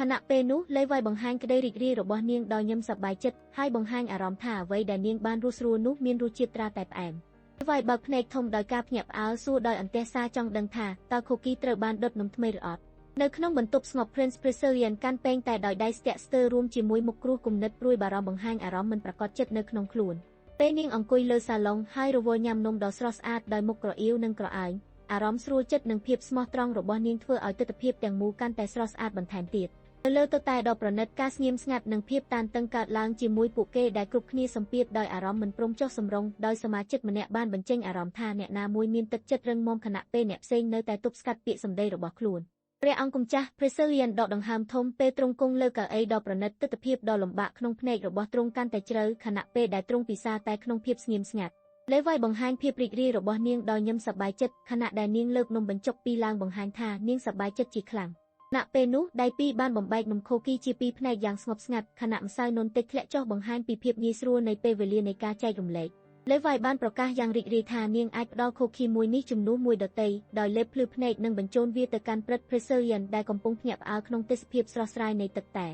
[SPEAKER 1] ខណៈពេលនោះលេវ៉ៃបង្ហាញក្តីរីករាយរបស់នាងដោយញឹមសប្បាយចិត្តហើយបង្ហាញអារម្មណ៍ថាអ្វីដែលនាងបានរស់ស្រួលនោះមានរសជាតិត្រាតែផ្អែមលេវ៉ៃបើកភ្នែកធំដោយការភ្ញាក់ផ្អើលសួរដោយអន្ទះសារចង់ដឹងថាតើខូគីត្រូវបានដុតនំថ្មីឬអត់នៅក្នុងបន្ទប់ស្ងប់ Prince Preselian កាន់ពេងតែដោយដៃស្ទាក់ស្ទើររួមជាមួយមុខគ្រោះគំនិតព្រួយបារម្ភបង្ហាញអារម្មណ៍មិនប្រាកដចិត្តនៅក្នុងខ្លួនពេលនាងអង្គុយលើសាឡុងហើយរវល់ញ៉ាំនំដ៏ស្រស់ស្អាតដោយមុខក្រអៀវនិងក្រអើងអារម្មណ៍ស្រួលចិត្តនិងភាពស្មោះត្រង់របស់នាងធ្វើឲ្យទិដ្ឋភាពទាំងមូលកាន់តែស្រស់ស្អាតបន្ថែមទៀតនៅលើតុតែដ៏ប្រណិតការស្ងៀមស្ងាត់និងភាពតានតឹងកើតឡើងជាមួយពួកគេដែលគ្រប់គ្នាសម្ពាធដោយអារម្មណ៍មិនព្រមចុះសម្រុងដោយសមាជិកម្នាក់បានបញ្ចេញអារម្មណ៍ថាអ្នកណាមួយមានទឹកចិត្តរឹងមាំខណៈពេលអ្នកផ្សេងនៅតែទប់ស្កាត់ពាក្យសម្ដីរបស់ខ្លួនព្រះអង្គម្ចាស់ Preselian ដកដង្ហើមធំពេលទ្រង់គង់លើកៅអីដ៏ប្រណិតទិដ្ឋភាពដ៏លំបាកក្នុងភ្នែករបស់ទ្រង់កាន់តែជ្រៅខណៈពេលដែលទ្រង់ពិសាតែក្នុងភាពស្ងៀមស្ងាត់លេវ៉ៃបង្ហាញភាពរីករាយរបស់នាងដោយញឹមសប្បាយចិត្តខណៈដែលនាងលើកនំបញ្ចុកពីរឡើងបង្ហាញថានាងសប្បាយចិត្តជាខ្លាំងខណៈពេលនោះដៃពីរបានបំបែកនំខូគីជាពីរផ្នែកយ៉ាងស្ងប់ស្ងាត់ខណៈម្សៅនំតិចធ្លាក់ចុះបង្ហាញពីភាពងាយស្រួលនៃពេលវេលានៃការចែករំលែកលេវ៉ៃបានប្រកាសយ៉ាងរីករាយថានាងអាចផ្ដល់ខូគីមួយនេះជំនួសមួយដទៃដោយលេបភ្លឺភ្នែកនិងបញ្ជូនវាទៅកាន់ព្រឹទ្ធ Preselian ដែលកំពុងភ្ញាក់ផ្អើលក្នុងទេសភាពស្រស់ស្រាយនៃទឹកតែ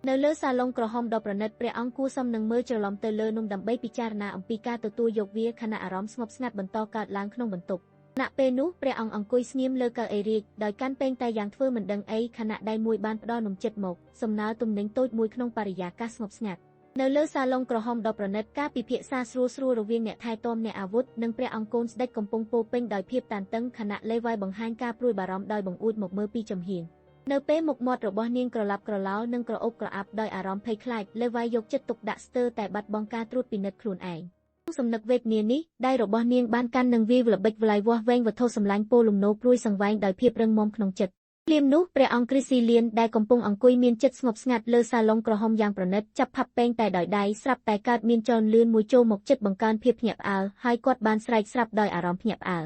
[SPEAKER 1] នៅលើសាឡុងក្រហមដ៏ប្រណិតព្រះអង្គគួរសមនឹងមើលច្រឡំទៅលើនំដើម្បីពិចារណាអំពីការទទួលយកវាខណៈអារម្មណ៍ស្ងប់ស្ងាត់បន្តកើតឡើងក្នុងបន្ទប់ខណៈពេលនោះព្រះអង្គអង្គុយស្ងៀមលើកៅអីរាជដោយកាន់ពេងតែយ៉ាងធ្វើមិនដឹងអីខណៈដៃមួយបានផ្ដល់នំចិត្តមកសំណើទំនិញតូចមួយក្នុងបរិយាកាសស្ងប់ស្ងាត់នៅលើសាឡុងក្រហមដ៏ប្រណិតការពិភាក្សាស្រួលរវាងអ្នកថែទាំអ្នកអាវុធនិងព្រះអង្គកូនស្ដេចកំពុងពោពេញដោយភាពតានតឹងខណៈលេវ៉ៃបង្ហាញការព្រួយបារម្ភដោយបង្អួចមកមើលពីចំហៀងនៅពេលមុខមាត់របស់នាងក្រឡាប់ក្រឡោនិងក្រអូបក្រអាប់ដោយអារម្មណ៍ភ័យខ្លាចលេវ៉ៃយកចិត្តទុកដាក់ស្ទើរតែបាត់បង់ការត្រួតពិនិត្យខ្លួនឯងសំណឹកវេទនានេះដៃរបស់នាងបានកាន់នឹងវាល្បិចវ្លាយវាស់វែងវត្ថុសម្លាញ់ពោលំនោព្រួយសង្វែងដោយភាពរឹងមាំក្នុងចិត្តភ្លាមនោះព្រះអង្គគ្រីស៊ីលៀនដែលកំពុងអង្គុយមានចិត្តស្ងប់ស្ងាត់លើសាឡុងក្រហមយ៉ាងប្រណិតចាប់ផាប់ពេងតែដោយដៃស្រាប់តែកើតមានចលនលឿនមួយចូលមកចិត្តបង្កើនភាពភ្ញាក់ផ្អើលហើយគាត់បានស្រែកស្រាប់ដោយអារម្មណ៍ភ្ញាក់ផ្អើល